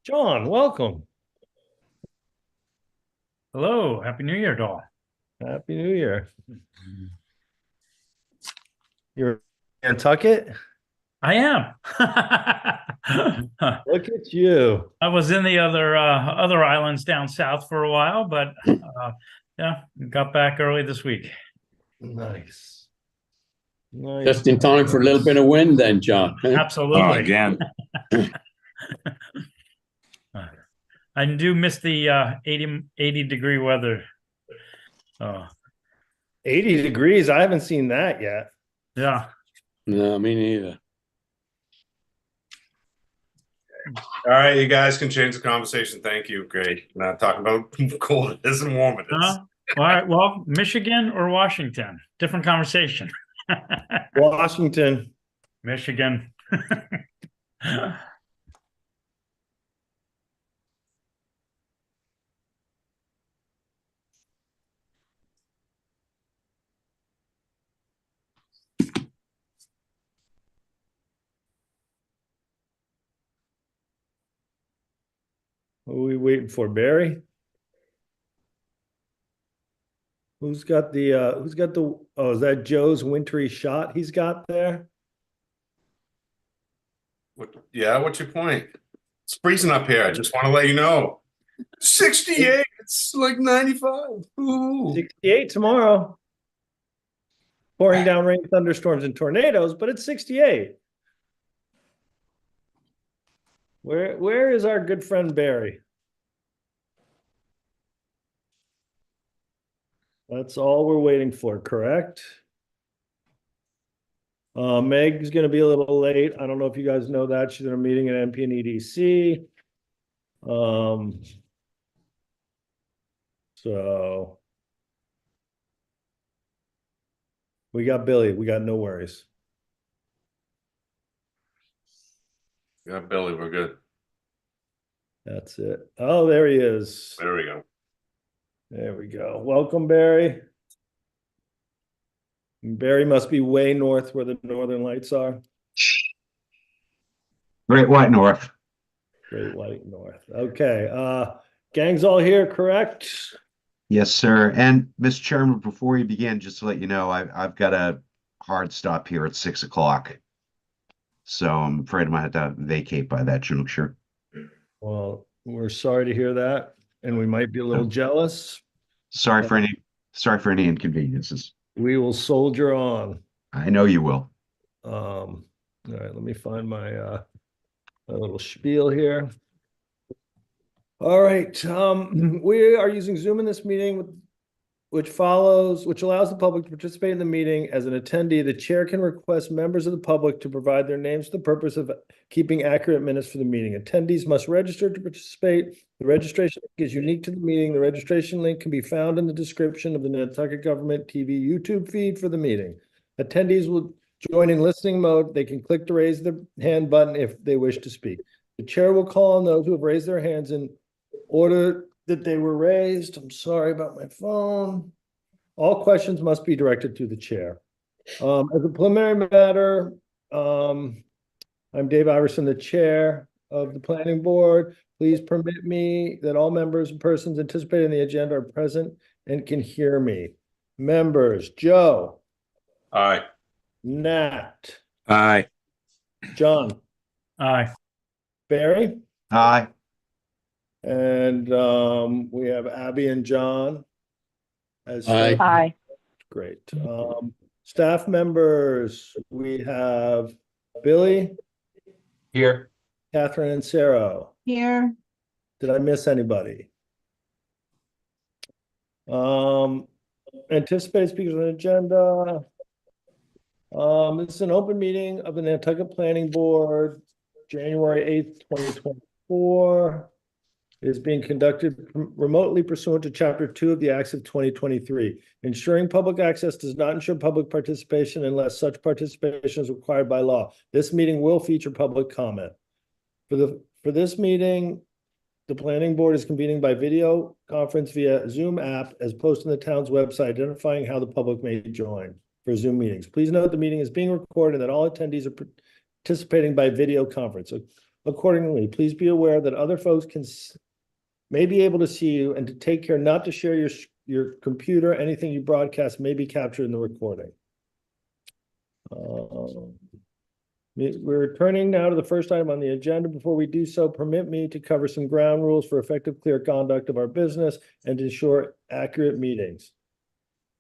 John, welcome. Hello, Happy New Year, doll. Happy New Year. You're in Nantucket? I am. Look at you. I was in the other islands down south for a while, but yeah, got back early this week. Nice. Nice. Just in time for a little bit of wind then, John. Absolutely. Again. I do miss the 80 degree weather. Oh, 80 degrees. I haven't seen that yet. yeah. No, me neither. All right, you guys can change the conversation. Thank you. Great. Not talking about cold it is and warm it is. All right. Well, Michigan or Washington? Different conversation. Washington. Michigan. What are we waiting for? Barry? Who's got the oh, is that Joe's wintry shot he's got there? Yeah, what's your point? It's freezing up here. I just want to let you know. 68. It's like 95. Ooh. 68 tomorrow. Pouring down rain, thunderstorms, and tornadoes, but it's 68. Where is our good friend Barry? That's all we're waiting for, correct? Meg's going to be a little late. I don't know if you guys know that. She's in a meeting at MP and EDC. So we got Billy. We got no worries. Yeah, Billy, we're good. That's it. Oh, there he is. There we go. There we go. Welcome, Barry. Barry must be way north where the northern lights are. Great White North. Great White North. Okay. Gang's all here, correct? Yes, sir. And Mr. Chairman, before we begin, just to let you know, I've got a hard stop here at 6 o'clock. So I'm afraid I might have to vacate by that juncture. Well, we're sorry to hear that, and we might be a little jealous. Sorry for any inconveniences. We will soldier on. I know you will. All right, let me find my my little spiel here. All right, we are using Zoom in this meeting, which allows the public to participate in the meeting. As an attendee, the chair can request members of the public to provide their names for the purpose of keeping accurate minutes for the meeting. Attendees must register to participate. The registration link is unique to the meeting. The registration link can be found in the description of the Nantucket Government TV YouTube feed for the meeting. Attendees will join in listening mode. They can click the raise the hand button if they wish to speak. The chair will call on those who have raised their hands in order that they were raised. I'm sorry about my phone. All questions must be directed to the chair. As a preliminary matter, I'm Dave Iverson, the chair of the planning board. Please permit me that all members and persons anticipated in the agenda are present and can hear me. Members, Joe. Aye. Nat. Aye. John. Aye. Barry. Aye. And we have Abby and John. Aye. Great. Staff members, we have Billy, Here. Catherine, and Sarah. Here. Did I miss anybody? Anticipated speakers on the agenda. This is an open meeting of the Nantucket Planning Board, January 8th, 2024. It is being conducted remotely pursuant to Chapter 2 of the Acts of 2023. Ensuring public access does not ensure public participation unless such participation is required by law. This meeting will feature public comment. For this meeting, the planning board is convening by video conference via Zoom app as posted on the town's website, identifying how the public may join for Zoom meetings. Please note the meeting is being recorded and that all attendees are participating by video conference. Accordingly, please be aware that other folks may be able to see you and to take care not to share your computer. Anything you broadcast may be captured in the recording. We're turning now to the first item on the agenda. Before we do so, permit me to cover some ground rules for effective, clear conduct of our business and to ensure accurate meetings.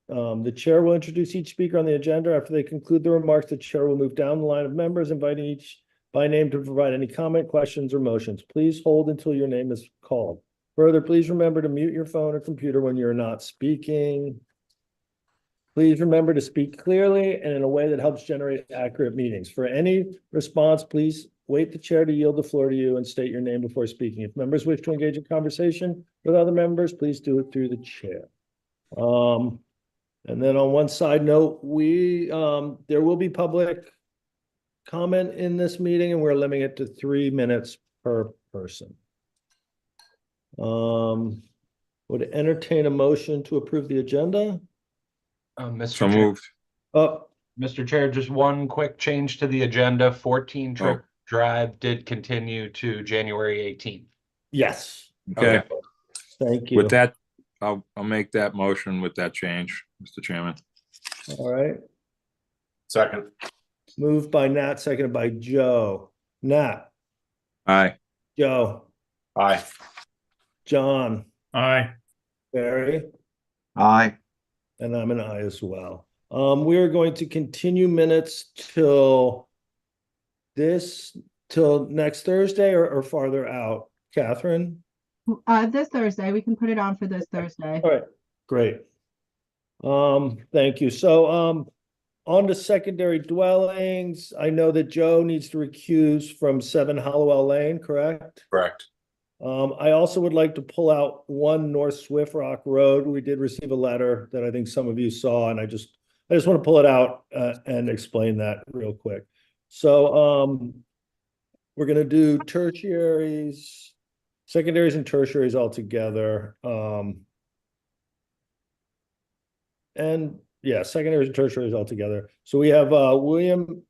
The chair will introduce each speaker on the agenda. After they conclude their remarks, the chair will move down the line of members, inviting each by name to provide any comment, questions, or motions. Please hold until your name is called. Further, please remember to mute your phone or computer when you're not speaking. Please remember to speak clearly and in a way that helps generate accurate meetings. For any response, please wait the chair to yield the floor to you and state your name before speaking. If members wish to engage in conversation with other members, please do it through the chair. And then on one side note, there will be public comment in this meeting, and we're limiting it to 3 minutes per person. Would entertain a motion to approve the agenda. Mr. So Chair, moved. Mr. Chair, just one quick change to the agenda. 14 Trip Drive did continue to January 18th. Yes, Okay, thank you. with that, I'll make that motion with that change, Mr. Chairman. All right, Second. moved by Nat, seconded by Joe. Nat, Aye. Joe, Aye. John, Aye. Barry, Aye. and I'm an aye as well. We are going to continue minutes till next Thursday or farther out. Catherine? This Thursday, we can put it on for this Thursday. All right, great. Thank you. So, on to secondary dwellings. I know that Joe needs to recuse from 7 Hollowell Lane, correct? Correct. I also would like to pull out 1 North Swift Rock Road. We did receive a letter that I think some of you saw, and I just want to pull it out and explain that real quick. So, we're going to do tertiaries, secondaries and tertiaries all together. And yeah, secondaries and tertiaries all together. So we have William,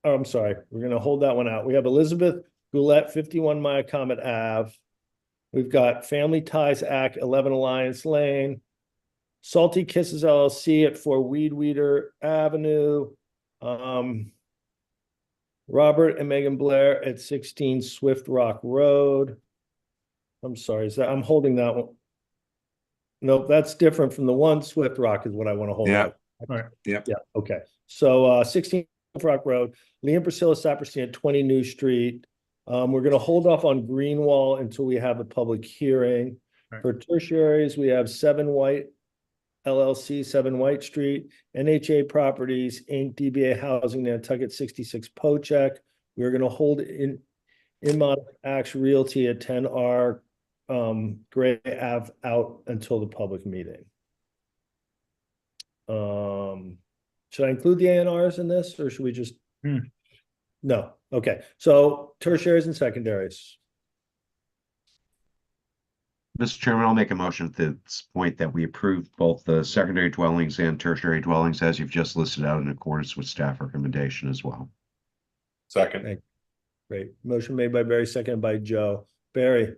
oh, I'm sorry, we're going to hold that one out. We have Elizabeth Goulet, 51 Myacomet Ave. We've got Family Ties Act, 11 Alliance Lane. Salty Kisses LLC at 4 Weeder Avenue. Robert and Megan Blair at 16 Swift Rock Road. I'm sorry, I'm holding that one. No, that's different from the 1 Swift Rock is what I want to hold Yeah. out. Right. Yep. Yeah, okay. So 16 Swift Rock Road, Lee and Priscilla Saperstein at 20 New Street. We're going to hold off on Greenwall until we have a public hearing. Right. For tertiaries, we have 7 White LLC, 7 White Street, NHA Properties, Inc., DBA Housing, Nantucket, 66 Pocheck. We're going to hold in Axe Realty at 10R Gray Ave out until the public meeting. Should I include the ANRs in this, or should we just? No, okay. So tertiaries and secondaries. Mr. Chairman, I'll make a motion at this point that we approve both the secondary dwellings and tertiary dwellings as you've just listed out in accordance with staff recommendation as well. Second. Great. Motion made by Barry, seconded by Joe. Barry,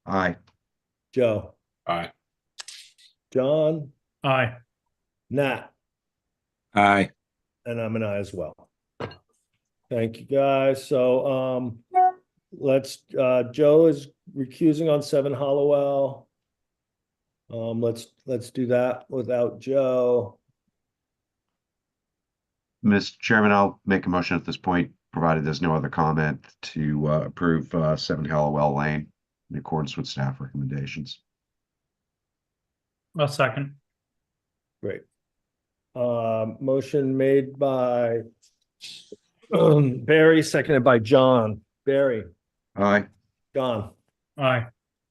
Aye. Joe, Aye. John, Aye. Nat, Aye. and I'm an aye as well. Thank you, guys. So, Joe is recusing on 7 Hollowell. Let's do that without Joe. Mr. Chairman, I'll make a motion at this point, provided there's no other comment, to approve 7 Hallowell Lane in accordance with staff recommendations. A second. Great. Motion made by Barry, seconded by John. Barry, Aye. John, Aye.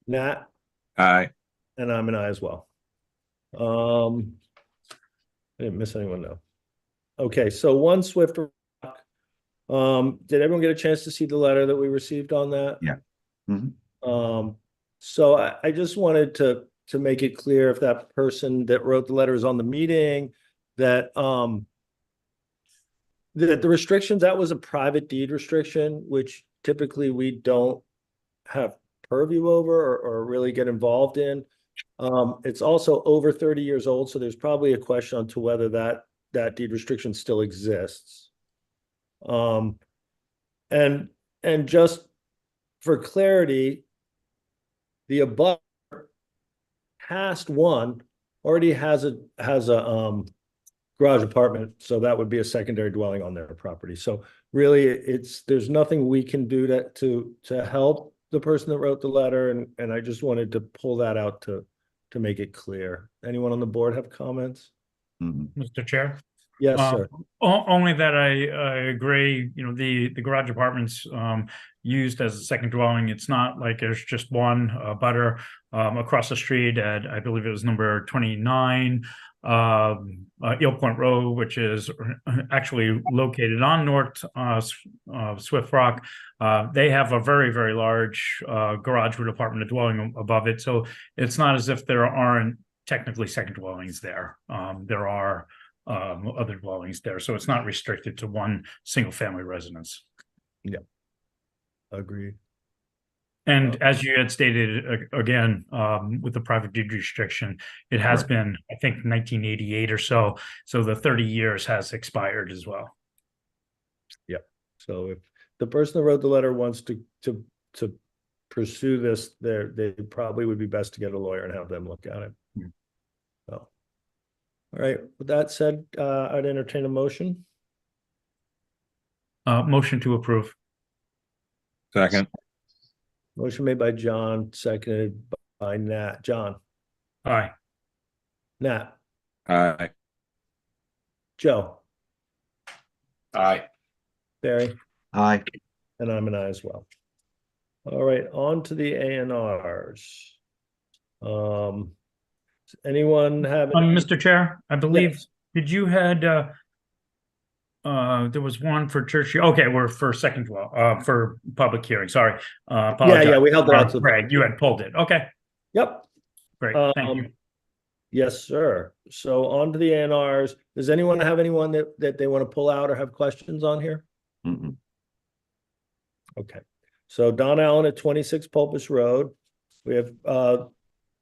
Nat, Aye. and I'm an I as well. I didn't miss anyone though. Okay, so 1 Swift Rock. Did everyone get a chance to see the letter that we received on that? Yeah. Mhm. So I just wanted to make it clear if that person that wrote the letter is on the meeting, that that the restrictions, that was a private deed restriction, which typically we don't have purview over or really get involved in. It's also over 30 years old, so there's probably a question on to whether that deed restriction still exists. And just for clarity, the above past one already has a garage apartment, so that would be a secondary dwelling on their property. So really, there's nothing we can do to help the person that wrote the letter, and I just wanted to pull that out to make it clear. Anyone on the board have comments? Mhm. Mr. Chair. Yes, sir. Only that I agree, you know, the garage apartments used as a second dwelling, it's not like there's just one butter across the street at, I believe it was number 29 Eel Point Road, which is actually located on North Swift Rock. They have a very, very large garage with apartment, a dwelling above it. So it's not as if there aren't technically second dwellings there. There are other dwellings there, so it's not restricted to one single family residence. Agreed. And as you had stated again, with the private deed restriction, it has Right. been, I think, 1988 or so. So the 30 years has expired as well. So if the person that wrote the letter wants to pursue this, they probably would be best to get a lawyer and have them look at it. Hmm. So, all right. With that said, I'd entertain a motion. Motion to approve. Second. Motion made by John, seconded by Nat. John, Aye. Nat, Aye. Joe, Aye. Barry, Aye. and I'm an I as well. All right, on to the A&Rs. Anyone have? Mr. Chair, I believe, did you had there was one for church. Okay, we're for second dwell, for public hearing. Sorry. Yeah, we held it out to the Greg, you had pulled it. Okay, Yep. great. Thank you. Yes, sir. So on to the A&Rs. Does anyone have anyone that they want to pull out or have questions on here? Mhm. Okay. So Don Allen at 26 Pulpus Road. We have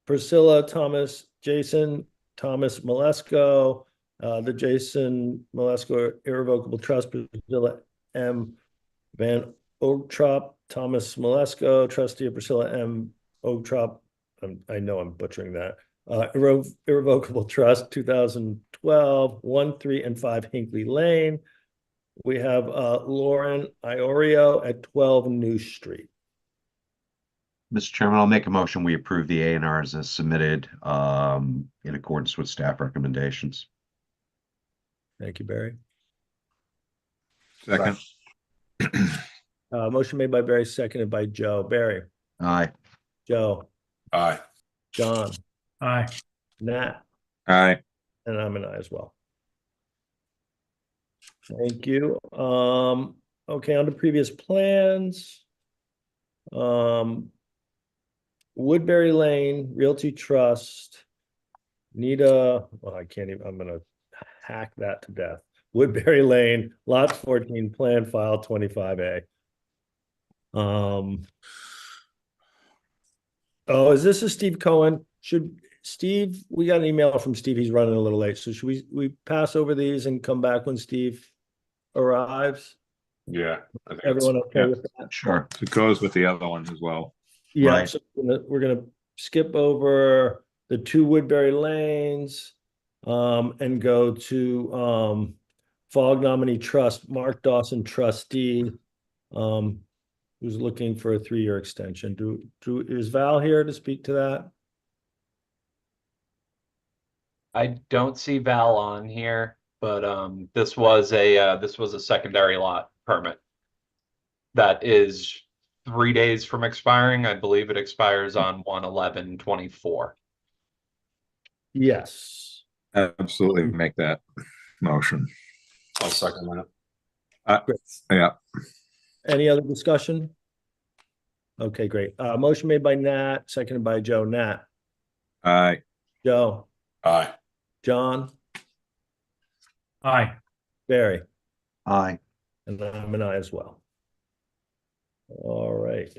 Priscilla Thomas, Jason Thomas Malesko, the Jason Malesko Irrevocable Trust, Priscilla M. Van Oaktrop, Thomas Malesko, trustee of Priscilla M. Oaktrop. I know I'm butchering that. Irrevocable Trust, 2012, 1, 3, and 5 Hinkley Lane. We have Lauren Iorio at 12 New Street. Mr. Chairman, I'll make a motion. We approve the A&Rs as submitted in accordance with staff recommendations. Thank you, Barry. Second. Motion made by Barry, seconded by Joe. Barry, Aye. Joe, Aye. John, Aye. Nat, Aye. and I'm an I as well. Thank you. Okay, on to previous plans. Woodbury Lane Realty Trust. Well, I can't even, I'm gonna hack that to death. Woodbury Lane, lot 14, plan file 25A. Oh, is this a Steve Cohen? We got an email from Steve, he's running a little late, so should we pass over these and come back when Steve arrives? Yeah. I think Everyone okay yeah. with that? Sure. It goes with the other one as well. Yeah, Right. so we're gonna skip over the 2 Woodbury Lanes, and go to, Fog Nominee Trust, Mark Dawson trustee, who's looking for a 3-year extension. Is Val here to speak to that? I don't see Val on here, but this was a secondary lot permit that is 3 days from expiring. I believe it expires on 1/11/24. Yes. Absolutely make that motion. I'll second that. Yeah, Any other discussion? Okay, great. Motion made by Nat, seconded by Joe. Nat, aye, Joe, Aye. John, Aye. Barry, Aye. and I'm an aye as well. All right.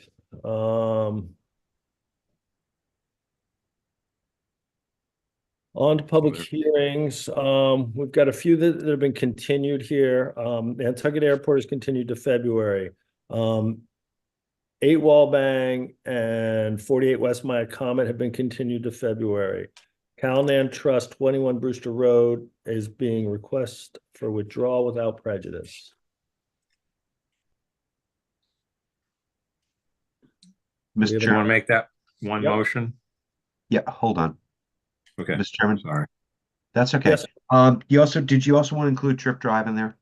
On to public hearings. We've got a few that have been continued here. Nantucket Airport is continued to February. 8 Wallbang and 48 West Maya Comet have been continued to February. Calnan Trust 21 Brewster Road is being requested for withdrawal without prejudice. Mr. We have do you want to Chairman, make that one Yep. motion? yeah, hold on. Okay, Mr. Chairman, sorry. that's okay. Yes. Did you also want to include Trip Drive in there?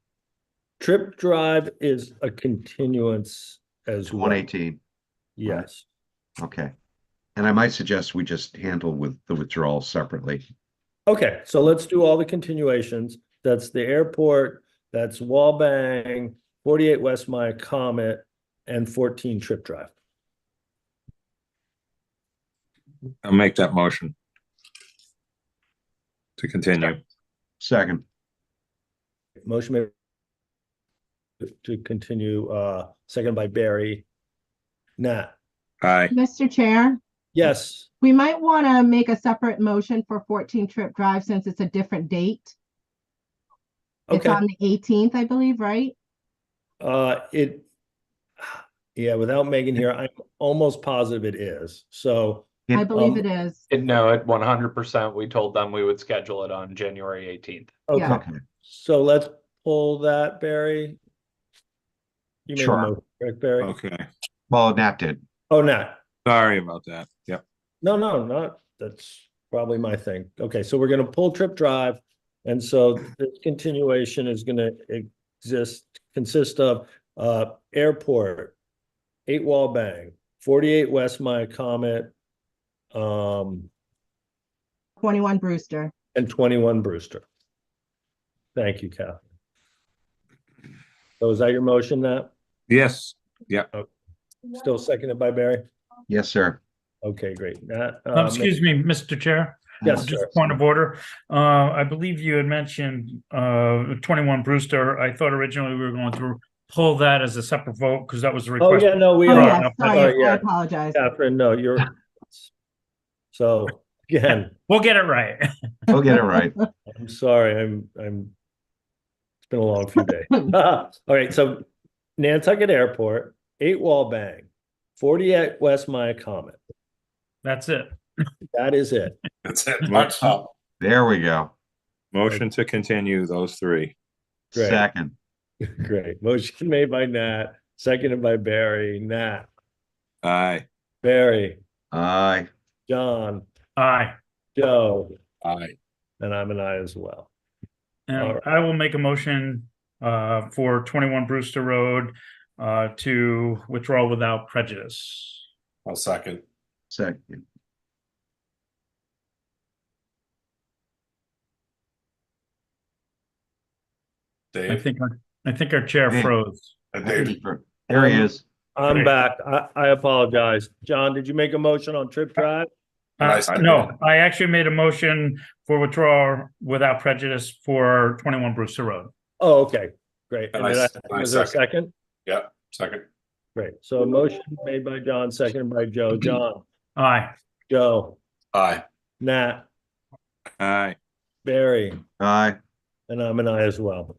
Trip Drive is a continuance as well. 118. Yes. Okay. And I might suggest we just handle with the withdrawal separately. Okay, so let's do all the continuations. That's the airport, that's Wallbang, 48 West Maya Comet, and 14 Trip Drive. I'll make that motion to continue. Second. Motion made to continue, second by Barry. Nat, Aye, Mr. Chair, yes, we might want to make a separate motion for 14 Trip Drive since it's a different date. It's okay. on the 18th, I believe, right? Yeah, without Megan here, I'm almost positive it is. So, I believe Um, it is. No, at 100%, we told them we would schedule it on January 18th. okay, Yeah. Okay. so let's pull that, Barry. You made a Sure. motion, correct, Barry? okay, Well, Nat did. Oh, Nat. sorry about that. Yep, No, not, that's probably my thing. Okay, so we're gonna pull Trip Drive. And so this continuation is gonna consist of airport, 8 Wallbang, 48 West Maya Comet, 21 Brewster. and 21 Brewster. Thank you, Catherine. So is that your motion, Nat? yes, yeah, Still seconded by Barry? Yes, sir. Okay, great. Nat, Excuse me, Mr. Chair. Yes, Just sir. point of order. I believe you had mentioned 21 Brewster. I thought originally we were going to pull that as a separate vote because that was the Oh, request. yeah, no, we Oh, are. yes, sorry, I yeah. apologize. Catherine, no, you're. So, again, We'll get it right. We'll get it right. I'm sorry, it's been a long few days. All right, so Nantucket Airport, 8 Wallbang, 48 West Maya Comet. That's it. That is it. That's it. Mark's up. There we go. motion to continue those three. Great. Second. Great. Motion made by Nat, seconded by Barry. Nat, Aye, Barry, Aye. John, Aye. Joe, Aye. and I'm an aye as well. And All right. I will make a motion for 21 Brewster Road to withdraw without prejudice. I'll second. Second. I Dave? think our chair Hey. froze. Dave? There he is. I'm back. I apologize. John, did you make a motion on Trip Drive? Nice. No, I actually made a motion for withdrawal without prejudice for 21 Brewster Road. Oh, okay, great. And And I was there a second. second? Yeah, second. Great. So a motion made by John, seconded by Joe. John, Aye. Joe, Aye. Nat, aye, Barry, Aye. and I'm an aye as well.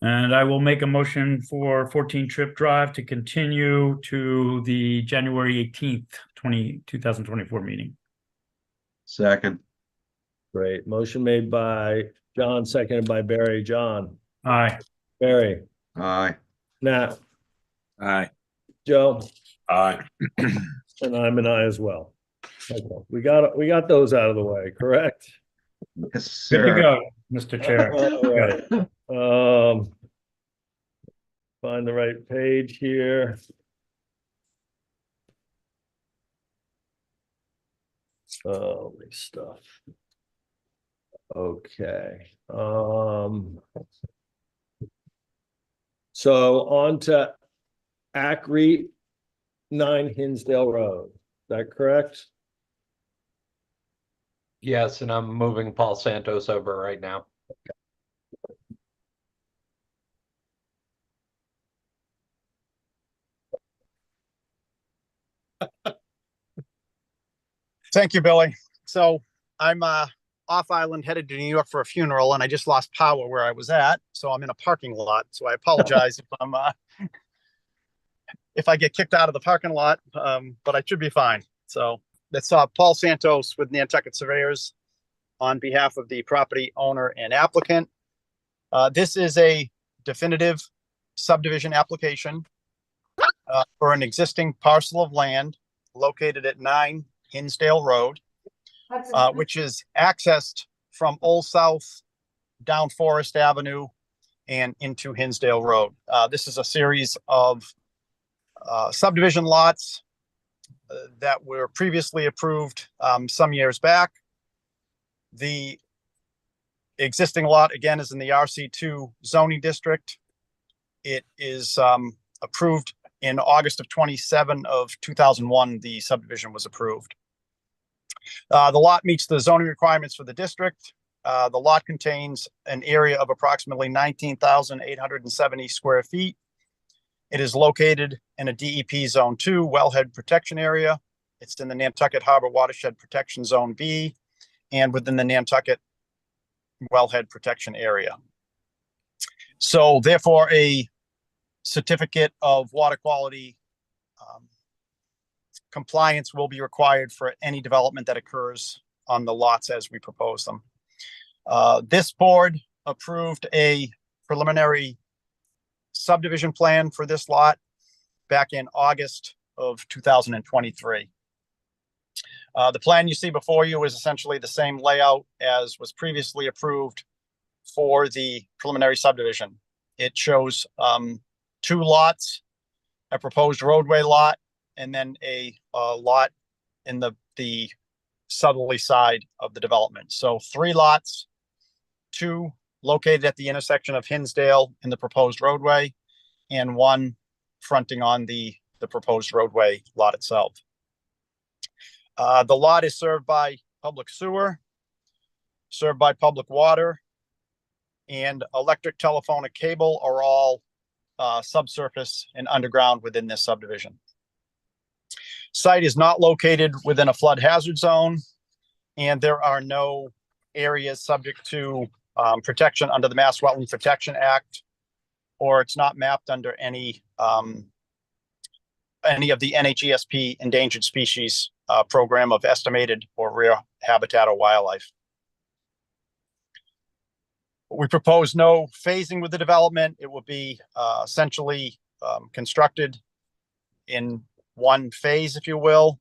And I will make a motion for 14 Trip Drive to continue to the January 18th, 2024 meeting. Second. Great. Motion made by John, seconded by Barry. John, Aye. Barry, Aye. Nat, aye. Joe, Aye. and I'm an aye as well. Okay, we got those out of the way, correct? Good to sir. go, Mr. Chair. All right. Find the right page here. Holy stuff. Okay. So on to Acre 9 Hinsdale Road. Is that correct? Yes, and I'm moving Paul Santos over right now. Thank you, Billy. So I'm off island headed to New York for a funeral, and I just lost power where I was at. So I'm in a parking lot. So I apologize if I'm if I get kicked out of the parking lot, but I should be fine. So that's Paul Santos with Nantucket Surveyors on behalf of the property owner and applicant. This is a definitive subdivision application for an existing parcel of land located at 9 Hinsdale Road, which is accessed from Old South down Forest Avenue and into Hinsdale Road. This is a series of subdivision lots that were previously approved some years back. The existing lot, again, is in the RC2 zoning district. It is approved in August of 2001, the subdivision was approved. The lot meets the zoning requirements for the district. The lot contains an area of approximately 19,870 square feet. It is located in a DEP Zone 2 wellhead protection area. It's in the Nantucket Harbor Watershed Protection Zone B and within the Nantucket wellhead protection area. So therefore, a certificate of water quality compliance will be required for any development that occurs on the lots as we propose them. This board approved a preliminary subdivision plan for this lot back in August of 2023. The plan you see before you is essentially the same layout as was previously approved for the preliminary subdivision. It shows 2 lots, a proposed roadway lot, and then a lot in the southerly side of the development. So 3 lots, 2 located at the intersection of Hinsdale and the proposed roadway, and 1 fronting on the proposed roadway lot itself. The lot is served by public sewer, served by public water, and electric, telephone, and cable are all subsurface and underground within this subdivision. Site is not located within a flood hazard zone, and there are no areas subject to protection under the Mass Wetland Protection Act, or it's not mapped under any of the NHESP endangered species program of estimated or rare habitat or wildlife. We propose no phasing with the development. It will be essentially constructed in one phase, if you will.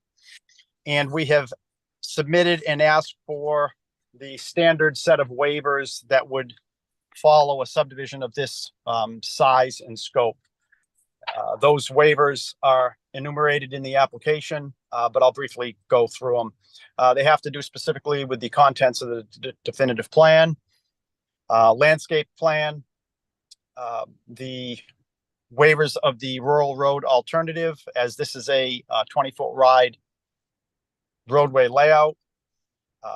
And we have submitted and asked for the standard set of waivers that would follow a subdivision of this size and scope. Those waivers are enumerated in the application, but I'll briefly go through them. They have to do specifically with the contents of the definitive plan, landscape plan, the waivers of the rural road alternative, as this is a 20-foot wide roadway layout,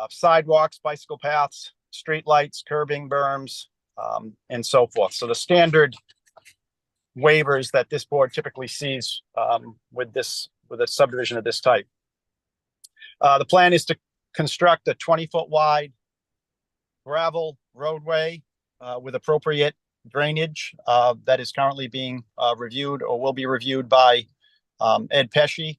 sidewalks, bicycle paths, street lights, curbing, berms, and so forth. So the standard waivers that this board typically sees with a subdivision of this type. The plan is to construct a 20-foot wide gravel roadway with appropriate drainage that is currently being reviewed or will be reviewed by Ed Pesci.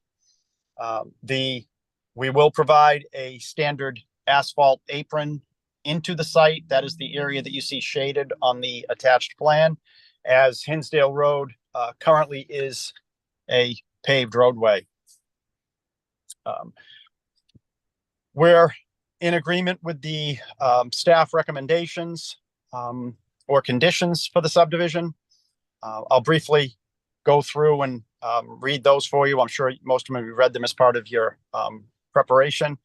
We will provide a standard asphalt apron into the site. That is the area that you see shaded on the attached plan, as Hinsdale Road currently is a paved roadway. We're in agreement with the staff recommendations or conditions for the subdivision. I'll briefly go through and read those for you. I'm sure most of them have read them as part of your preparation.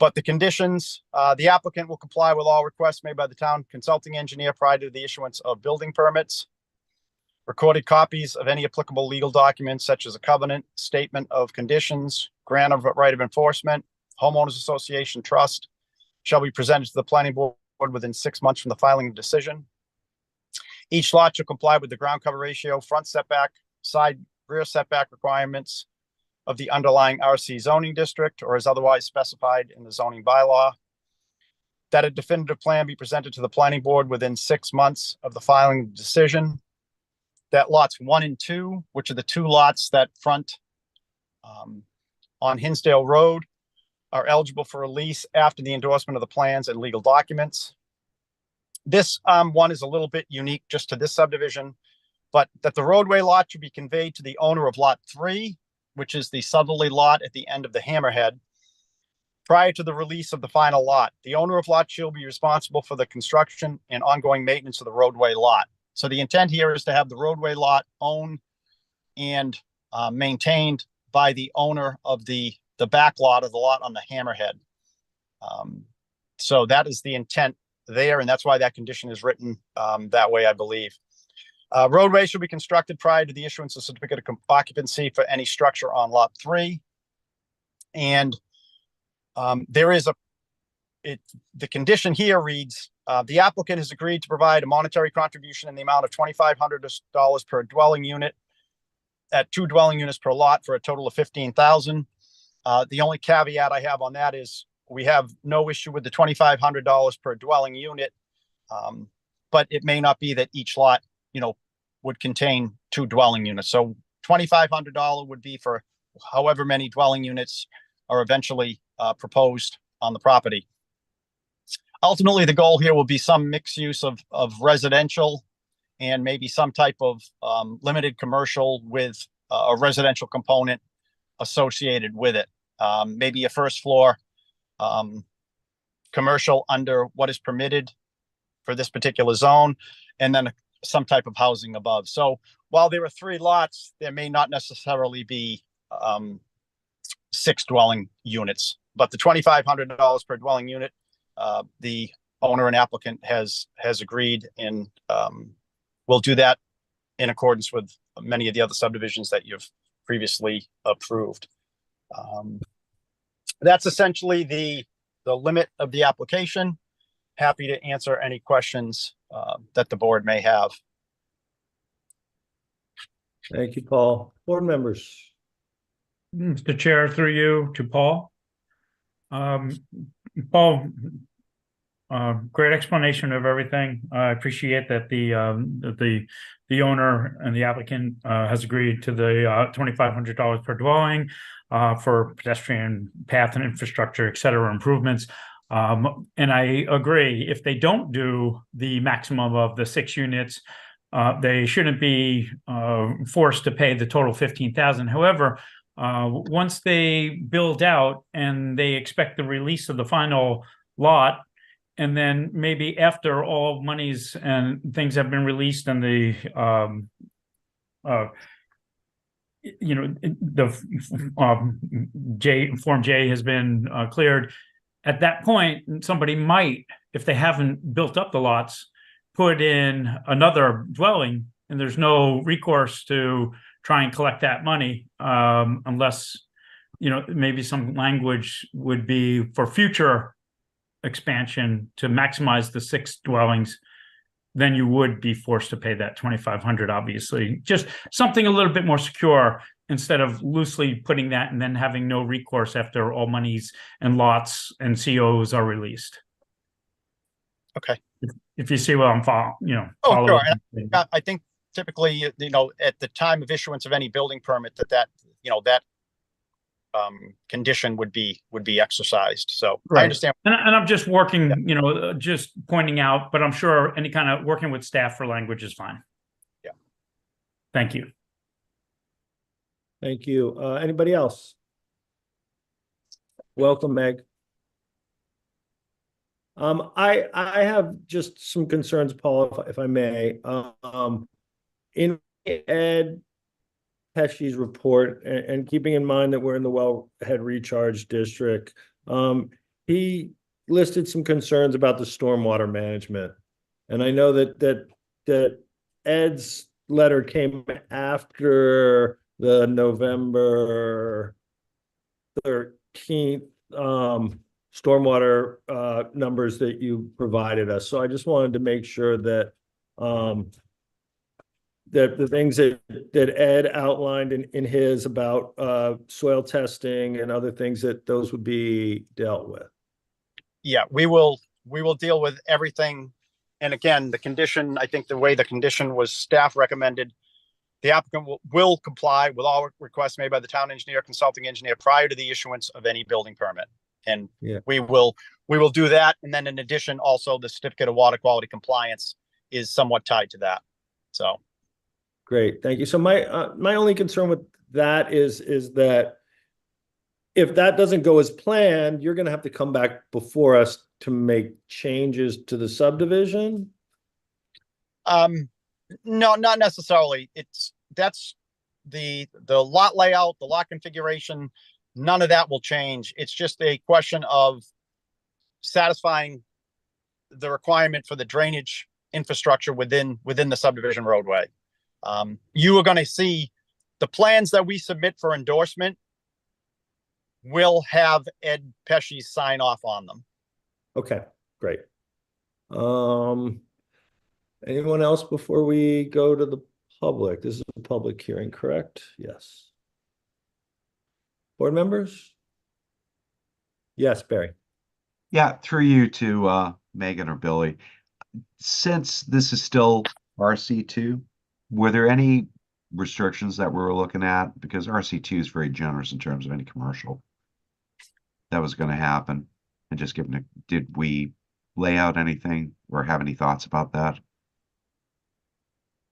But the conditions, the applicant will comply with all requests made by the town consulting engineer prior to the issuance of building permits. Recorded copies of any applicable legal documents such as a covenant, statement of conditions, grant of right of enforcement, homeowners association trust shall be presented to the planning board within 6 months from the filing of decision. Each lot shall comply with the ground cover ratio, front setback, side rear setback requirements of the underlying RC zoning district or as otherwise specified in the zoning bylaw. That a definitive plan be presented to the planning board within 6 months of the filing of the decision. That lots 1 and 2, which are the 2 lots that front on Hinsdale Road, are eligible for release after the endorsement of the plans and legal documents. This one is a little bit unique just to this subdivision, but that the roadway lot should be conveyed to the owner of lot 3, which is the southerly lot at the end of the hammerhead, prior to the release of the final lot. The owner of lot shall be responsible for the construction and ongoing maintenance of the roadway lot. So the intent here is to have the roadway lot owned and maintained by the owner of the back lot of the lot on the hammerhead. So that is the intent there, and that's why that condition is written that way, I believe. Roadway should be constructed prior to the issuance of certificate of occupancy for any structure on lot 3. And there is the condition here reads, the applicant has agreed to provide a monetary contribution in the amount of $2,500 per dwelling unit at 2 dwelling units per lot for a total of $15,000. The only caveat I have on that is we have no issue with the $2,500 per dwelling unit, but it may not be that each lot, would contain 2 dwelling units. So $2,500 would be for however many dwelling units are eventually proposed on the property. Ultimately, the goal here will be some mixed use of residential and maybe some type of limited commercial with a residential component associated with it. Maybe a first floor commercial under what is permitted for this particular zone, and then some type of housing above. So while there are 3 lots, there may not necessarily be 6 dwelling units, but the $2,500 per dwelling unit, the owner and applicant has agreed, and we'll do that in accordance with many of the other subdivisions that you've previously approved. That's essentially the limit of the application. Happy to answer any questions that the board may have. Thank you, Paul. Board members. Mr. Chair, through you to Paul. Paul, great explanation of everything. I appreciate that the owner and the applicant has agreed to the $2,500 per dwelling for pedestrian path and infrastructure, et cetera, improvements. And I agree, if they don't do the maximum of the 6 units, they shouldn't be forced to pay the total $15,000. However, once they build out and they expect the release of the final lot, and then maybe after all monies and things have been released and the Form J has been cleared, at that point, somebody might, if they haven't built up the lots, put in another dwelling, and there's no recourse to try and collect that money unless, maybe some language would be for future expansion to maximize the 6 dwellings, then you would be forced to pay that $2,500, obviously. Just something a little bit more secure instead of loosely putting that and then having no recourse after all monies and lots and COs are released. Okay. If you see what I'm following. Oh, sure. I think typically, at the time of issuance of any building permit, that condition would be exercised. So right. I understand. And I'm just working, just pointing out, but I'm sure any kind of working with staff for language is fine. Yeah. Thank you. Thank you. Anybody else? Welcome, Meg. I have just some concerns, Paul, if I may. In Ed Pesci's report, and keeping in mind that we're in the wellhead recharge district, he listed some concerns about the stormwater management. And I know that Ed's letter came after the November 13th stormwater numbers that you provided us. So I just wanted to make sure that that the things that Ed outlined in his about soil testing and other things, that those would be dealt with. Yeah, we will deal with everything. And again, the condition, I think the way the condition was staff recommended, the applicant will comply with all requests made by the town engineer, consulting engineer prior to the issuance of any building permit. And Yeah. we will do that. And then in addition, also the certificate of water quality compliance is somewhat tied to that. So. Great, thank you. So my only concern with that is that if that doesn't go as planned, you're gonna have to come back before us to make changes to the subdivision? No, not necessarily. That's the lot layout, the lot configuration, none of that will change. It's just a question of satisfying the requirement for the drainage infrastructure within the subdivision roadway. You are going to see the plans that we submit for endorsement will have Ed Pesci's sign off on them. Okay, great. Anyone else before we go to the public? This is a public hearing, correct? Yes. Board members? Yes, Barry. Yeah, through you to Megan or Billy. Since this is still RC2, were there any restrictions that we were looking at? Because RC2 is very generous in terms of any commercial that was going to happen. And just given it, did we lay out anything or have any thoughts about that?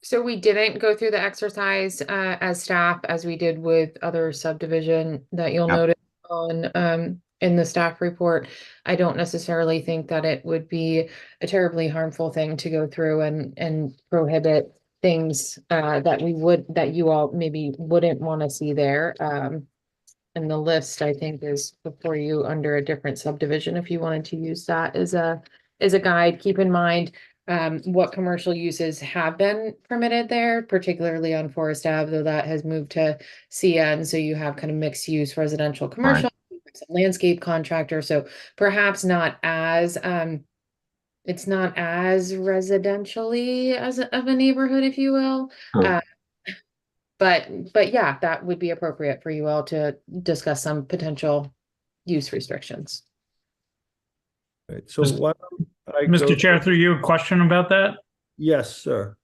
So we didn't go through the exercise as staff as we did with other subdivision that you'll Yep. notice on in the staff report. I don't necessarily think that it would be a terribly harmful thing to go through and prohibit things that you all maybe wouldn't want to see there. And the list, I think, is before you under a different subdivision if you wanted to use that as a guide. Keep in mind what commercial uses have been permitted there, particularly on Forest Ave, though that has moved to CN. So you have kind of mixed use residential, commercial, some landscape contractor. So perhaps not as it's not as residentially as of a neighborhood, if you will. Sure. But yeah, that would be appropriate for you all to discuss some potential use restrictions. Right, so why don't I go Mr. Chair, through you, a question about that? Yes, sir.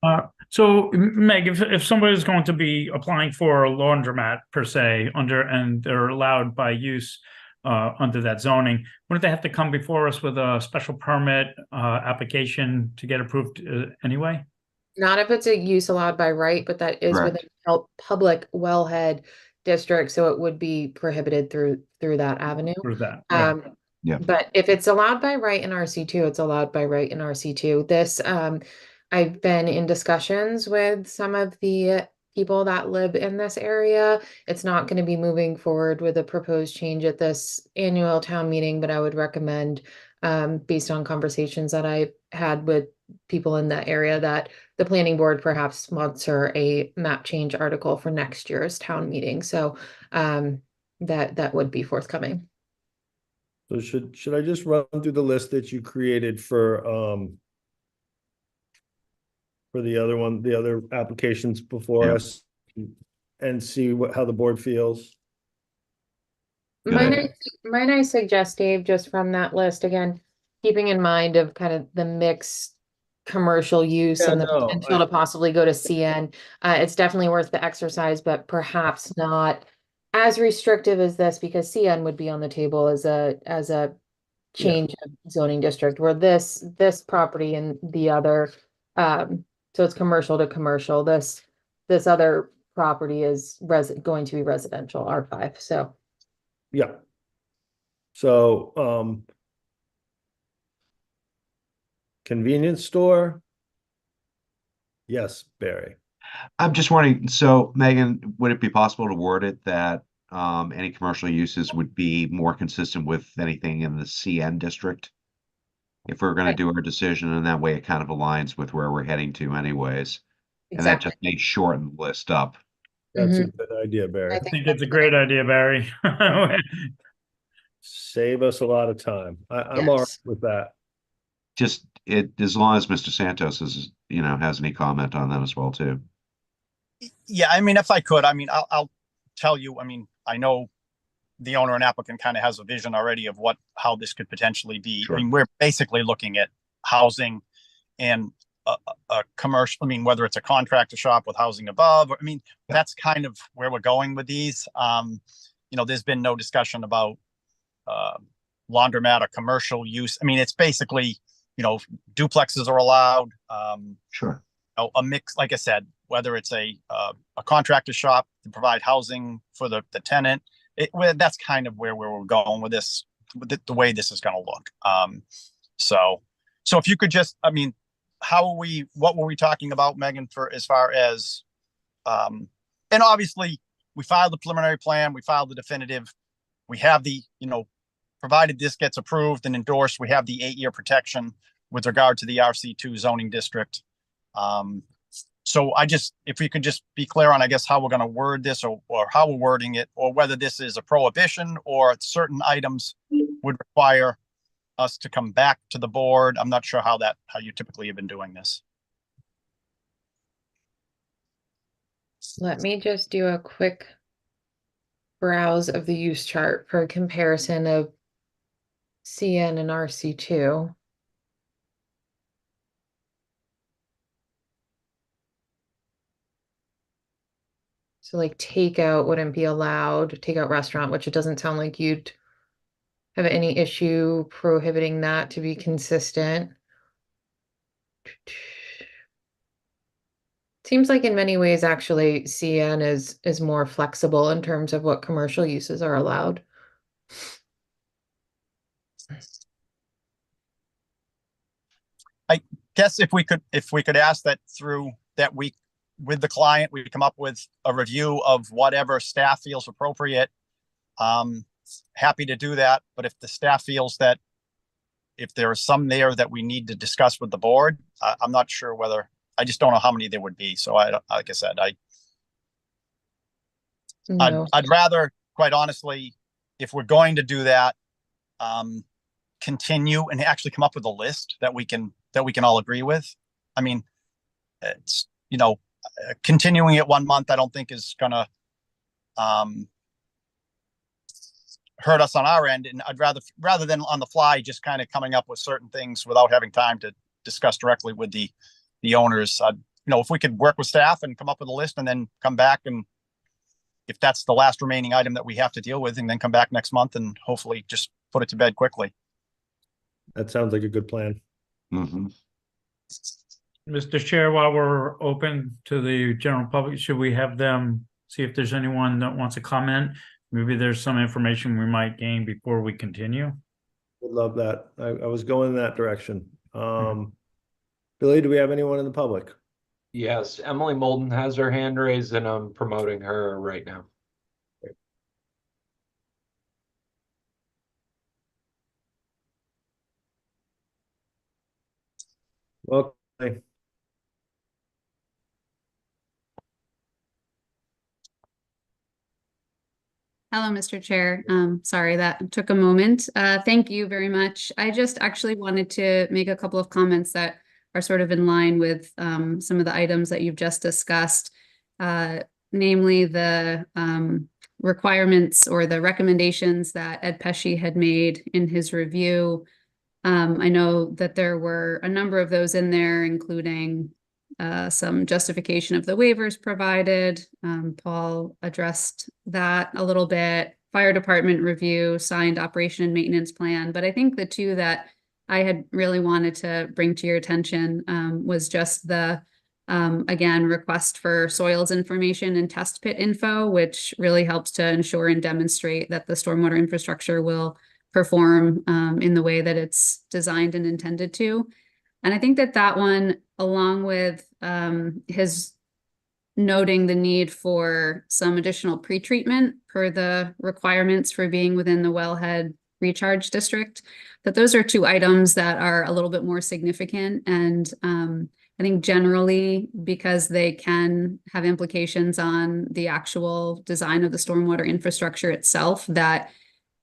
So Meg, if somebody's going to be applying for a laundromat per se and they're allowed by use under that zoning, wouldn't they have to come before us with a special permit application to get approved anyway? Not if it's a use allowed by right, but that is Correct. within public wellhead district, so it would be prohibited through that avenue. Or that? Yeah. Yeah. But if it's allowed by right in RC2, it's allowed by right in RC2. This, I've been in discussions with some of the people that live in this area. It's not going to be moving forward with a proposed change at this annual town meeting, but I would recommend, based on conversations that I've had with people in that area, that the planning board perhaps sponsor a map change article for next year's town meeting. So that would be forthcoming. So should I just run through the list that you created for the other one, the other applications before Yeah. us, and see how the board feels? Might I suggest, Dave, just from that list, again, keeping in mind of kind of the mixed commercial use Yeah, and the no, potential to possibly go to CN, it's definitely worth the exercise, but perhaps not as restrictive as this, because CN would be on the table as a change of zoning district, where this property and the other, so it's commercial to commercial. This other property is going to be residential R5. So Yeah. So convenience store. Yes, Barry. I'm just wondering, so Megan, would it be possible to word it that any commercial uses would be more consistent with anything in the CN district? If we're gonna do our decision, and that way it kind of aligns with where we're heading to anyways. And that Exactly. just may shorten the list up. That's a Mhm. good idea, Barry. I I think think that's it's a great idea, Barry. Save us a lot of time. I'm all right Yes. with that. Just as long as Mr. Santos is, has any comment on that as well too. Yeah, I mean, if I could, I mean, I'll tell you, I mean, I know the owner and applicant kind of has a vision already of how this could potentially be. Sure. I mean, we're basically looking at housing and a commercial, I mean, whether it's a contractor shop with housing above, I mean, that's kind of where we're going with these. There's been no discussion about laundromat or commercial use. I mean, it's basically, duplexes are allowed. Sure. A mix, like I said, whether it's a contractor shop to provide housing for the tenant, that's kind of where we're going with this, with the way this is going to look. So if you could just, I mean, what were we talking about, Megan, for as far as, and obviously we filed the preliminary plan, we filed the definitive, we have the, provided this gets approved and endorsed, we have the 8-year protection with regard to the RC2 zoning district. So if we could just be clear on, I guess, how we're going to word this or how we're wording it, or whether this is a prohibition or certain items would require us to come back to the board. I'm not sure how you typically have been doing this. Let me just do a quick browse of the use chart for a comparison of CN and RC2. So like takeout wouldn't be allowed, takeout restaurant, which it doesn't sound like you'd have any issue prohibiting that to be consistent. Seems like in many ways, actually, CN is more flexible in terms of what commercial uses are allowed. I guess if we could ask that through that week with the client, we come up with a review of whatever staff feels appropriate. Happy to do that. But if the staff feels that if there are some there that we need to discuss with the board, I'm not sure whether, I just don't know how many there would be. So like I said, No. I'd rather, quite honestly, if we're going to do that, continue and actually come up with a list that we can all agree with. I mean, it's, continuing it 1 month, I don't think is gonna hurt us on our end. And I'd rather than on the fly, just kind of coming up with certain things without having time to discuss directly with the owners. If we could work with staff and come up with a list and then come back, and if that's the last remaining item that we have to deal with, and then come back next month and hopefully just put it to bed quickly. That sounds like a good plan. Mm-hmm. Mr. Chair, while we're open to the general public, should we have them see if there's anyone that wants to comment? Maybe there's some information we might gain before we continue. Would love that. I was going in that direction. Billy, do we have anyone in the public? Yes, Emily Molden has her hand raised and I'm promoting her right now. Okay. Hello, Mr. Chair. Sorry that took a moment. Thank you very much. I just actually wanted to make a couple of comments that are sort of in line with some of the items that you've just discussed, namely the requirements or the recommendations that Ed Pesci had made in his review. I know that there were a number of those in there, including some justification of the waivers provided. Paul addressed that a little bit. Fire department review, signed operation and maintenance plan. But I think the two that I had really wanted to bring to your attention was just the, again, request for soils information and test pit info, which really helps to ensure and demonstrate that the stormwater infrastructure will perform in the way that it's designed and intended to. And I think that that one, along with his noting the need for some additional pretreatment per the requirements for being within the wellhead recharge district, that those are two items that are a little bit more significant. And I think generally, because they can have implications on the actual design of the stormwater infrastructure itself, that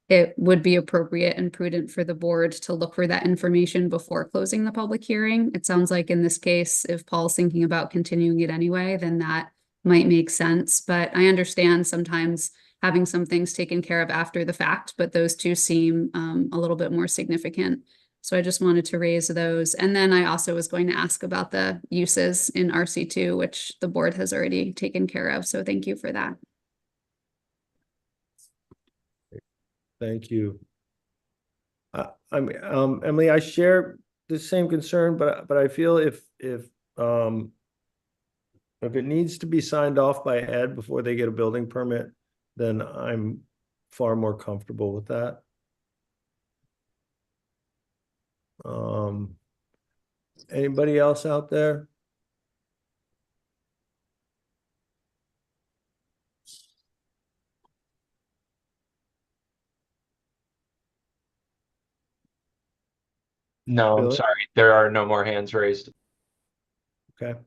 it would be appropriate and prudent for the board to look for that information before closing the public hearing. It sounds like in this case, if Paul's thinking about continuing it anyway, then that might make sense. But I understand sometimes having some things taken care of after the fact, but those two seem a little bit more significant. So I just wanted to raise those. And then I also was going to ask about the uses in RC2, which the board has already taken care of. So thank you for that. Thank you. I mean, Emily, I share the same concern, but I feel if it needs to be signed off by Ed before they get a building permit, then I'm far more comfortable with that. Anybody else out there? No, I'm Billy? sorry. There are no more hands raised. Okay.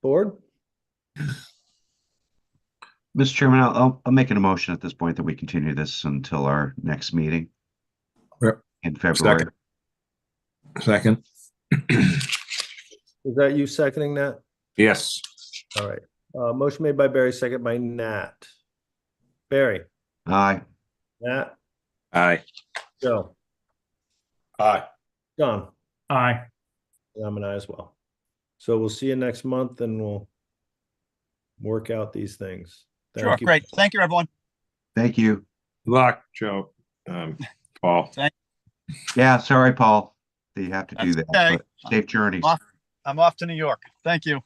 Board? Mr. Chairman, I'll make an emotion at this point that we continue this until our next meeting Yep. in February. Second. Is that you seconding that? Yes. All right. Motion made by Barry, second by Nat. Barry, Aye. Nat, Aye. Joe, Aye. John, Aye. and I'm an aye as well. So we'll see you next month and we'll work out these things. Sure, Thank you. great. Thank you, everyone. Thank you. Good luck, Joe. Paul. Yeah, sorry, Paul, that you have to do That's that, okay. but safe journeys. I'm off to New York. Thank you.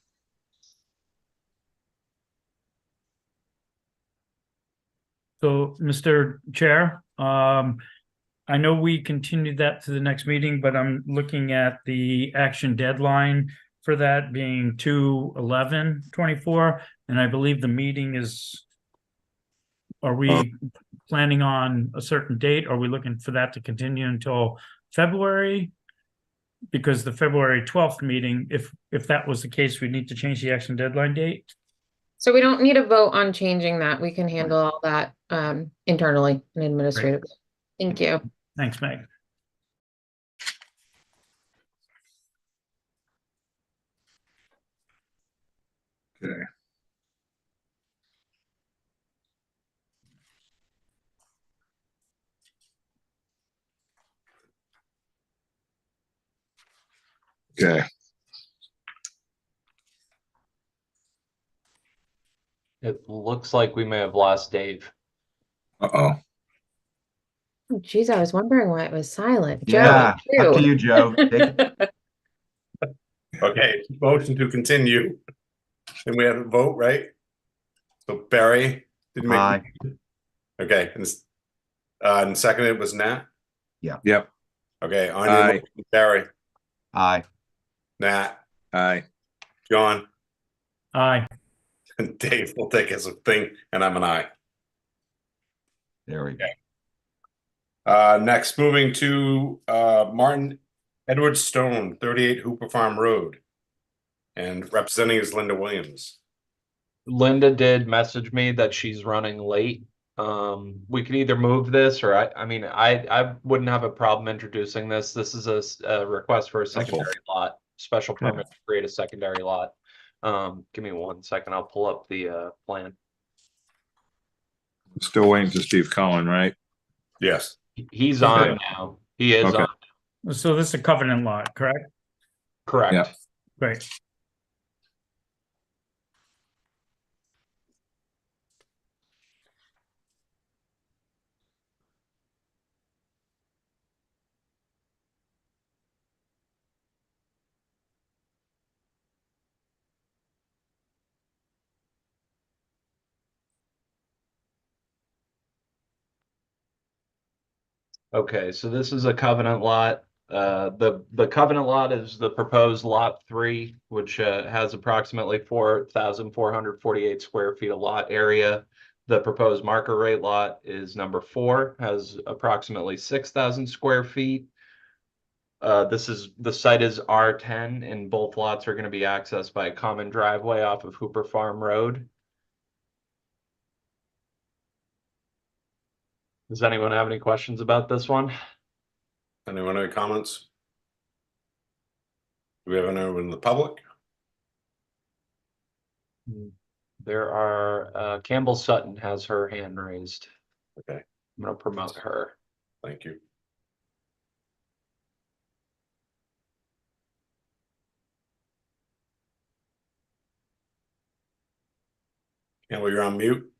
So, Mr. Chair, I know we continued that to the next meeting, but I'm looking at the action deadline for that being 2/11/24, and I believe the meeting is. Are we planning on a certain date? Are we looking for that to continue until February? Because the February 12th meeting, if that was the case, we need to change the action deadline date. So we don't need a vote on changing that. We can handle all that internally and administratively. Thank you. Thanks, Meg. Okay. Okay. It looks like we may have lost Dave. Uh-oh. Oh, geez, I was wondering why it was silent. Yeah, Joe, up to you, Joe. Okay, motion to continue. And we have a vote, right? So Barry, did you make? Aye. Okay, and second it was Nat? Yep. Okay, on your Aye. motion, Barry, Aye. Nat, Aye. John, Aye. and Dave will take as a thing, and I'm an aye. There we go. Next, moving to Martin Edward Stone, 38 Hooper Farm Road. And representing is Linda Williams. Linda did message me that she's running late. We could either move this or I wouldn't have a problem introducing this. This is a request for a secondary lot, special permit to create a secondary lot. Give me 1 second. I'll pull up the plan. Still waiting for Steve Cohen, right? Yes. He's Okay. on now. He is Okay. on. So this is a covenant lot, correct? Correct. Yeah. Great. Okay, so this is a covenant lot. The covenant lot is the proposed lot 3, which has approximately 4,448 square feet of lot area. The proposed market rate lot is number 4, has approximately 6,000 square feet. The site is R10, and both lots are going to be accessed by a common driveway off of Hooper Farm Road. Does anyone have any questions about this one? Anyone have any comments? Do we have anyone in the public? There are, Campbell Sutton has her hand raised. Okay, I'm gonna promote her. thank you. Campbell, you're on mute.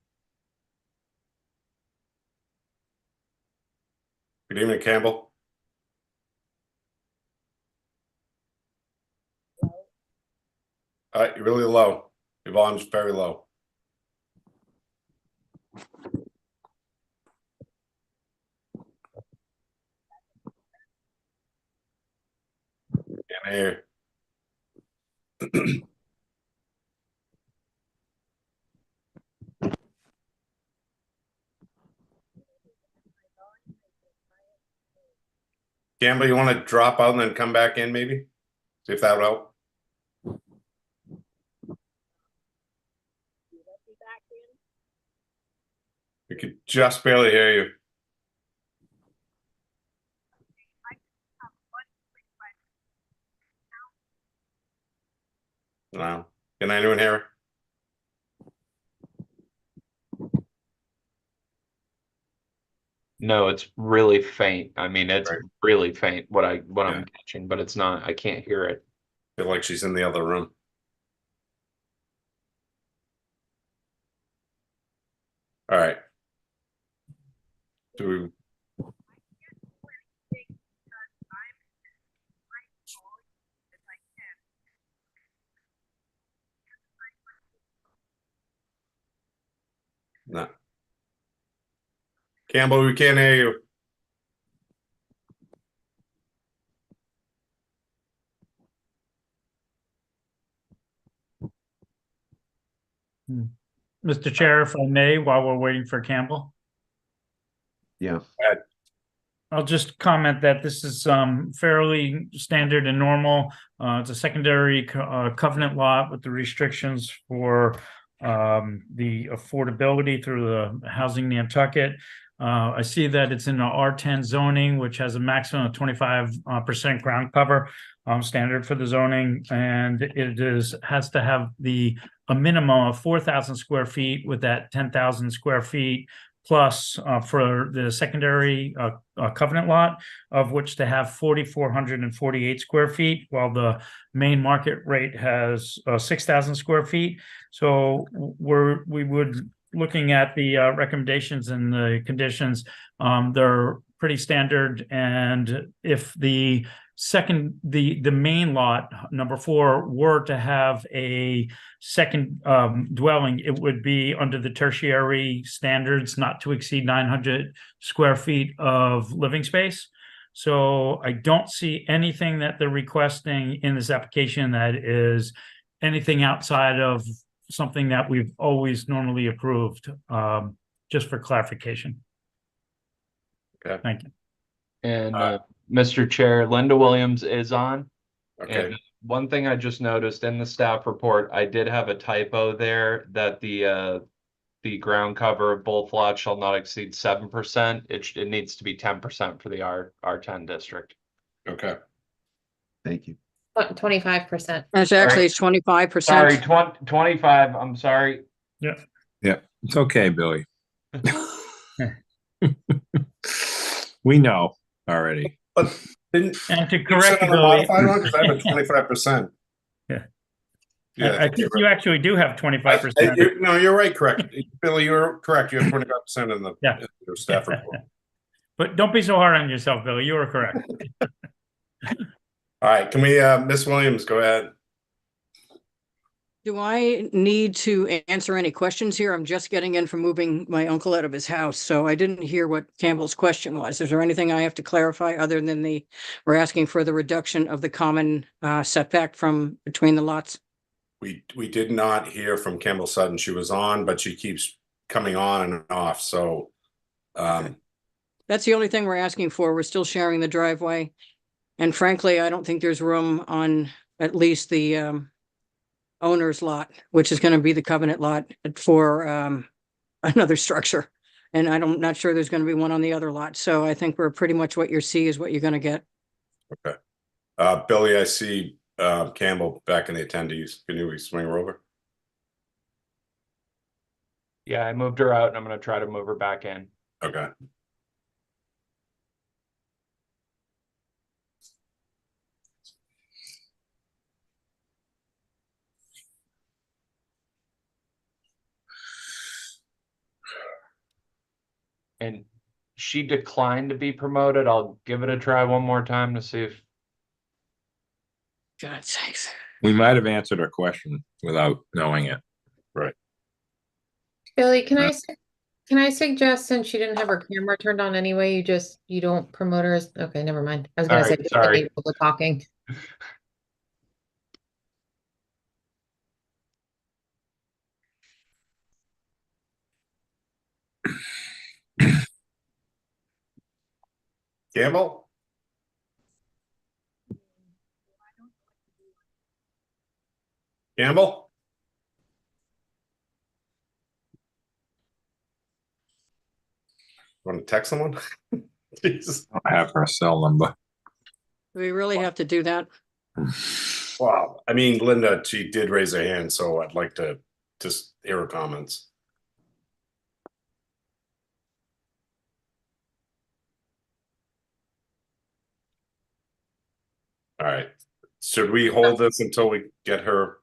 Good evening, Campbell. You're really low. Your volume's very low. Can't hear. Campbell, you want to drop out and then come back in, maybe? See if that would help. We could just barely hear you. No. Can anyone hear her? No, it's really faint. I mean, it's Right. really faint what I'm Yeah. catching, but it's not, I can't hear it. I feel like she's in the other room. All right. Do we? No. Campbell, we can't hear you. Mr. Chair, if I may, while we're waiting for Campbell, Yeah. I'll just comment that this is fairly standard and normal. It's a secondary covenant lot with the restrictions for the affordability through the Housing Nantucket. I see that it's in the R10 zoning, which has a maximum of 25% ground cover standard for the zoning, and it has to have a minimum of 4,000 square feet with that 10,000 square feet plus for the secondary covenant lot, of which to have 4,448 square feet, while the main market rate has 6,000 square feet. So we would, looking at the recommendations and the conditions, they're pretty standard. And if the main lot, number 4, were to have a second dwelling, it would be under the tertiary standards, not to exceed 900 square feet of living space. So I don't see anything that they're requesting in this application that is anything outside of something that we've always normally approved, just for clarification. Okay. Thank you. And Mr. Chair, Linda Williams is on. Okay. And one thing I just noticed in the staff report, I did have a typo there that the ground cover of both lots shall not exceed 7%. It needs to be 10% for the R10 district. Okay. Thank you. 25%. That's actually 25%. Sorry, 25. I'm sorry. Yeah. Yeah, it's okay, Billy. We know already. But didn't And to you correct send you, a Billy, modified one? Because I have a 25%. Yeah. Yeah. I think you actually do have 25%. No, you're right, correct. Billy, you're correct. You have 25% in the Yeah. in your staff report. But don't be so hard on yourself, Billy. You were correct. All right, can we, Miss Williams, go ahead. Do I need to answer any questions here? I'm just getting in from moving my uncle out of his house, so I didn't hear what Campbell's question was. Is there anything I have to clarify other than we're asking for the reduction of the common setback from between the lots? We did not hear from Campbell Sutton. She was on, but she keeps coming on and off, so. That's the only thing we're asking for. We're still sharing the driveway. And frankly, I don't think there's room on at least the owner's lot, which is going to be the covenant lot for another structure. And I'm not sure there's going to be one on the other lot. So I think we're pretty much what you see is what you're going to get. Okay. Billy, I see Campbell back in the attendees. Can you swing her over? Yeah, I moved her out and I'm gonna try to move her back in. Okay. And she declined to be promoted. I'll give it a try one more time to see if. God's sakes. We might have answered her question without knowing it. Right. Billy, can I suggest, since she didn't have her camera turned on anyway, you don't promote her as, okay, never mind. I was gonna All say, right, sorry. people talking. Campbell? Campbell? Want to text someone? Jesus. I have her cell number. Do we really have to do that? Wow. I mean, Linda, she did raise her hand, so I'd like to just hear her comments. All right. Should we hold this until we get her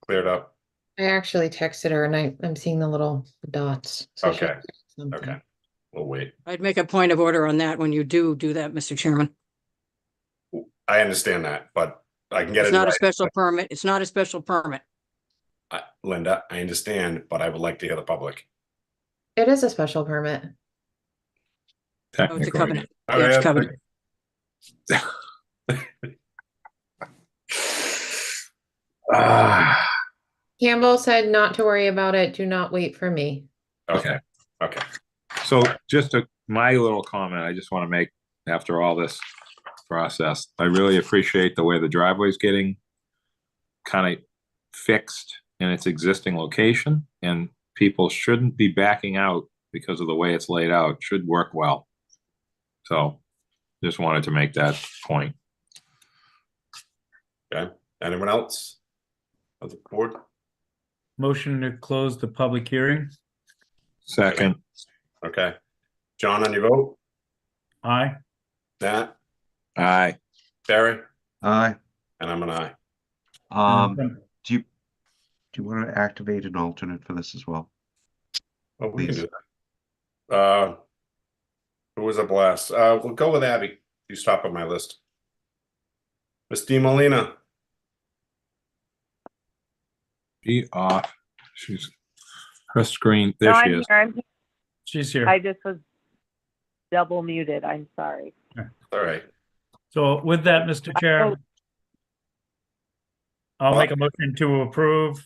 cleared up? I actually texted her and I'm seeing the little dots. So she- Okay. Okay. We'll wait. I'd make a point of order on that when you do that, Mr. Chairman. I understand that, but I can get It's it not a right. special permit. It's not a special permit. Linda, I understand, but I would like to hear the public. It is a special permit. Oh, it's a covenant. Oh, Yeah, it's yeah. covenant. Campbell said not to worry about it. Do not wait for me. Okay. Okay. So just my little comment, I just want to make after all this process, I really appreciate the way the driveway's getting kind of fixed in its existing location, and people shouldn't be backing out because of the way it's laid out. It should work well. So just wanted to make that point. Okay. Anyone else? Of the board? Motion to close the public hearing. Second. Okay. John, on your vote? Aye. Nat? Aye. Barry? Aye. And I'm an aye. Do you want to activate an alternate for this as well? Oh, we can Please. do that. Who was up last? We'll go with Abby. You stop on my list. Miss Molina. She off. She's her screen. There she is. She's here. I just was double muted. I'm sorry. All right. So with that, Mr. Chair, I'll make a motion to approve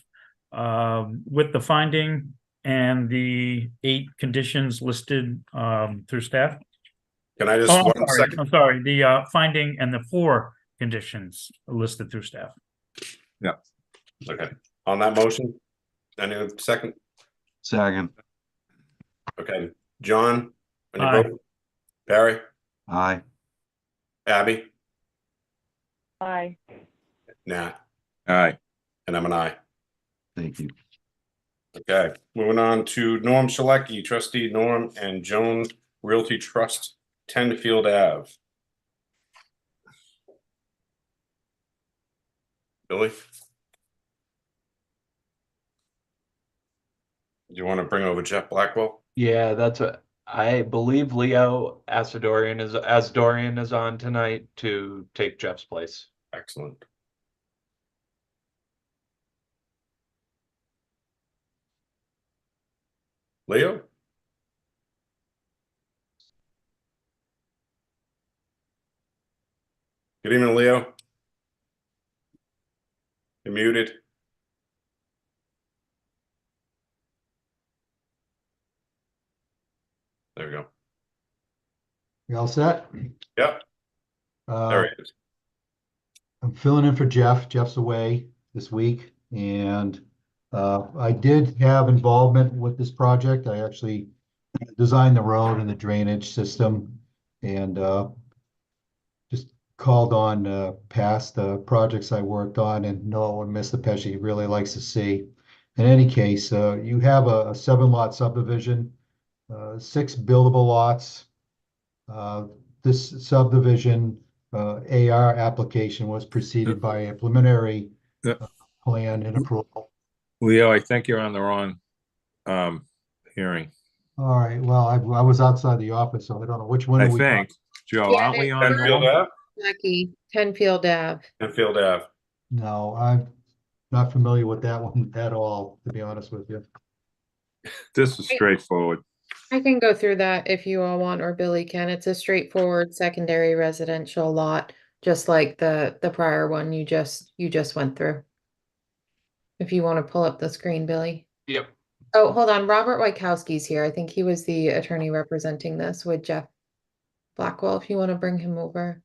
with the finding and the 8 conditions listed through staff. Can I just Oh, one second? I'm sorry, the finding and the 4 conditions listed through staff. Yeah. Okay. On that motion, any second? Second. Okay. John, on your Aye. vote? Barry? Aye. Abby? Hi. Nat? Aye. And I'm an aye. Thank you. Okay, moving on to Norm Shalecki, trustee Norm and Joan Realty Trust, 10 Field Ave. Billy? Do you want to bring over Jeff Blackwell? Yeah, that's what I believe. Leo Asadorian is on tonight to take Jeff's place. Excellent. Leo? Good evening, Leo. You're muted. There we go. You all set? Yep, there he is. I'm filling in for Jeff. Jeff's away this week, and I did have involvement with this project. I actually designed the road and the drainage system, and just called on past projects I worked on, and know what Mr. Pesci really likes to see. In any case, you have a 7-lot subdivision, 6 buildable lots. This subdivision AR application was preceded by a preliminary plan and approval. Leo, I think you're on the wrong hearing. All right, well, I was outside the office, so I don't know which one I are we on? think, Joe, Yeah, aren't we on Enfield one? Ave? Lucky, Tenfield Ave. Enfield Ave. No, I'm not familiar with that one at all, to be honest with you. This is straightforward. I can go through that if you all want, or Billy can. It's a straightforward secondary residential lot, just like the prior one you just went through. If you want to pull up the screen, Billy. Yep. Oh, hold on. Robert Wykowski's here. I think he was the attorney representing this with Jeff Blackwell, if you want to bring him over.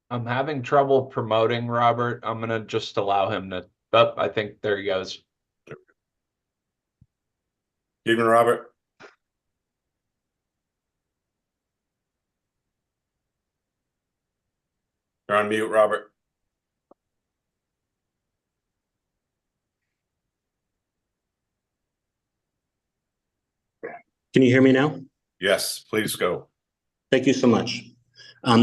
I'm having trouble promoting Robert. I'm gonna just allow him to, oh, I think there he goes. Evening, Robert. You're on mute, Robert. Can you hear me now? Yes, please go. Thank you so much.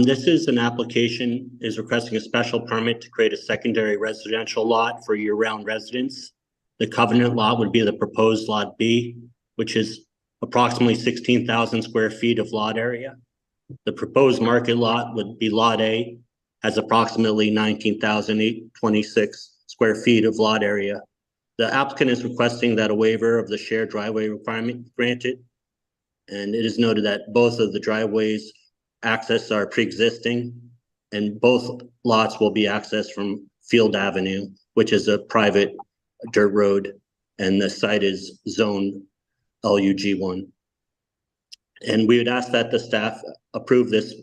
This is an application is requesting a special permit to create a secondary residential lot for year-round residents. The covenant lot would be the proposed lot B, which is approximately 16,000 square feet of lot area. The proposed market lot would be lot A, has approximately 19,826 square feet of lot area. The applicant is requesting that a waiver of the shared driveway requirement be granted. And it is noted that both of the driveways access are pre-existing, and both lots will be accessed from Field Avenue, which is a private dirt road, and the site is zone LUG1. And we would ask that the staff approve this,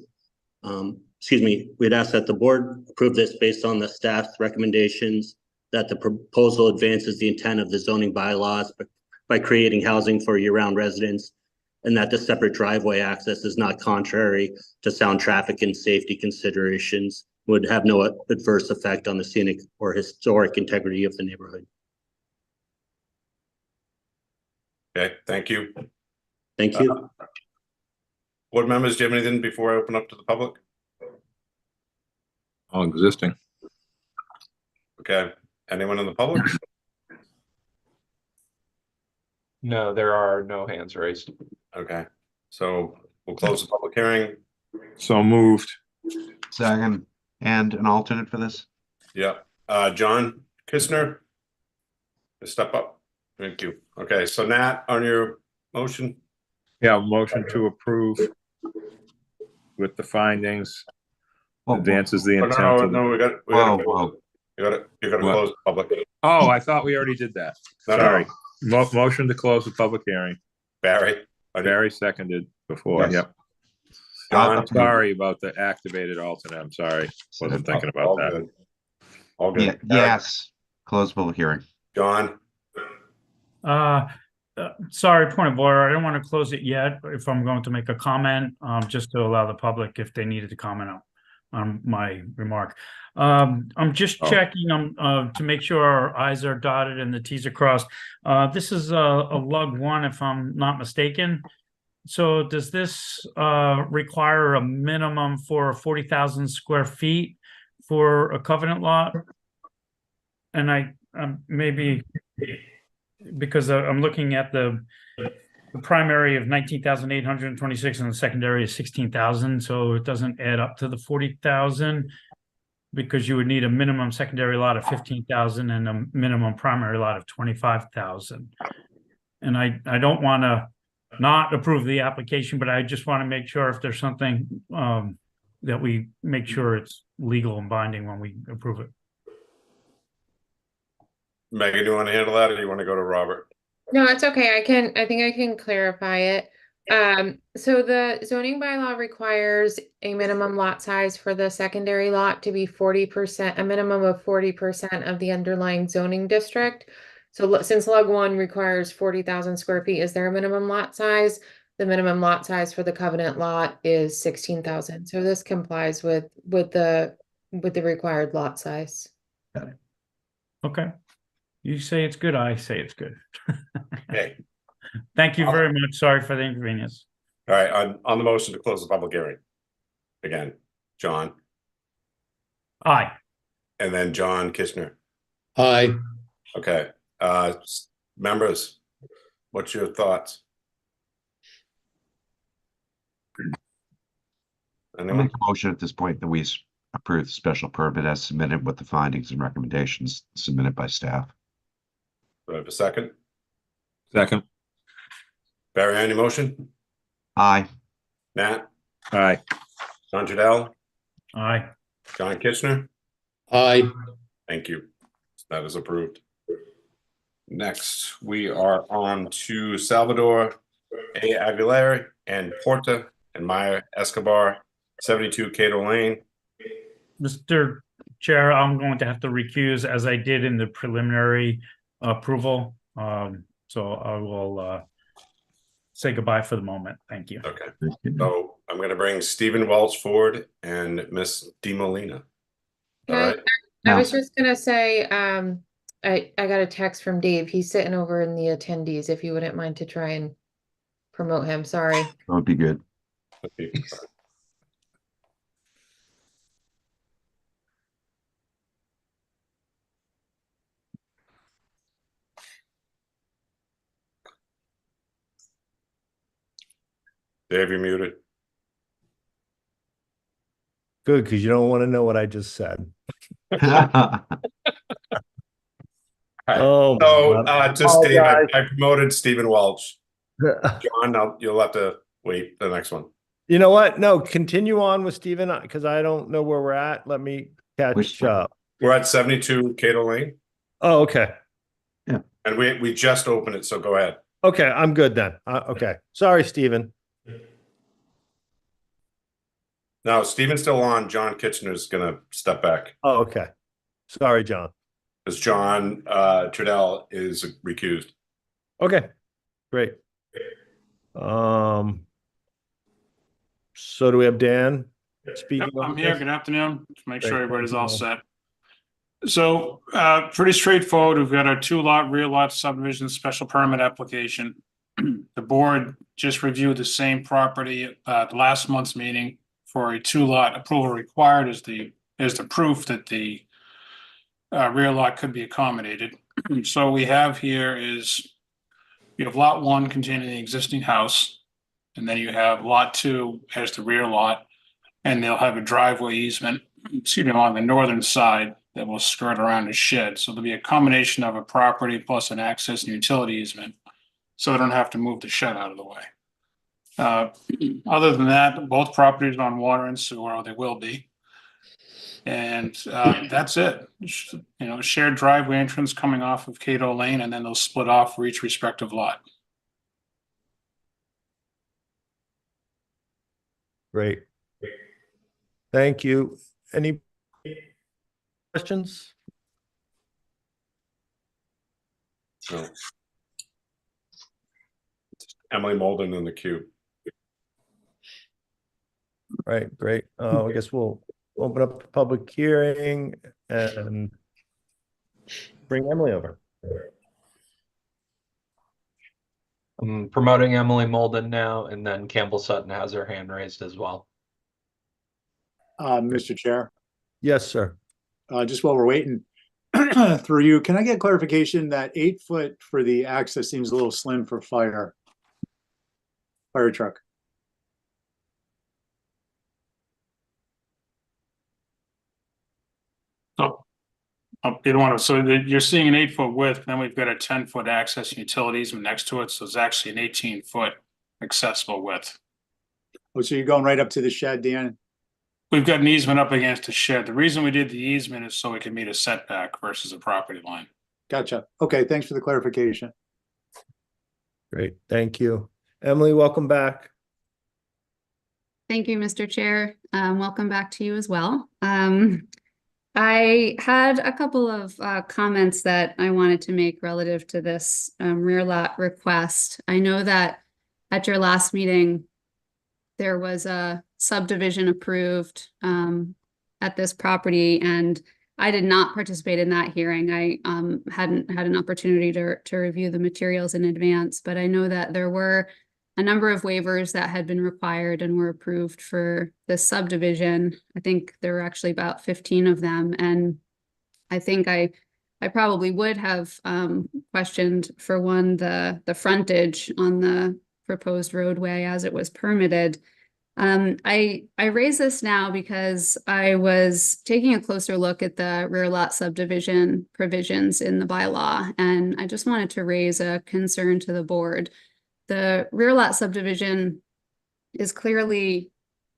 we'd ask that the board approve this based on the staff's recommendations, that the proposal advances the intent of the zoning bylaws by creating housing for year-round residents, and that the separate driveway access is not contrary to sound traffic and safety considerations, would have no adverse effect on the scenic or historic integrity of the neighborhood. Okay, thank you. Thank you. Board members, do you have anything before I open up to the public? All existing. Okay, anyone in the public? No, there are no hands raised. Okay, so we'll close the public hearing. So moved. Second, and an alternate for this? Yep, John Kistner. Step up. Thank you. Okay, so Nat, on your motion? Yeah, motion to approve with the findings. Advances the intent. No, we got Whoa. You got to close the public. Oh, I thought we already did that. No, Sorry. no. Motion to close the public hearing. Barry. Barry seconded before. Yes. Yep. John. Sorry about the activated alternate. I'm sorry. Wasn't thinking about All that. good. All good. Yeah, yes, close public hearing. John. Sorry, point of order. I don't want to close it yet, if I'm going to make a comment, just to allow the public if they needed to comment on my remark. I'm just checking to make sure our I's are dotted and the T's are crossed. This is a lug 1, if I'm not mistaken. So does this require a minimum for 40,000 square feet for a covenant lot? And I maybe because I'm looking at the primary of 19,826 and the secondary is 16,000, so it doesn't add up to the 40,000 because you would need a minimum secondary lot of 15,000 and a minimum primary lot of 25,000. And I don't want to not approve the application, but I just want to make sure if there's something that we make sure it's legal and binding when we approve it. Megan, do you want to handle that, or do you want to go to Robert? No, it's okay. I think I can clarify it. So the zoning bylaw requires a minimum lot size for the secondary lot to be 40%, a minimum of 40% of the underlying zoning district. So since log 1 requires 40,000 square feet, is there a minimum lot size? The minimum lot size for the covenant lot is 16,000. So this complies with the required lot size. Okay. You say it's good, I say it's good. Okay. Thank you very much. Sorry for the inconvenience. All right, on the motion to close the public hearing. Again, John, Aye. and then John Kishner. Aye. Okay, members, what's your thoughts? I Anyone? make a motion at this point that we approve the special permit as submitted with the findings and recommendations submitted by staff. Do I have a second? Second. Barry, on your motion? Aye. Matt? Aye. John Trudell? Aye. John Kishner? Aye. Thank you. That is approved. Next, we are on to Salvador A. Aguilera and Porta and Maya Escobar, 72 Cato Lane. Mr. Chair, I'm going to have to recuse as I did in the preliminary approval. So I will say goodbye for the moment. Thank you. Okay. So I'm going to bring Stephen Welch forward and Miss DeMolina. All right. I was just gonna say, I got a text from Dave. He's sitting over in the attendees. If you wouldn't mind to try and promote him. Sorry. That would be good. Okay. Dave, you're muted. Good, because you don't want to know what I just said. Oh, So just Oh, Dave, I guys. promoted Stephen Welch. John, you'll have to wait the next one. You know what? No, continue on with Stephen, because I don't know where we're at. Let me catch up. We're at 72 Cato Lane. Oh, okay. And we just opened it, so go ahead. Okay, I'm good then. Okay. Sorry, Stephen. No, Stephen's still on. John Kitchener's gonna step back. Oh, okay. Sorry, John. Because John Trudell is recused. Okay, great. So do we have Dan speaking? Yep, I'm here. Good afternoon. Just make sure Great. everybody's all set. So pretty straightforward. We've got our 2-lot rear lot subdivision special permit application. The board just reviewed the same property at last month's meeting for a 2-lot approval required as the proof that the rear lot could be accommodated. So we have here is you have lot 1 containing the existing house, and then you have lot 2 as the rear lot, and they'll have a driveway easement, along the northern side that will skirt around the shed. So there'll be a combination of a property plus an access and utility easement, so they don't have to move the shed out of the way. Other than that, both properties are on water and sewer, or they will be. And that's it. Shared driveway entrance coming off of Cato Lane, and then they'll split off for each respective lot. Great. Thank you. Any questions? No. Emily Molden in the queue. Right, great. I guess we'll open up the public hearing and bring Emily over. I'm promoting Emily Molden now, and then Campbell Sutton has her hand raised as well. Mr. Chair, Yes, sir. just while we're waiting, through you, can I get clarification that 8 foot for the access seems a little slim for fire truck? So, you don't want to, so you're seeing an 8 foot width, then we've got a 10 foot access utilities next to it, so it's actually an 18 foot accessible width. Oh, so you're going right up to the shed, Dan? We've got an easement up against the shed. The reason we did the easement is so we can meet a setback versus a property line. Gotcha. Okay, thanks for the clarification. Great, thank you. Emily, welcome back. Thank you, Mr. Chair. Welcome back to you as well. I had a couple of comments that I wanted to make relative to this rear lot request. I know that at your last meeting, there was a subdivision approved at this property, and I did not participate in that hearing. I hadn't had an opportunity to review the materials in advance, but I know that there were a number of waivers that had been required and were approved for this subdivision. I think there were actually about 15 of them, and I think I probably would have questioned, for one, the frontage on the proposed roadway as it was permitted. I raise this now because I was taking a closer look at the rear lot subdivision provisions in the bylaw, and I just wanted to raise a concern to the board. The rear lot subdivision is clearly,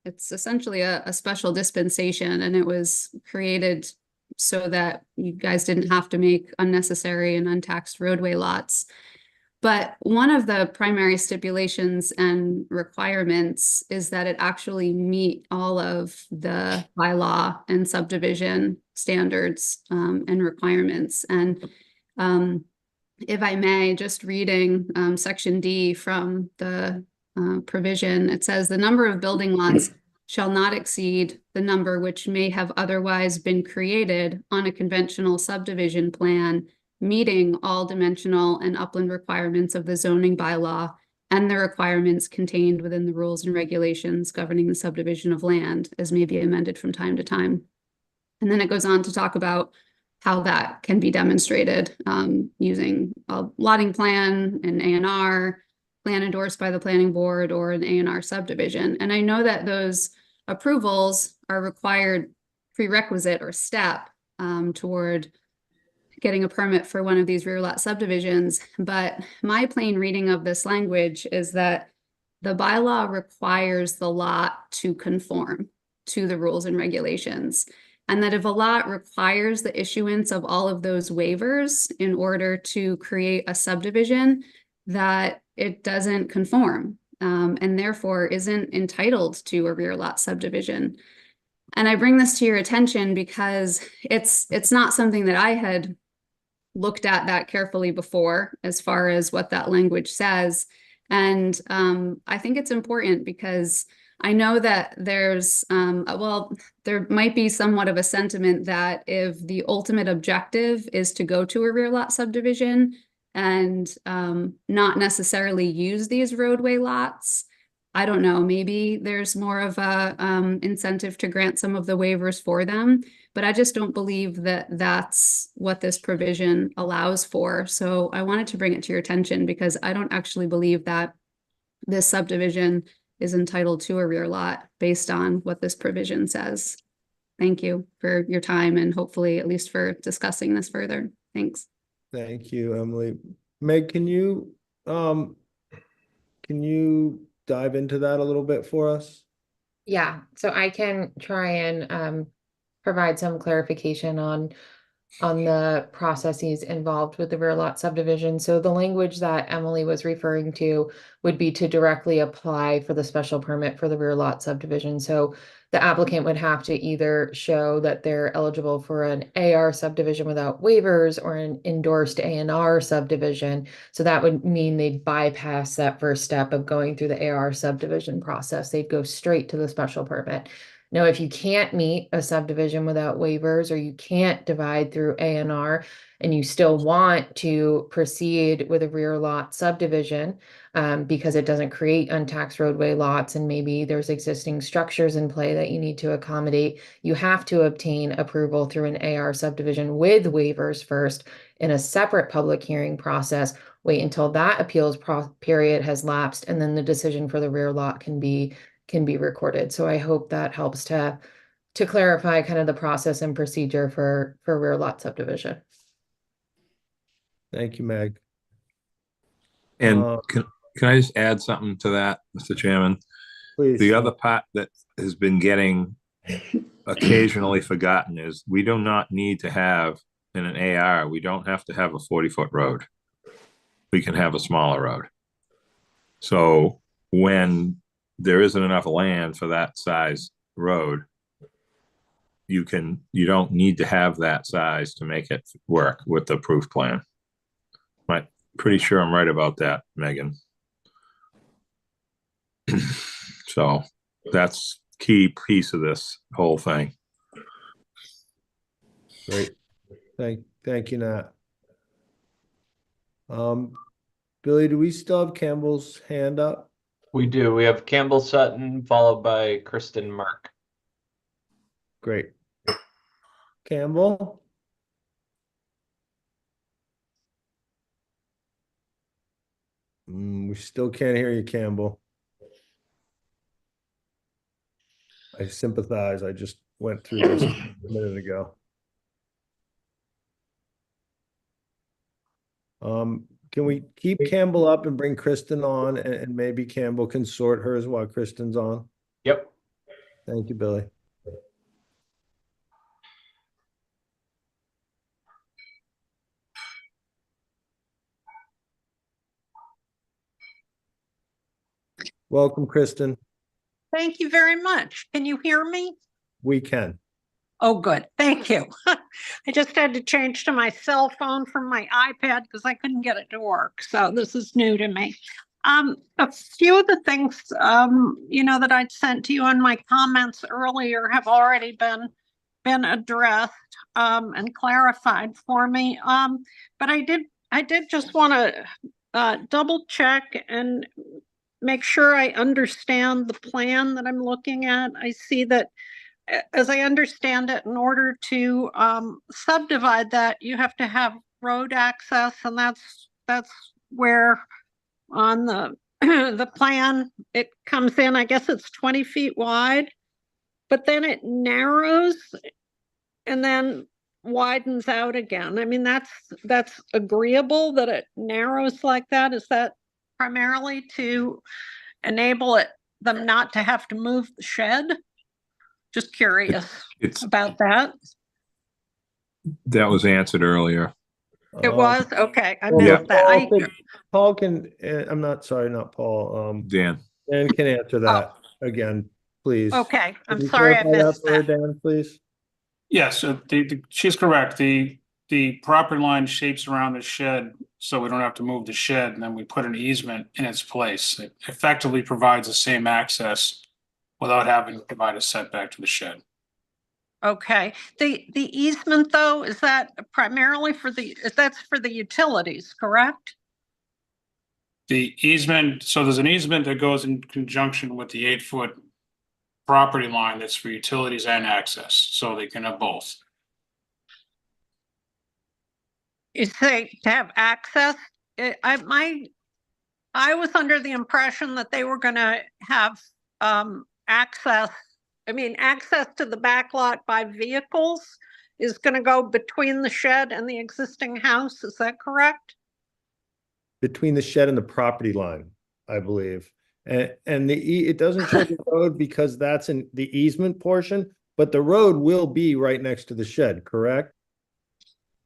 it's essentially a special dispensation, and it was created so that you guys didn't have to make unnecessary and untaxed roadway lots. But one of the primary stipulations and requirements is that it actually meet all of the bylaw and subdivision standards and requirements. And if I may, just reading section D from the provision, it says the number of building lots shall not exceed the number which may have otherwise been created on a conventional subdivision plan, meeting all dimensional and upland requirements of the zoning bylaw and the requirements contained within the rules and regulations governing the subdivision of land, as may be amended from time to time. And then it goes on to talk about how that can be demonstrated using a lotting plan, an A&R, plan endorsed by the planning board, or an A&R subdivision. And I know that those approvals are required prerequisite or step toward getting a permit for one of these rear lot subdivisions. But my plain reading of this language is that the bylaw requires the lot to conform to the rules and regulations. And that if a lot requires the issuance of all of those waivers in order to create a subdivision, that it doesn't conform and therefore isn't entitled to a rear lot subdivision. And I bring this to your attention because it's not something that I had looked at that carefully before, as far as what that language says. And I think it's important because I know that there's, there might be somewhat of a sentiment that if the ultimate objective is to go to a rear lot subdivision and not necessarily use these roadway lots, I don't know, maybe there's more of a incentive to grant some of the waivers for them, but I just don't believe that that's what this provision allows for. So I wanted to bring it to your attention because I don't actually believe that this subdivision is entitled to a rear lot based on what this provision says. Thank you for your time and hopefully at least for discussing this further. Thanks. Thank you, Emily. Meg, can you dive into that a little bit for us? Yeah, so I can try and provide some clarification on the processes involved with the rear lot subdivision. So the language that Emily was referring to would be to directly apply for the special permit for the rear lot subdivision. So the applicant would have to either show that they're eligible for an AR subdivision without waivers or an endorsed A&R subdivision. So that would mean they'd bypass that first step of going through the AR subdivision process. They'd go straight to the special permit. Now, if you can't meet a subdivision without waivers, or you can't divide through A&R, and you still want to proceed with a rear lot subdivision, because it doesn't create untaxed roadway lots, and maybe there's existing structures in play that you need to accommodate, you have to obtain approval through an AR subdivision with waivers first in a separate public hearing process. Wait until that appeals period has lapsed, and then the decision for the rear lot can be recorded. So I hope that helps to clarify kind of the process and procedure for rear lot subdivision. Thank you, Meg. And Uh, can I just add something to that, Mr. Chairman? Please. The other part that has been getting occasionally forgotten is we do not need to have in an AR, we don't have to have a 40-foot road. We can have a smaller road. So when there isn't enough land for that size road, you don't need to have that size to make it work with the approved plan. I'm pretty sure I'm right about that, Megan. So that's key piece of this whole thing. Great. Thank you, Nat. Billy, do we still have Campbell's hand up? We do. We have Campbell Sutton followed by Kristen Merck. Great. Campbell? We still can't hear you, Campbell. I sympathize. I just went through this a minute ago. Can we keep Campbell up and bring Kristen on, and maybe Campbell can sort hers while Kristen's on? Yep. Thank you, Billy. Welcome, Kristen. Thank you very much. Can you hear me? We can. Oh, good. Thank you. I just had to change to my cell phone from my iPad because I couldn't get it to work. So this is new to me. A few of the things, that I'd sent to you in my comments earlier have already been addressed and clarified for me. But I did just want to double check and make sure I understand the plan that I'm looking at. I see that, as I understand it, in order to subdivide that, you have to have road access, and that's where on the the plan it comes in. I guess it's 20 feet wide, but then it narrows and then widens out again. I mean, that's agreeable that it narrows like that. Is that primarily to enable them not to have to move the shed? Just curious about that. That was answered earlier. It was? Okay, I Well, missed that. Paul can, I'm not sorry, not Paul. Dan. Dan can answer that again, please. Okay, I'm Can you sorry I clarify missed for her, that. Dan, please. Yes, she's correct. The property line shapes around the shed, so we don't have to move the shed, and then we put an easement in its place. It effectively provides the same access without having to provide a setback to the shed. Okay, the easement though, is that primarily that's for the utilities, correct? The easement, so there's an easement that goes in conjunction with the 8-foot property line that's for utilities and access, so they can have both. You say to have access? I was under the impression that they were gonna have access. I mean, access to the back lot by vehicles is gonna go between the shed and the existing house, is that correct? Between the shed and the property line, I believe. And it doesn't show the road because that's in the easement portion, but the road will be right next to the shed, correct?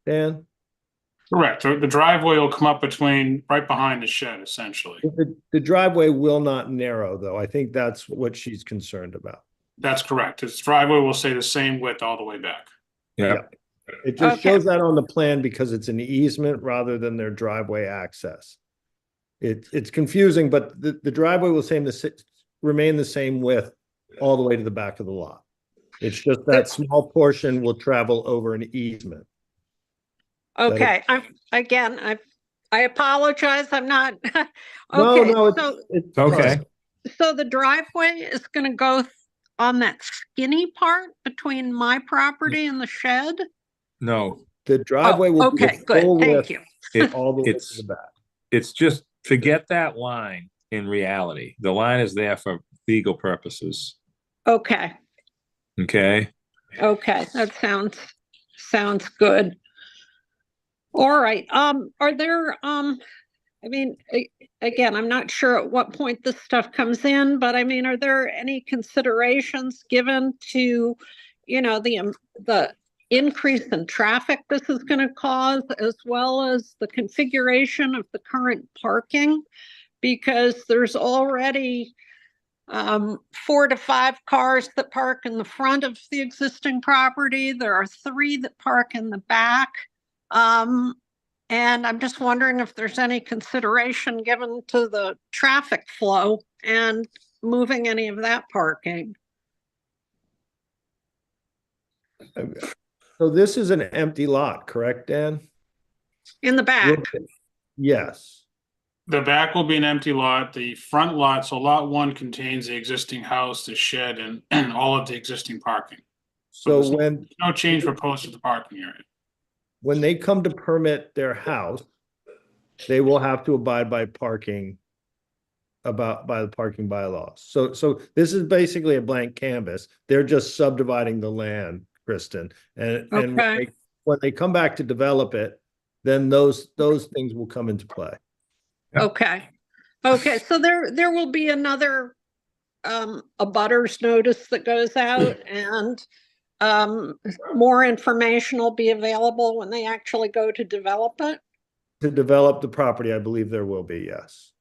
Dan? Correct. The driveway will come up right behind the shed, essentially. The driveway will not narrow, though. I think that's what she's concerned about. That's correct. Its driveway will stay the same width all the way back. Yeah. It just shows that on the plan because it's an easement rather than their driveway access. It's confusing, but the driveway will remain the same width all the way to the back of the lot. It's just that small portion will travel over an easement. Okay, I apologize, I'm not. No, Okay, no, so, it's Okay. fine. so the driveway is gonna go on that skinny part between my property and the shed? No, The driveway will be Okay, the good, full thank width you. all the way to it's the back. it's just forget that line in reality. The line is there for legal purposes. Okay, Okay. okay, that sounds good. All right, are there, I mean, again, I'm not sure at what point this stuff comes in, but I mean, are there any considerations given to, the increase in traffic this is going to cause, as well as the configuration of the current parking? Because there's already 4 to 5 cars that park in the front of the existing property. There are 3 that park in the back. And I'm just wondering if there's any consideration given to the traffic flow and moving any of that parking. So this is an empty lot, correct, Dan? In the back. Yes. The back will be an empty lot. The front lot, so lot 1 contains the existing house, the shed, and all of the existing parking. So there's when no change proposed to the parking area. when they come to permit their house, they will have to abide by parking by the parking bylaws. So this is basically a blank canvas. They're just subdividing the land, Kristen. And Okay. when they come back to develop it, then those things will come into play. Okay. Okay, so there will be another a butters notice that goes out, and more information will be available when they actually go to develop it. To develop the property, I believe there will be, yes.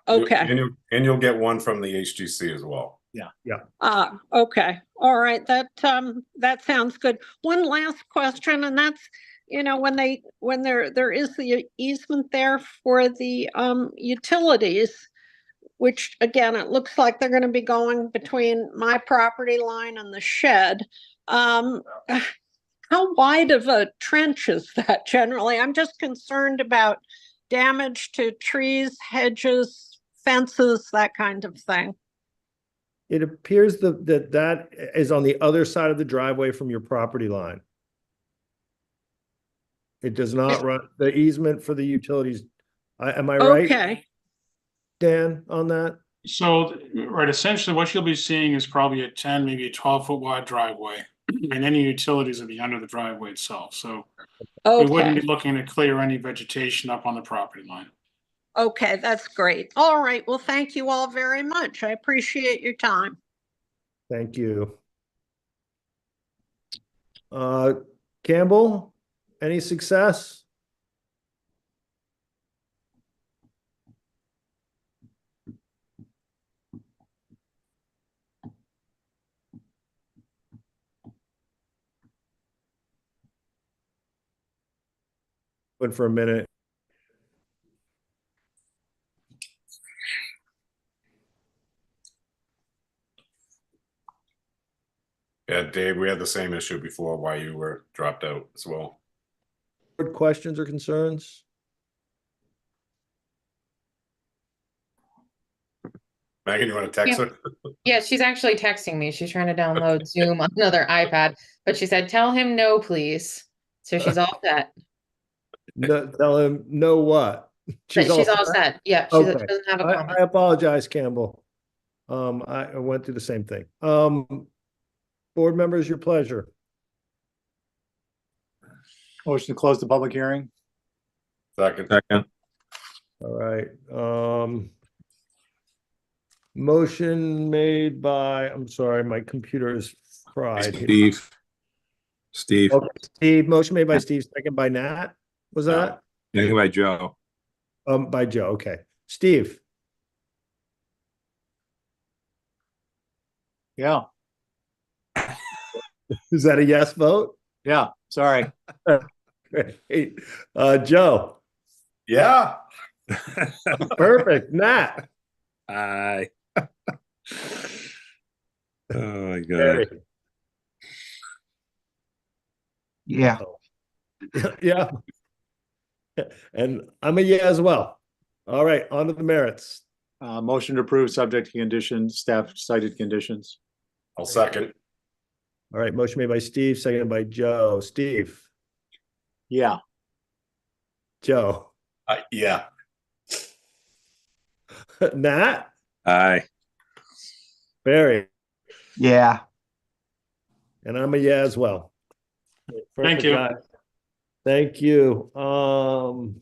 Okay. And you'll get one from the HGC as well. Yeah. Yeah. Okay. All right. That sounds good. One last question, and that's, when there is the easement there for the utilities, which again, it looks like they're going to be going between my property line and the shed. How wide of a trench is that generally? I'm just concerned about damage to trees, hedges, fences, that kind of thing. It appears that is on the other side of the driveway from your property line. It does not run the easement for the utilities. Am I right, Okay. Dan, on that? So, right, essentially what you'll be seeing is probably a 10, maybe a 12-foot wide driveway. And any utilities will be under the driveway itself. So we wouldn't be Okay. looking to clear any vegetation up on the property line. Okay, that's great. All right. Well, thank you all very much. I appreciate your time. Thank you. Campbell, any success? Wait for a minute. Yeah, Dave, we had the same issue before why you were dropped out as well. Questions or concerns? Megan, you want to text Yeah. her? Yeah, she's actually texting me. She's trying to download Zoom on another iPad, but she said, "Tell him no, please." So she's all set. No, tell him no what? She's all set. Yeah, she Okay. doesn't have a comment. I apologize, Campbell. I went through the same thing. Board members, your pleasure. Motion to close the public hearing. Second. All right. Motion made by, I'm sorry, my computer is fried here. Steve. Okay, Steve, motion made by Steve, second by Nat. Was that? Second by Joe. By Joe. Okay. Steve, Yeah, is that a yes vote? yeah, sorry. Great. Joe. Yeah. Perfect. Nat. Aye. Oh my God. Harry. Yeah. Yeah. And I'm a yeah as well. All right, on to the merits. Motion to approve subject to conditions, staff cited conditions. I'll second. All right, motion made by Steve, seconded by Joe. Steve, Yeah. Joe, Yeah. Nat, Aye. Barry, Yeah. and I'm a yeah as well. Thank Perfect, you. guys. Thank you. All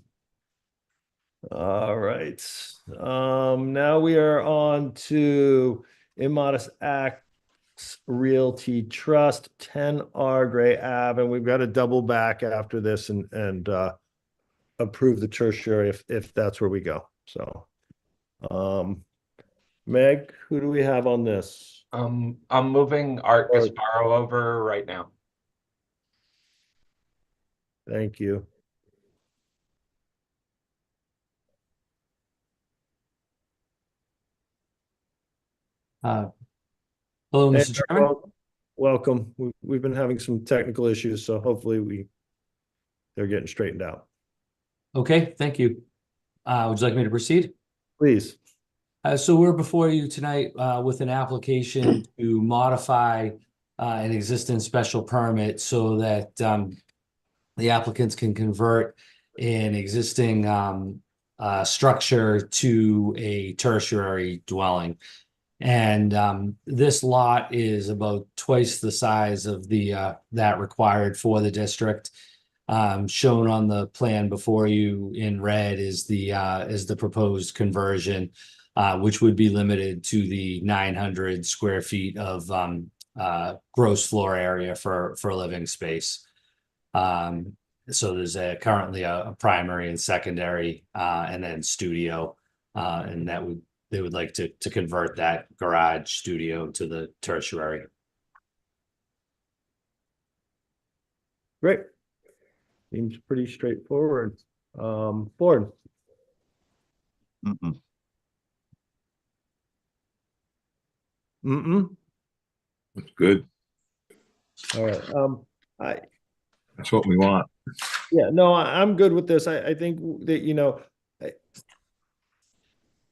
right. Now we are on to Immodest Acts Realty Trust, 10R Gray Ave, and we've got to double back after this and approve the tertiary if that's where we go. So, Meg, who do we have on this? I'm moving Art Gasparo over right now. Thank you. Hello, Hey, Mr. Chairman. welcome. We've been having some technical issues, so hopefully they're getting straightened out. Okay, thank you. Would you like me to proceed? Please. So we're before you tonight with an application to modify an existing special permit so that the applicants can convert an existing structure to a tertiary dwelling. And this lot is about twice the size of the that required for the district. Shown on the plan before you in red is the proposed conversion, which would be limited to the 900 square feet of gross floor area for living space. So there's currently a primary and secondary, and then studio, and they would like to convert that garage studio to the tertiary. Great. Seems pretty straightforward. Board. Mm-mm. That's good. All right. That's what we want. Yeah, no, I'm good with this. I think that,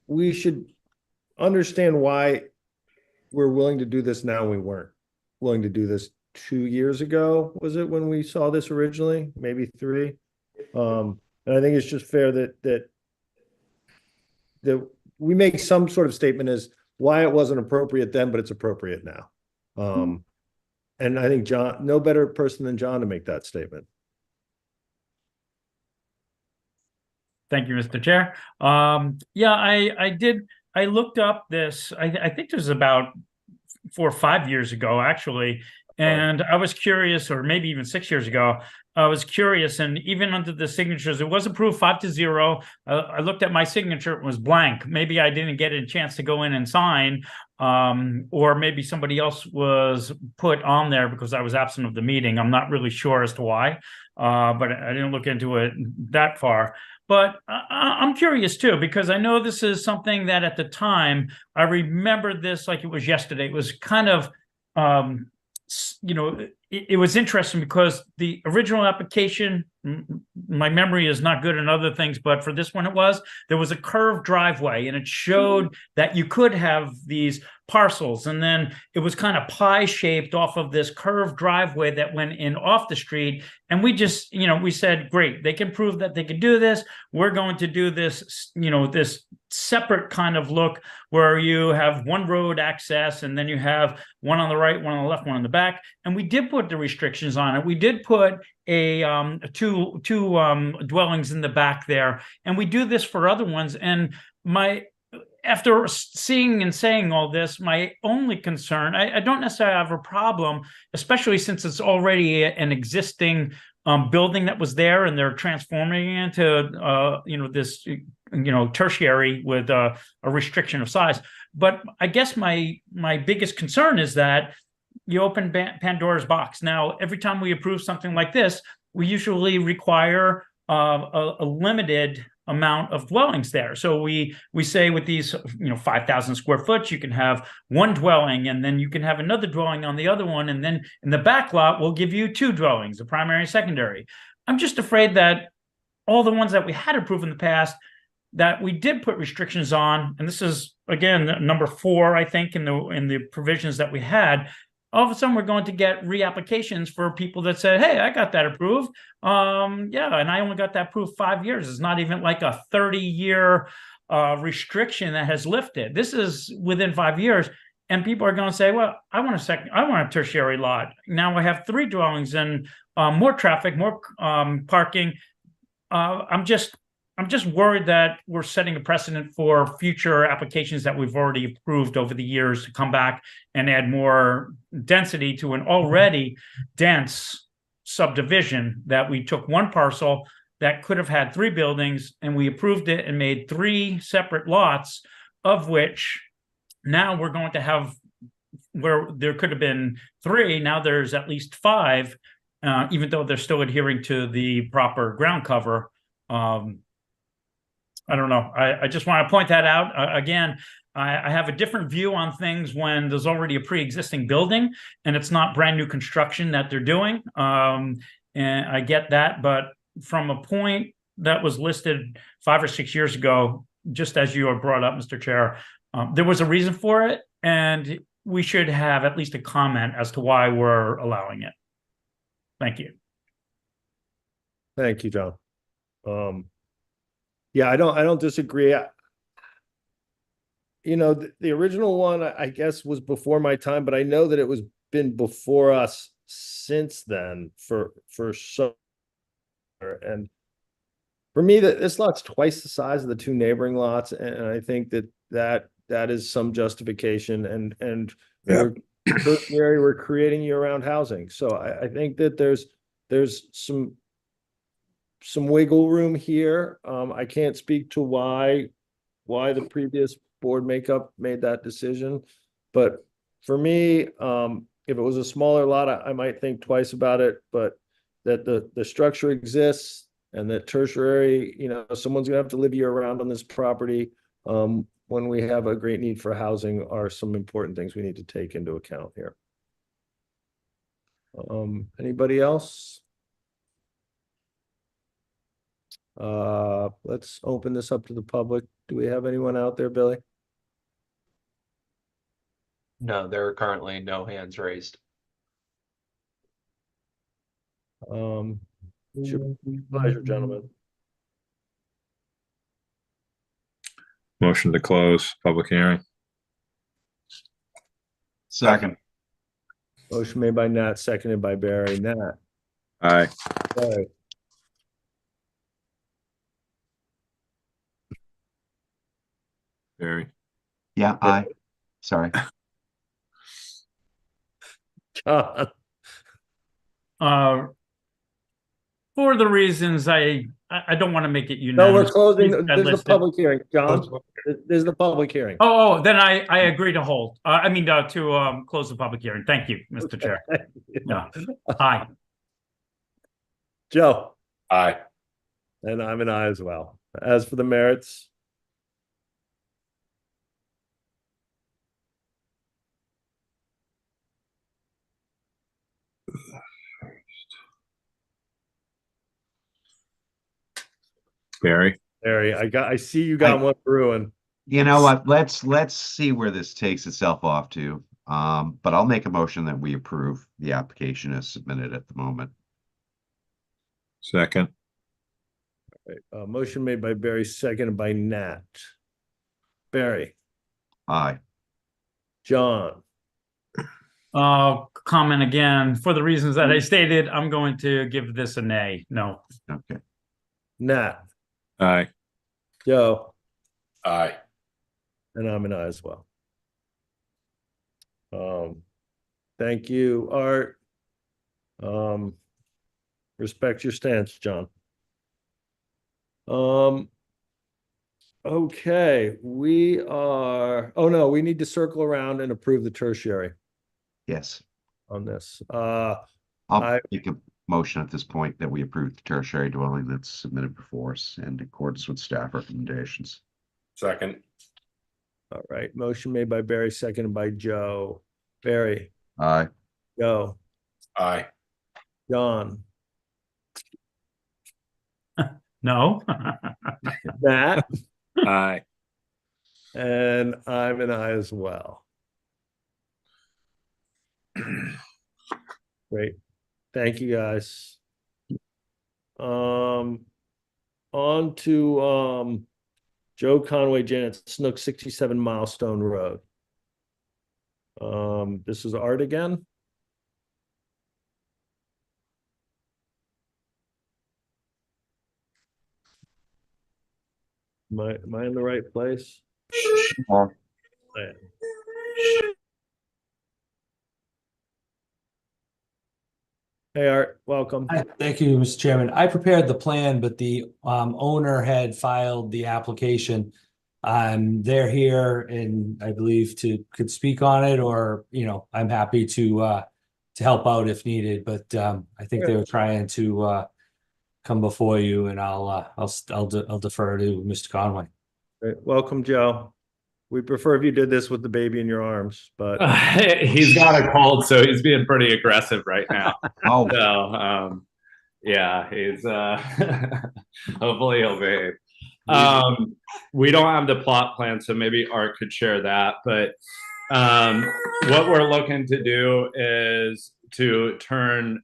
we should understand why we're willing to do this now. We weren't willing to do this 2 years ago. Was it when we saw this originally? Maybe 3. And I think it's just fair that we make some sort of statement as why it wasn't appropriate then, but it's appropriate now. And I think John, no better person than John to make that statement. Thank you, Mr. Chair. Yeah, I looked up this, I think this was about 4 or 5 years ago, actually. And I was curious, or maybe even 6 years ago, I was curious, and even under the signatures, it was approved 5-0. I looked at my signature, it was blank. Maybe I didn't get a chance to go in and sign, or maybe somebody else was put on there because I was absent of the meeting. I'm not really sure as to why, but I didn't look into it that far. But I'm curious too, because I know this is something that at the time, I remember this like it was yesterday. It was kind of, it was interesting because the original application, my memory is not good in other things, but for this one there was a curved driveway and it showed that you could have these parcels, and then it was kind of pie shaped off of this curved driveway that went in off the street. And we just, we said, great, they can prove that they can do this. We're going to do this, this separate kind of look where you have one road access and then you have one on the right, one on the left, one on the back. And we did put the restrictions on it. We did put a two dwellings in the back there, and we do this for other ones. And after seeing and saying all this, my only concern, I don't necessarily have a problem, especially since it's already an existing building that was there and they're transforming it into, this, tertiary with a restriction of size. But I guess my biggest concern is that you open Pandora's box. Now, every time we approve something like this, we usually require a limited amount of dwellings there. So we say with these, 5,000 square foot, you can have one dwelling, and then you can have another dwelling on the other one, and then in the back lot, we'll give you two dwellings, a primary and secondary. I'm just afraid that all the ones that we had approved in the past that we did put restrictions on, and this is again number 4, I think, in the provisions that we had. All of a sudden, we're going to get reapplications for people that said, "Hey, I got that approved. Yeah, and I only got that approved 5 years. It's not even like a 30-year restriction that has lifted. This is within 5 years." And people are going to say, "Well, I want a tertiary lot. Now I have 3 dwellings and more traffic, more parking." I'm just worried that we're setting a precedent for future applications that we've already approved over the years to come back and add more density to an already dense subdivision, that we took one parcel that could have had 3 buildings and we approved it and made 3 separate lots, of which now we're going to have, where there could have been 3, now there's at least 5, even though they're still adhering to the proper ground cover. I don't know. I just want to point that out. Again, I have a different view on things when there's already a pre-existing building and it's not brand new construction that they're doing. And I get that, but from a point that was listed 5 or 6 years ago, just as you have brought up, Mr. Chair, there was a reason for it, and we should have at least a comment as to why we're allowing it. Thank you. Thank you, John. Yeah, I don't disagree. The original one, I guess, was before my time, but I know that it was been before us since then for so. And for me, this lot's twice the size of the 2 neighboring lots, and I think that is some justification. And Yeah. we're creating year-round housing, so I think that there's some wiggle room here. I can't speak to why the previous board makeup made that decision, but for me, if it was a smaller lot, I might think twice about it. But that the structure exists and that tertiary, someone's gonna have to live year round on this property, when we have a great need for housing, are some important things we need to take into account here. Anybody else? Let's open this up to the public. Do we have anyone out there, Billy? No, there are currently no hands raised. It's your pleasure, gentlemen. Motion to close public hearing. Second. Motion made by Nat, seconded by Barry. Nat. Aye. Barry. Barry. Yeah, aye. Sorry. John. For the reasons I don't want to make it No, we're unanimous. closing. Please, There's the listed. public hearing, John. There's the public hearing. Oh, then I agree to hold. To close the public hearing. Thank you, Mr. Chair. Yeah. Aye. Joe. Aye. And I'm an aye as well. As for the merits. Barry. Barry, I see you got one brewing. You know what? Let's see where this takes itself off to. But I'll make a motion that we approve the application as submitted at the moment. Second. Right, motion made by Barry, seconded by Nat. Barry. Aye. John. Comment again, for the reasons that I stated, I'm going to give this a nay. No. Okay. Nat. Aye. Joe. Aye. And I'm an aye as well. Thank you, Art. Respect your stance, John. Okay, we need to circle around and approve the tertiary Yes. on this. I'll make a motion at this point that we approve the tertiary dwelling that's submitted before us in accordance with staff recommendations. Second. All right, motion made by Barry, seconded by Joe. Barry, Aye. Joe, Aye. John, No. Matt, Aye. and I'm an I as well. Great. Thank you, guys. On to Joe Conway, Janet Snook, 67 Milestone Road. This is Art again. Am I in the right place? Yeah. Hey, Art, welcome. Hi, thank you, Mr. Chairman. I prepared the plan, but the owner had filed the application. They're here and I believe could speak on it, or, you know, I'm happy to help out if needed, but I think they were trying to come before you, and I'll defer to Mr. Conway. Great. Welcome, Joe. We prefer if you did this with the baby in your arms, but he's got a cold, so he's being pretty aggressive right now. Oh. So yeah, he's hopefully he'll behave. We don't have the plot plan, so maybe Art could share that, but what we're looking to do is to turn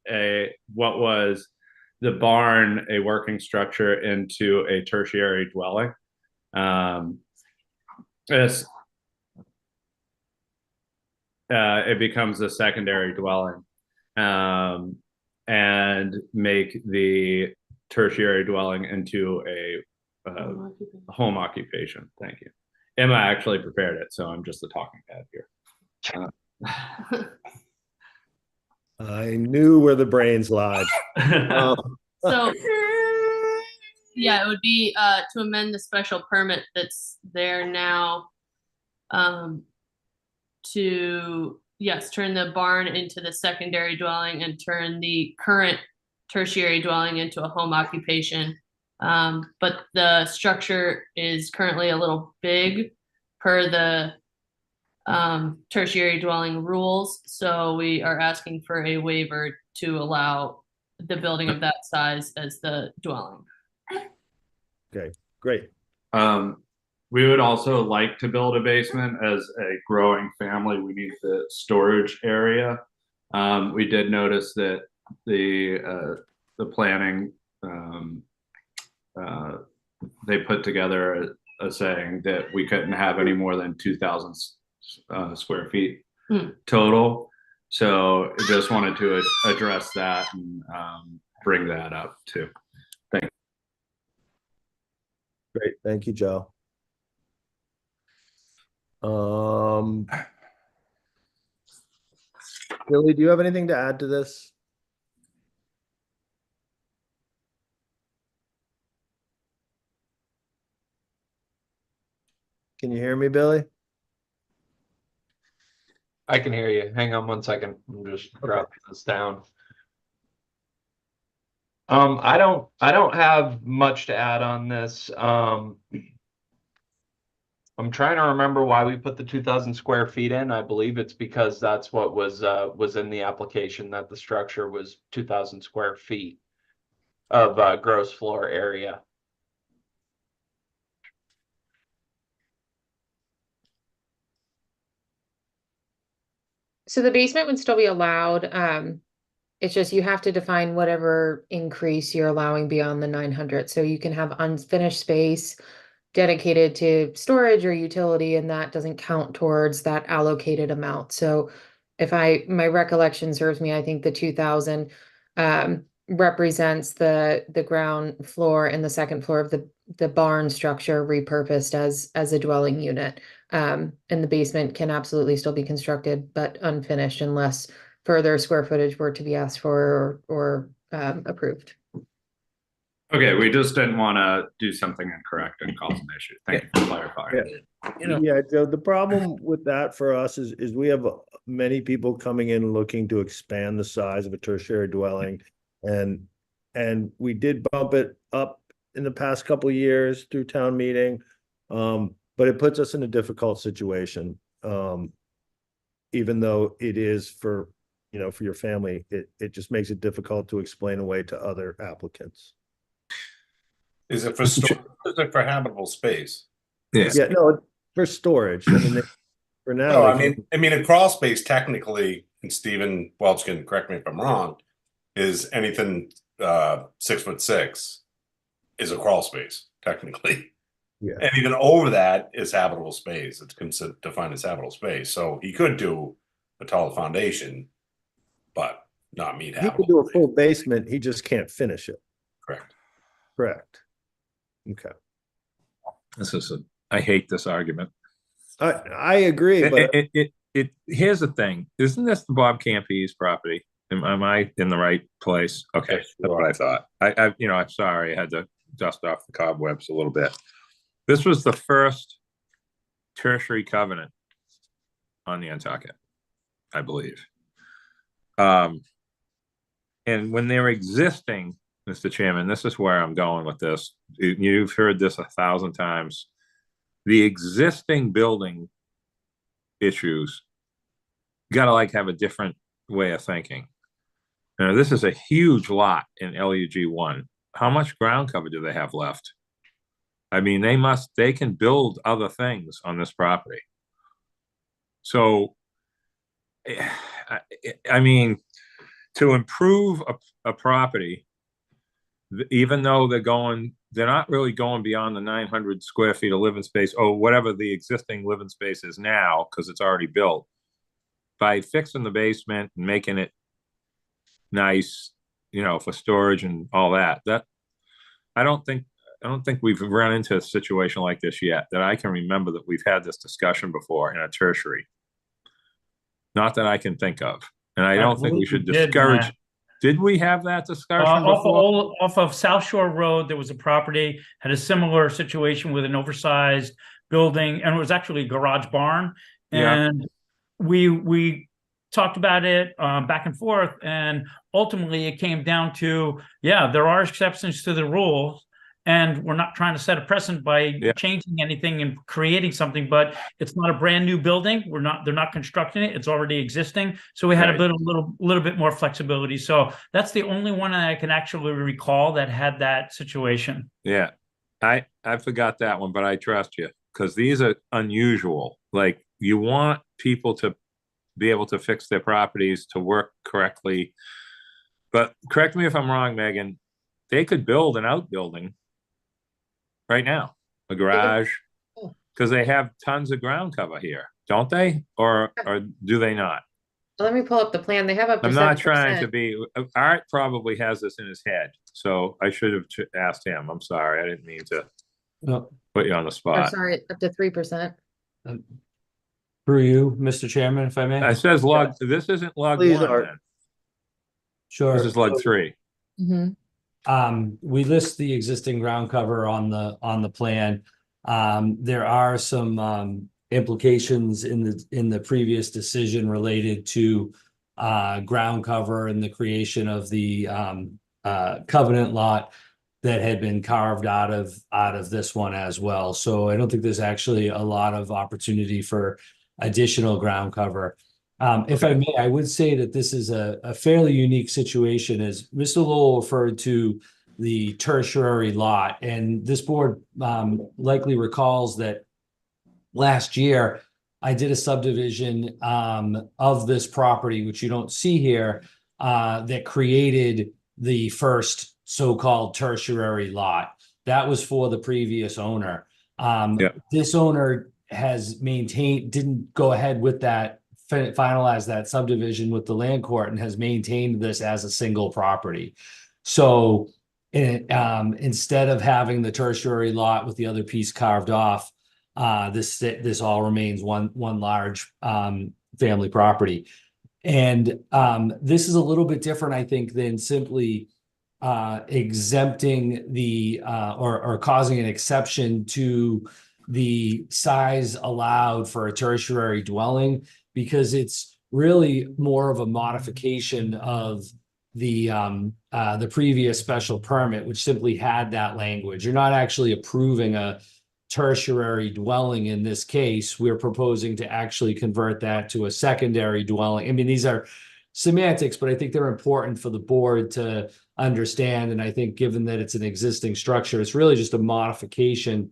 what was the barn, a working structure, into a tertiary dwelling. It becomes a secondary dwelling, and make the tertiary dwelling into a home occupation. Thank you. Emma actually prepared it, so I'm just the talking head here. I knew where the brains lied. So yeah, it would be to amend the special permit that's there now, to, yes, turn the barn into the secondary dwelling and turn the current tertiary dwelling into a home occupation. But the structure is currently a little big per the tertiary dwelling rules, so we are asking for a waiver to allow the building of that size as the dwelling. Okay, great. We would also like to build a basement. As a growing family, we need the storage area. We did notice that the planning, they put together a saying that we couldn't have any more than 2,000 square feet total. So just wanted to address that and bring that up too. Thank you. Great, thank you, Joe. Billy, do you have anything to add to this? Can you hear me, Billy? I can hear you. Hang on one second. I'm just dropping this down. I don't have much to add on this. I'm trying to remember why we put the 2,000 square feet in. I believe it's because that's what was in the application, that the structure was 2,000 square feet of gross floor area. So the basement would still be allowed. It's just you have to define whatever increase you're allowing beyond the 900. So you can have unfinished space dedicated to storage or utility, and that doesn't count towards that allocated amount. So if my recollection serves me, I think the 2,000 represents the ground floor and the second floor of the barn structure repurposed as a dwelling unit. And the basement can absolutely still be constructed, but unfinished unless further square footage were to be asked for or approved. Okay, we just didn't want to do something incorrect and cause an issue. Thank you for clarifying. Yeah, Joe, the problem with that for us is we have many people coming in looking to expand the size of a tertiary dwelling. And we did bump it up in the past couple of years through town meeting. But it puts us in a difficult situation. Even though it is for, you know, for your family, it just makes it difficult to explain away to other applicants. Is it for storage or is it for habitable space? Yeah, no, for storage. I mean, for now. No, they I mean, a crawl space technically, and Stephen Welch can correct me if I'm wrong, is anything 6'6" is a crawl space, technically. Yeah. Anything over that is habitable space. It's considered defined as habitable space. So he could do a taller foundation, but not meet He could habitable. do a full basement, he just can't finish it. Correct. Correct. Okay. I hate this argument. I agree, but Here's the thing. Isn't this the Bob Campe's property? Am I in the right place? Okay, that's what I thought. I'm sorry, I had to dust off the cobwebs a little bit. This was the first tertiary covenant on the Nantucket, I believe. And when they're existing, Mr. Chairman, this is where I'm going with this. You've heard this 1,000 times. The existing building issues gotta have a different way of thinking. Now, this is a huge lot in LUG1. How much ground cover do they have left? I mean, they can build other things on this property. So, I mean, to improve a property, even though they're not really going beyond the 900 square feet of living space or whatever the existing living space is now, because it's already built, by fixing the basement and making it nice, for storage and all that, I don't think we've run into a situation like this yet that I can remember that we've had this discussion before in a tertiary. Not that I can think of. And I don't think we should discourage. Did we have that discussion before? Off of South Shore Road, there was a property, had a similar situation with an oversized building, and it was actually a garage barn. And we talked about it back and forth, and ultimately it came down to, there are exceptions to the rules, and we're not trying to set a precedent by changing anything and creating something, but it's not a brand new building. They're not constructing it. It's already existing. So we had a little bit more flexibility. So that's the only one I can actually recall that had that situation. Yeah, I forgot that one, but I trust you because these are unusual. Like, you want people to be able to fix their properties to work correctly. But correct me if I'm wrong, Megan, they could build an outbuilding right now, a garage, because they have tons of ground cover here, don't they? Or do they not? Let me pull up the plan. They have up to I'm not 7%. trying to be, Art probably has this in his head, so I should have asked him. I'm sorry, I didn't mean to put you on the Or spot. sorry, up to 3%. Through you, Mr. Chairman, if I may. It says log, this isn't log Please, one, Art. then. Sure. This is log 3. We list the existing ground cover on the plan. There are some implications in the previous decision related to ground cover and the creation of the covenant lot that had been carved out of this one as well. So I don't think there's actually a lot of opportunity for additional ground cover. If I may, I would say that this is a fairly unique situation, as Mr. Lowell referred to the tertiary lot. And this board likely recalls that last year I did a subdivision of this property, which you don't see here, that created the first so-called tertiary lot. That was for the previous owner. This owner has didn't go ahead with that, finalize that subdivision with the land court, and has maintained this as a single property. So instead of having the tertiary lot with the other piece carved off, this all remains one large family property. And this is a little bit different, I think, than simply exempting the or causing an exception to the size allowed for a tertiary dwelling, because it's really more of a modification of the previous special permit, which simply had that language. You're not actually approving a tertiary dwelling in this case. We're proposing to actually convert that to a secondary dwelling. I mean, these are semantics, but I think they're important for the board to understand. And I think given that it's an existing structure, it's really just a modification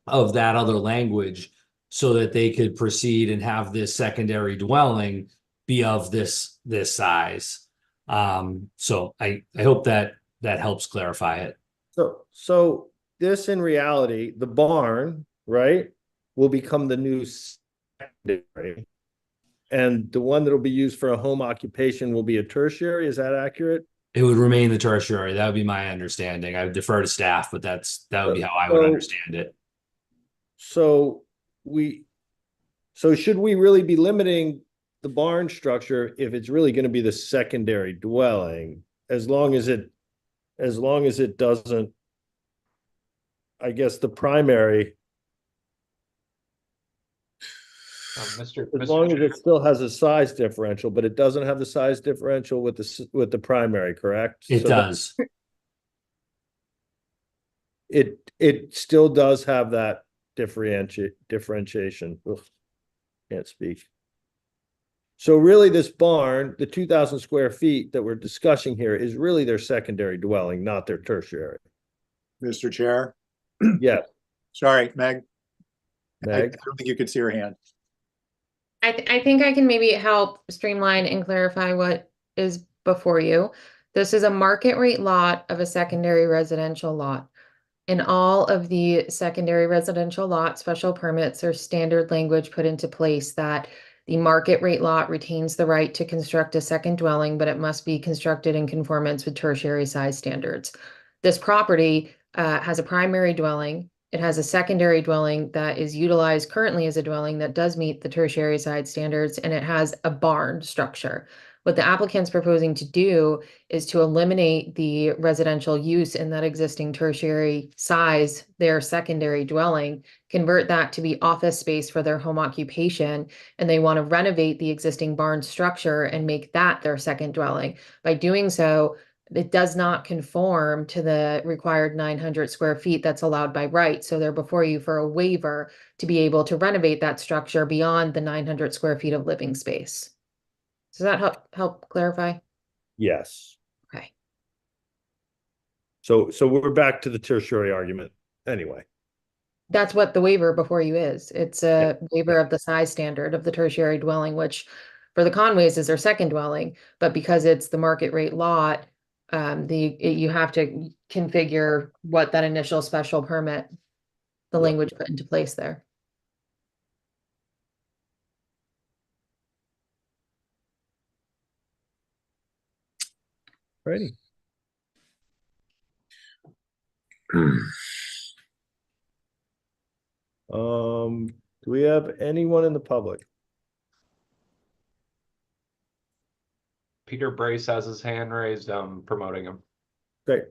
of that other language so that they could proceed and have this secondary dwelling be of this size. So I hope that helps clarify it. So this in reality, the barn, right, will become the new secondary. And the one that'll be used for a home occupation will be a tertiary. Is that accurate? It would remain the tertiary. That would be my understanding. I would defer to staff, but that would be how I would understand it. So should we really be limiting the barn structure if it's really going to be the secondary dwelling, as long as it doesn't, I guess the primary, as long as it still has a size differential, but it doesn't have the size differential with the primary, correct? It does. It still does have that differentiation. Ugh, can't speak. So really this barn, the 2,000 square feet that we're discussing here is really their secondary dwelling, not their tertiary. Mr. Chair? Yeah. Sorry, Meg. I Meg? don't think you could see her hand. I think I can maybe help streamline and clarify what is before you. This is a market rate lot of a secondary residential lot. In all of the secondary residential lot special permits or standard language put into place that the market rate lot retains the right to construct a second dwelling, but it must be constructed in conformance with tertiary size standards. This property has a primary dwelling. It has a secondary dwelling that is utilized currently as a dwelling that does meet the tertiary size standards, and it has a barn structure. What the applicant's proposing to do is to eliminate the residential use in that existing tertiary size, their secondary dwelling, convert that to be office space for their home occupation, and they want to renovate the existing barn structure and make that their second dwelling. By doing so, it does not conform to the required 900 square feet that's allowed by right. So they're before you for a waiver to be able to renovate that structure beyond the 900 square feet of living space. Does that help clarify? Yes. Okay. So we're back to the tertiary argument anyway. That's what the waiver before you is. It's a waiver of the size standard of the tertiary dwelling, which for the Conways is their second dwelling, but because it's the market rate lot, you have to configure what that initial special permit, the language put into place there. Righty. Do we have anyone in the public? Peter Brace has his hand raised, promoting him. Great.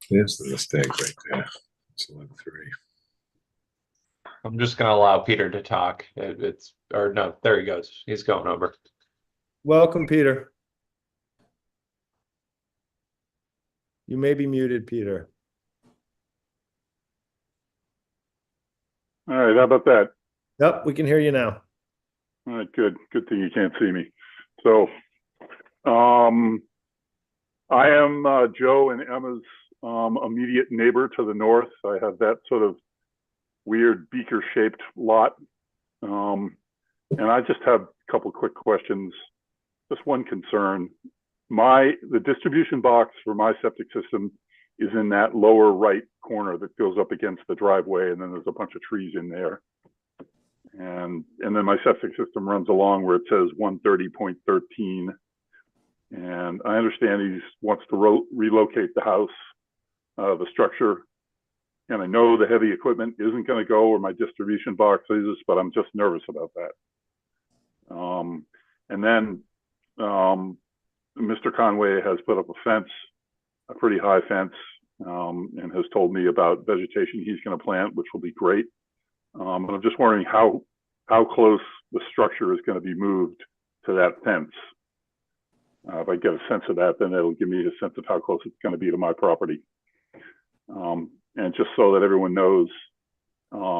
There's the mistake right there. It's 11-3. I'm just gonna allow Peter to talk. No, there he goes. He's going over. Welcome, Peter. You may be muted, Peter. All right, how about that? Yep, we can hear you now. All right, good. Good thing you can't see me. So, I am Joe and Emma's immediate neighbor to the north. I have that sort of weird beaker-shaped lot. And I just have a couple quick questions. Just one concern. The distribution box for my septic system is in that lower right corner that goes up against the driveway, and then there's a bunch of trees in there. And then my septic system runs along where it says 130.13. And I understand he wants to relocate the house, the structure. And I know the heavy equipment isn't going to go where my distribution box is, but I'm just nervous about that. And then Mr. Conway has put up a fence, a pretty high fence, and has told me about vegetation he's going to plant, which will be great. But I'm just wondering how how close the structure is going to be moved to that fence. If I get a sense of that, then it'll give me a sense of how close it's going to be to my property. And just so that everyone knows, of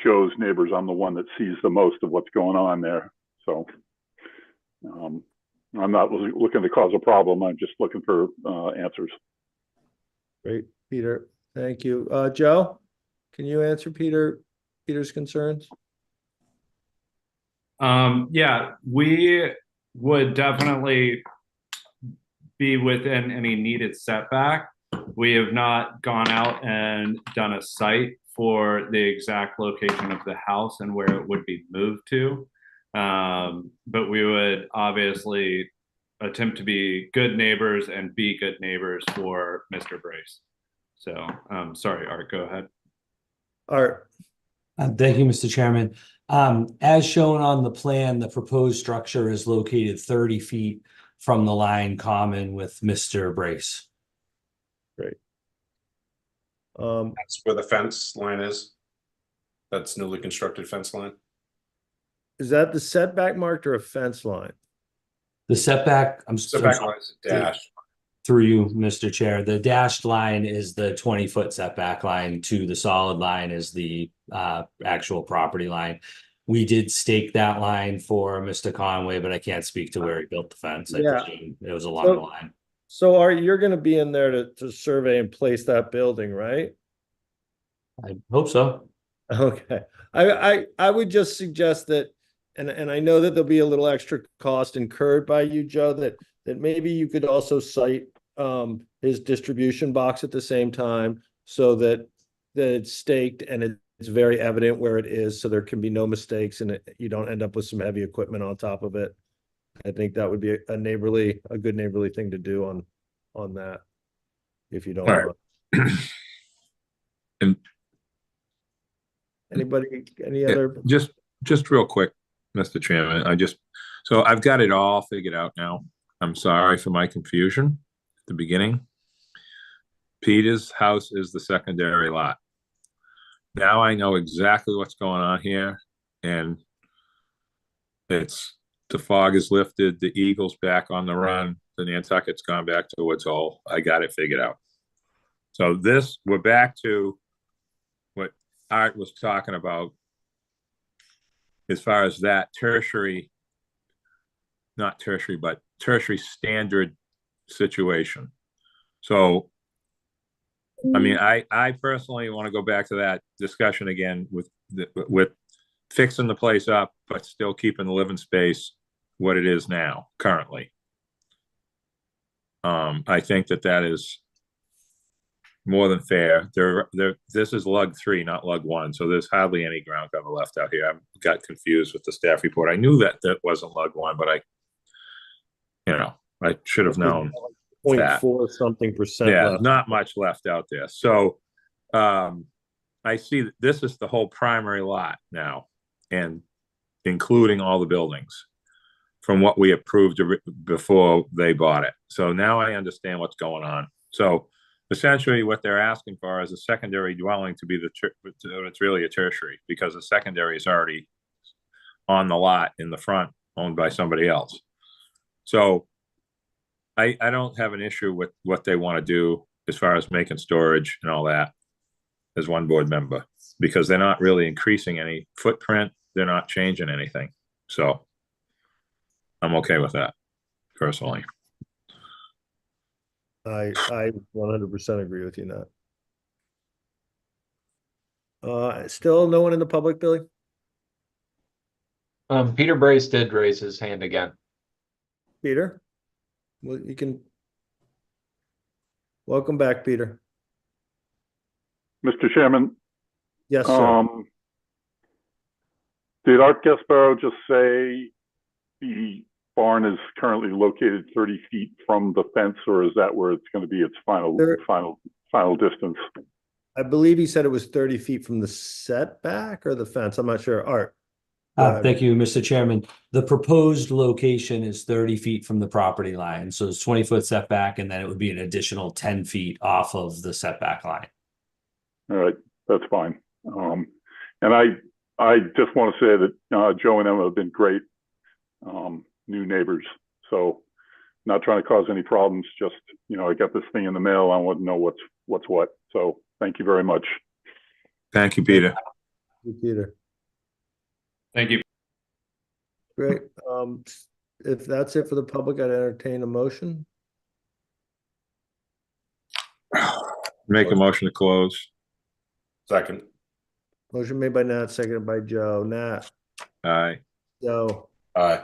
Joe's neighbors, I'm the one that sees the most of what's going on there. So I'm not looking to cause a problem. I'm just looking for answers. Great, Peter. Thank you. Joe, can you answer Peter's concerns? Yeah, we would definitely be within any needed setback. We have not gone out and done a site for the exact location of the house and where it would be moved to. But we would obviously attempt to be good neighbors and be good neighbors for Mr. Brace. So, sorry, Art, go ahead. Art. Thank you, Mr. Chairman. As shown on the plan, the proposed structure is located 30 feet from the line common with Mr. Brace. Great. That's where the fence line is. That's newly constructed fence line. Is that the setback marked or a fence line? The setback, Setback line is a dash. Through you, Mr. Chair, the dashed line is the 20-foot setback line to the solid line is the actual property line. We did stake that line for Mr. Conway, but I can't speak to where he built the fence. I presume it was along the line. So Art, you're going to be in there to survey and place that building, right? I hope so. Okay. I would just suggest that, and I know that there'll be a little extra cost incurred by you, Joe, that maybe you could also cite his distribution box at the same time so that it's staked and it's very evident where it is, so there can be no mistakes and you don't end up with some heavy equipment on top of it. I think that would be a good neighborly thing to do on that, if you don't mind. And anybody, any other? Just real quick, Mr. Chairman, so I've got it all figured out now. I'm sorry for my confusion at the beginning. Peter's house is the secondary lot. Now I know exactly what's going on here, and the fog is lifted, the eagle's back on the run, the Nantucket's gone back to Woods Hole. I got it figured out. So we're back to what Art was talking about as far as that tertiary standard situation. So, I mean, I personally want to go back to that discussion again with fixing the place up, but still keeping the living space what it is now, currently. I think that is more than fair. This is lug 3, not lug 1, so there's hardly any ground cover left out here. I got confused with the staff report. I knew that wasn't lug 1, but I should have known. 0.4 something percent. Yeah, left. not much left out there. So I see that this is the whole primary lot now, and including all the buildings from what we approved before they bought it. So now I understand what's going on. So essentially what they're asking for is a secondary dwelling to be it's really a tertiary, because the secondary is already on the lot in the front, owned by somebody else. So I don't have an issue with what they want to do as far as making storage and all that as one board member, because they're not really increasing any footprint. They're not changing anything. So I'm okay with that personally. I 100% agree with you on that. Still no one in the public, Billy? Peter Brace did raise his hand again. Peter? Well, you can. Welcome back, Peter. Mr. Chairman. Yes, sir. Did Art Gasparo just say the barn is currently located 30 feet from the fence, or is that where it's going to be its final distance? I believe he said it was 30 feet from the setback or the fence. I'm not sure. Art. Thank you, Mr. Chairman. The proposed location is 30 feet from the property line. So it's 20-foot setback, and then it would be an additional 10 feet off of the setback line. All right, that's fine. And I just want to say that Joe and Emma have been great new neighbors. So not trying to cause any problems. Just, I got this thing in the mail. I want to know what's what. So thank you very much. Thank you, Peter. Thank you, Peter. Thank you. Great. If that's it for the public, I'd entertain a motion. Make a motion to close. Second. Motion made by Nat, seconded by Joe. Nat, Aye. Joe, Aye.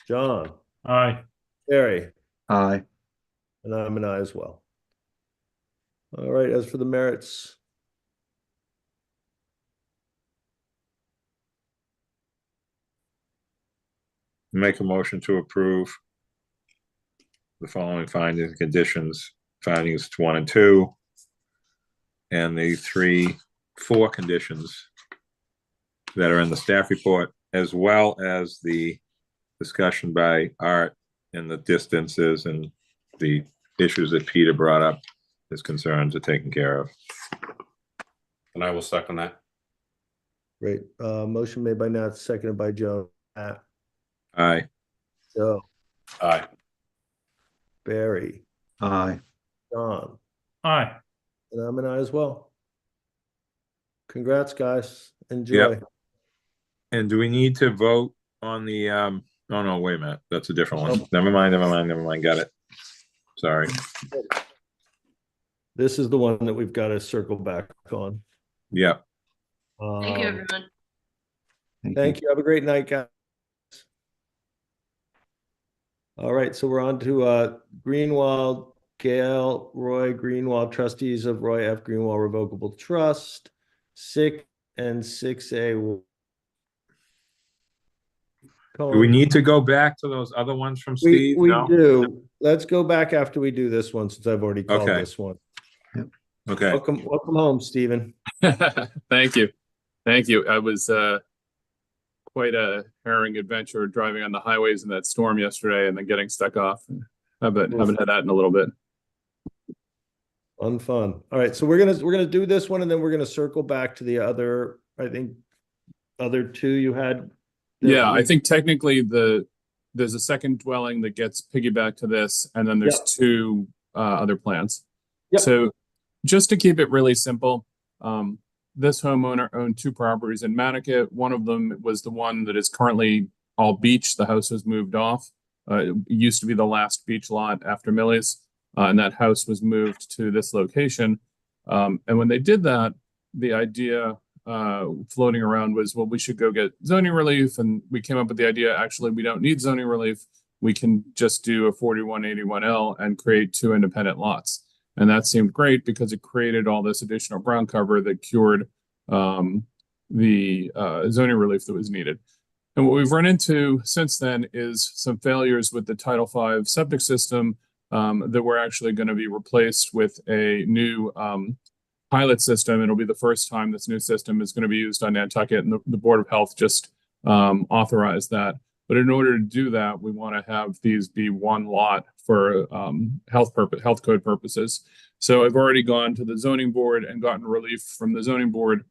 John, Aye. Terry, Aye. and I'm an aye as well. All right, as for the merits. Make a motion to approve the following findings and conditions, findings 1 and 2, and the 4 conditions that are in the staff report, as well as the discussion by Art and the distances and the issues that Peter brought up. His concerns are taken care of. And I will second that. Great. Motion made by Nat, seconded by Joe. Nat, Aye. Joe, Aye. Barry, Aye. John, Aye. and I'm an aye as well. Congrats, guys. Enjoy. Yep. And do we need to vote on the, oh no, wait a minute, that's a different one. Nope. Never mind, got it. Sorry. This is the one that we've got to circle back on. Yep. Thank you, everyone. Thank you. Have a great night, guys. All right, so we're on to Greenwald, Gail, Roy Greenwald, trustees of Roy F. Greenwald Revocable Trust, 6 and 6A. Do we need to go back to those other ones from Steve? We No? do. Let's go back after we do this one, since I've already called Okay. this one. Okay. Welcome home, Stephen. Thank you. Thank you. I was quite a harrowing adventure driving on the highways in that storm yesterday and then getting stuck off. Haven't had that in a little bit. Fun. All right, so we're gonna do this one, and then we're gonna circle back to the other, I think, other 2 you had. Yeah, I think technically there's a second dwelling that gets piggybacked to this, and then there's 2 other plans. Yep. So just to keep it really simple, this homeowner owned 2 properties in Nantucket. One of them was the one that is currently all beach. The house was moved off. It used to be the last beach lot after Millie's, and that house was moved to this location. And when they did that, the idea floating around was, well, we should go get zoning relief. And we came up with the idea, actually, we don't need zoning relief. We can just do a 4181L and create 2 independent lots. And that seemed great because it created all this additional ground cover that cured the zoning relief that was needed. And what we've run into since then is some failures with the Title V septic system that we're actually going to be replaced with a new pilot system. It'll be the first time this new system is going to be used on Nantucket, and the Board of Health just authorized that. But in order to do that, we want to have these be one lot for health code purposes. So I've already gone to the zoning board and gotten relief from the zoning board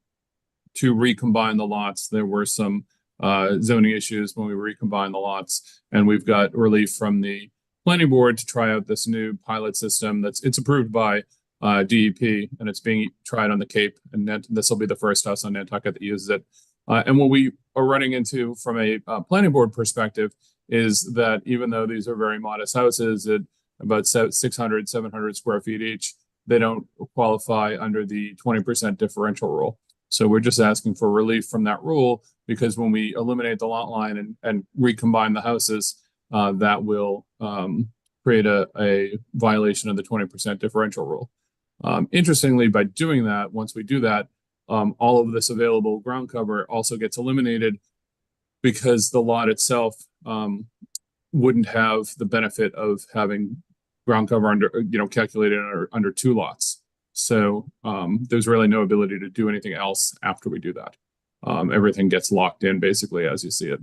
to recombine the lots. There were some zoning issues when we recombined the lots, and we've got relief from the planning board to try out this new pilot system it's approved by DEP, and it's being tried on the Cape, and this will be the first house on Nantucket that uses it. And what we are running into from a planning board perspective is that even though these are very modest houses at about 600, 700 square feet each, they don't qualify under the 20% differential rule. So we're just asking for relief from that rule, because when we eliminate the lot line and recombine the houses, that will create a violation of the 20% differential rule. Interestingly, by doing that, once we do that, all of this available ground cover also gets eliminated, because the lot itself wouldn't have the benefit of having ground cover calculated under 2 lots. So there's really no ability to do anything else after we do that. Everything gets locked in basically as you see it,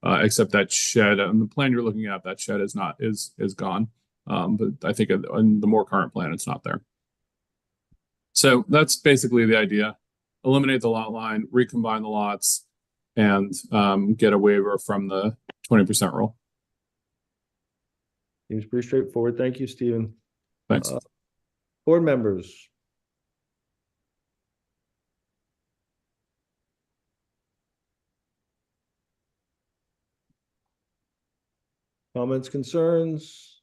except that shed on the plan you're looking at. That shed is gone, but I think on the more current plan it's not there. So that's basically the idea. eliminate the lot line, recombine the lots, and get a waiver from the 20% rule. Seems pretty straightforward. Thank you, Stephen. Thanks. Board members. Comments, concerns?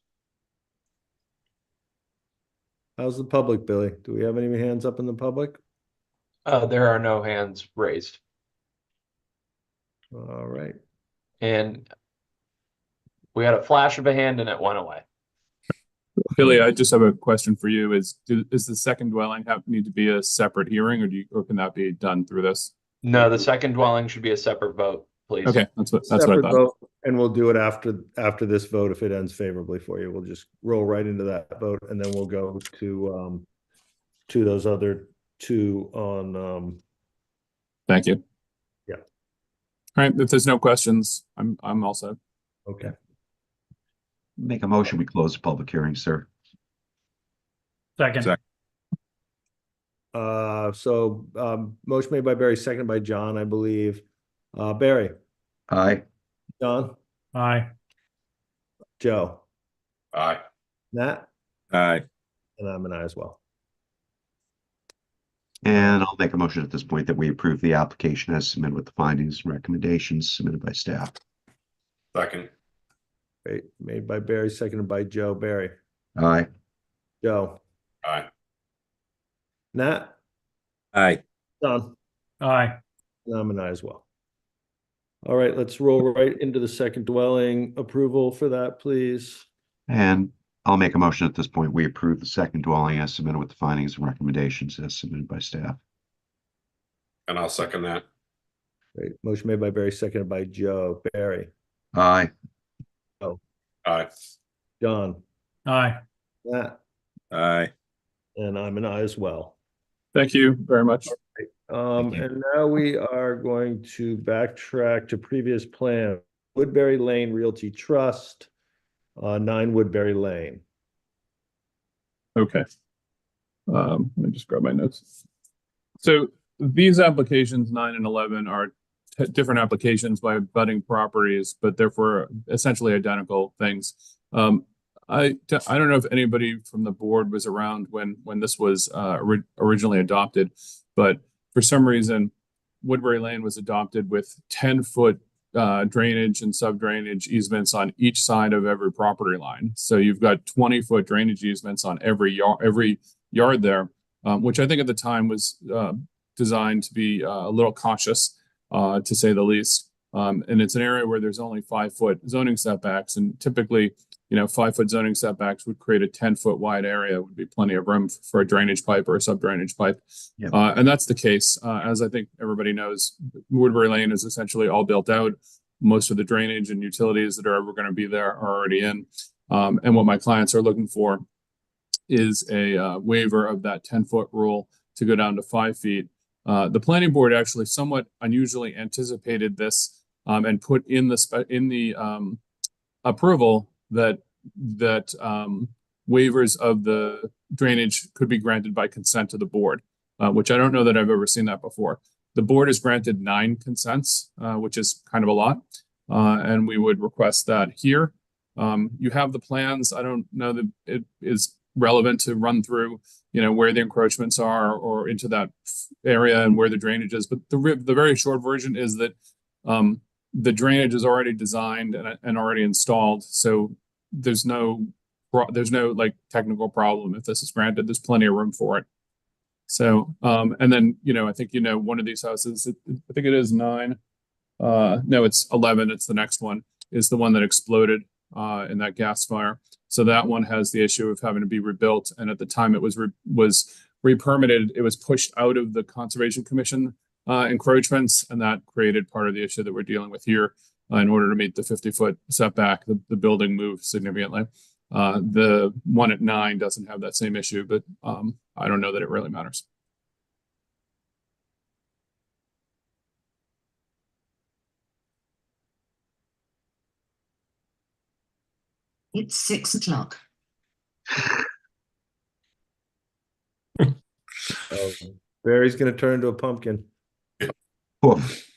How's the public, Billy? Do we have any hands up in the public? There are no hands raised. All right. And we had a flash of a hand and it went away. Billy, I just have a question for you. Is the second dwelling need to be a separate hearing, or can that be done through this? No, the second dwelling should be a separate vote, please. Okay, that's what I Separate thought. vote, and we'll do it after this vote if it ends favorably for you. We'll just roll right into that vote, and then we'll go to those other two on. Thank you. Yeah. All right. If there's no questions, I'm all set. Okay. Make a motion, we close the public hearing, sir. Second. Motion made by Barry, seconded by John, I believe. Barry. Aye. John. Aye. Joe. Aye. Nat. Aye. And I'm an aye as well. And I'll make a motion at this point that we approve the application as submitted with the findings and recommendations submitted by staff. Second. Great. Made by Barry, seconded by Joe. Barry. Aye. Joe. Aye. Nat. Aye. John. Aye. And I'm an aye as well. All right, let's roll right into the second dwelling approval for that, please. And I'll make a motion at this point. We approve the second dwelling as submitted with the findings and recommendations as submitted by staff. And I'll second that. Great. Motion made by Barry, seconded by Joe. Barry. Aye. Joe. Aye. John. Aye. Nat. Aye. And I'm an aye as well. Thank you very much. And now we are going to backtrack to previous plan. Woodbury Lane Realty Trust, 9 Woodbury Lane. Okay. Let me just grab my notes. So these applications 9 and 11 are different applications by budding properties, but they're for essentially identical things. I don't know if anybody from the board was around when this was originally adopted, but for some reason, Woodbury Lane was adopted with 10-foot drainage and sub-drainage easements on each side of every property line. So you've got 20-foot drainage easements on every yard there, which I think at the time was designed to be a little cautious, to say the least. And it's an area where there's only 5-foot zoning setbacks, and typically, 5-foot zoning setbacks would create a 10-foot wide area. Would be plenty of room for a drainage pipe or a sub-drainage pipe. Yep. And that's the case. As I think everybody knows, Woodbury Lane is essentially all built out. Most of the drainage and utilities that are ever going to be there are already in. And what my clients are looking for is a waiver of that 10-foot rule to go down to 5 feet. The planning board actually somewhat unusually anticipated this and put in the approval that waivers of the drainage could be granted by consent to the board, which I don't know that I've ever seen that before. The board has granted 9 consents, which is kind of a lot, and we would request that here. You have the plans. I don't know that it is relevant to run through, where the encroachments are or into that area and where the drainage is. But the very short version is that the drainage is already designed and already installed. So there's no like technical problem if this is granted. There's plenty of room for it. So and then I think one of these houses, I think it is 9. No, it's 11. It's the next one, is the one that exploded in that gas fire. So that one has the issue of having to be rebuilt. And at the time it was re-permitted, it was pushed out of the Conservation Commission encroachments, and that created part of the issue that we're dealing with here. In order to meet the 50-foot setback, the building moved significantly. The one at 9 doesn't have that same issue, but I don't know that it really matters. It's 6 o'clock. Barry's gonna turn into a pumpkin. Oof.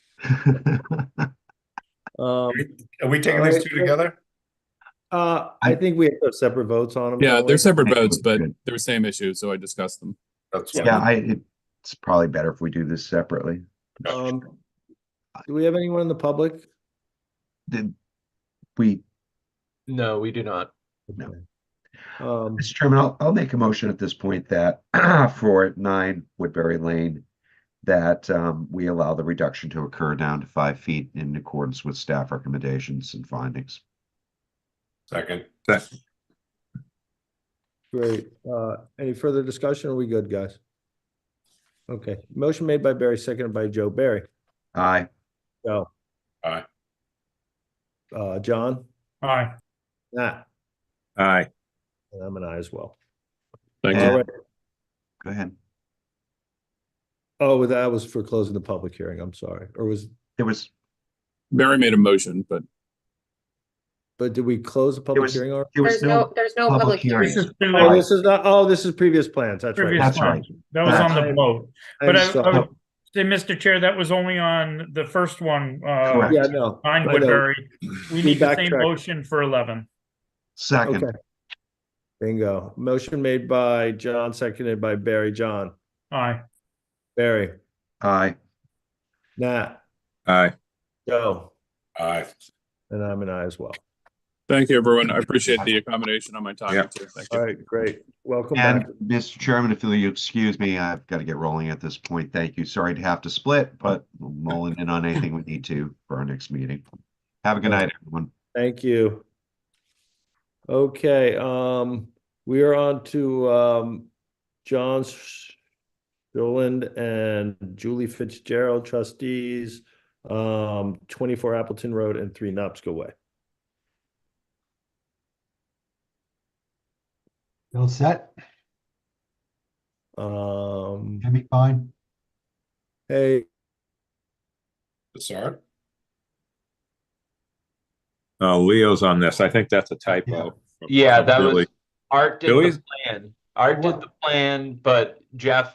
Are we taking all these right, two together? I think we have to have separate votes on them. Yeah, don't we? they're separate Okay, votes, but good. they're the same issue, so I discussed them. That's Yeah. fine. It's probably better if we do this separately. Do we have anyone in the public? Did we, No, we do not. no. Um, Mr. Chairman, I'll make a motion at this point that for 9 Woodbury Lane, that we allow the reduction to occur down to 5 feet in accordance with staff recommendations and findings. Second. great. Any further discussion? Are we good, guys? Okay, motion made by Barry, seconded by Joe. Barry, Aye. Joe, Aye. John, Aye. Nat, Aye. and I'm an aye as well. Thank All you. right. Go ahead. Oh, that was for closing the public hearing. I'm sorry. Or was, It was, Barry made a motion, but but did we close the public hearing already? There's no public hearing. This is Oh, this is not, oh, this is previous plans. That's right. previous That's one. right. That was on the vote. I'm But I sorry. would say, Mr. Chair, that was only on the first one, Correct. Yeah, no. 9 I know. Woodbury. We need the same backtracked. motion for 11. second. Okay. Bingo. Motion made by John, seconded by Barry. John, Aye. Barry, Aye. Nat, Aye. Joe, Aye. and I'm an aye as well. thank you, everyone. I appreciate the accommodation on my time Yeah. too. Thank All you. right, great. Welcome And back. Mr. Chairman, if you'll excuse me, I've got to get rolling at this point. Thank you. Sorry to have to split, but we'll mull in on anything we need to for our next meeting. Have a good night, everyone. Thank you. Okay, we are on to John Sherland and Julie Fitzgerald, trustees, 24 Appleton Road and 3 Knopska Way. All set? Hear me fine? Hey, Sorry. Leo's on this. I think that's a typo. Yeah, that Billy. was Art did Billy's? the plan. Art did the plan, but Jeff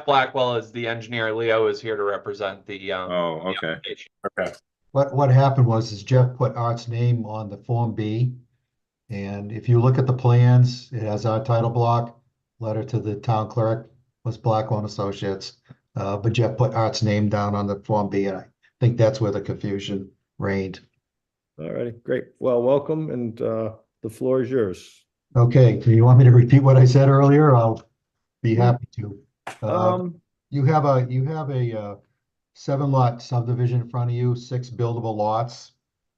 Blackwell is the engineer. Leo is here to represent the Oh, the okay. application. Okay. What happened was is Jeff put Art's name on the Form B. And if you look at the plans, it has our title block, letter to the town clerk, was Blackwell and Associates. But Jeff put Art's name down on the Form B, and I think that's where the confusion reigned. all righty, great. Well, welcome, and the floor is yours. Okay, do you want me to repeat what I said earlier? I'll be happy to. You have a 7-lot subdivision in front of you, 6 buildable lots.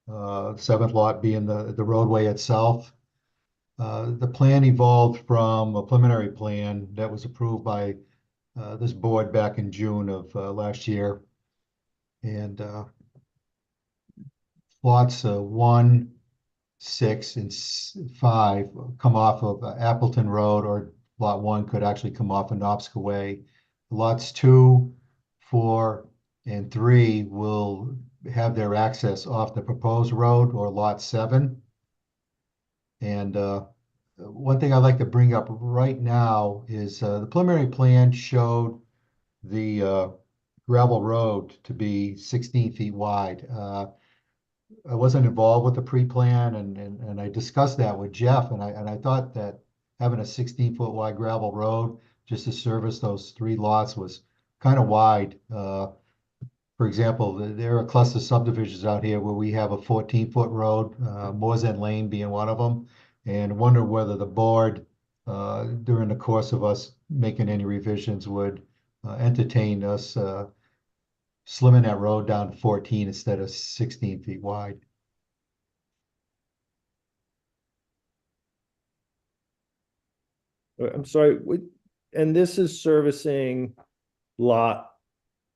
7th lot being the roadway itself. The plan evolved from a preliminary plan that was approved by this board back in June of last year. And lots 1, 6, and 5 come off of Appleton Road, or lot 1 could actually come off of Knopska Way. Lots 2, 4, and 3 will have their access off the proposed road, or lot 7. And one thing I'd like to bring up right now is the preliminary plan showed the gravel road to be 16 feet wide. I wasn't involved with the pre-plan, and I discussed that with Jeff, and I thought that having a 16-foot wide gravel road just to service those 3 lots was kind of wide. For example, there are cluster subdivisions out here where we have a 14-foot road, Moores End Lane being one of them, and wonder whether the board, during the course of us making any revisions, would entertain us slimming that road down to 14 instead of 16 feet wide. I'm sorry, and this is servicing lot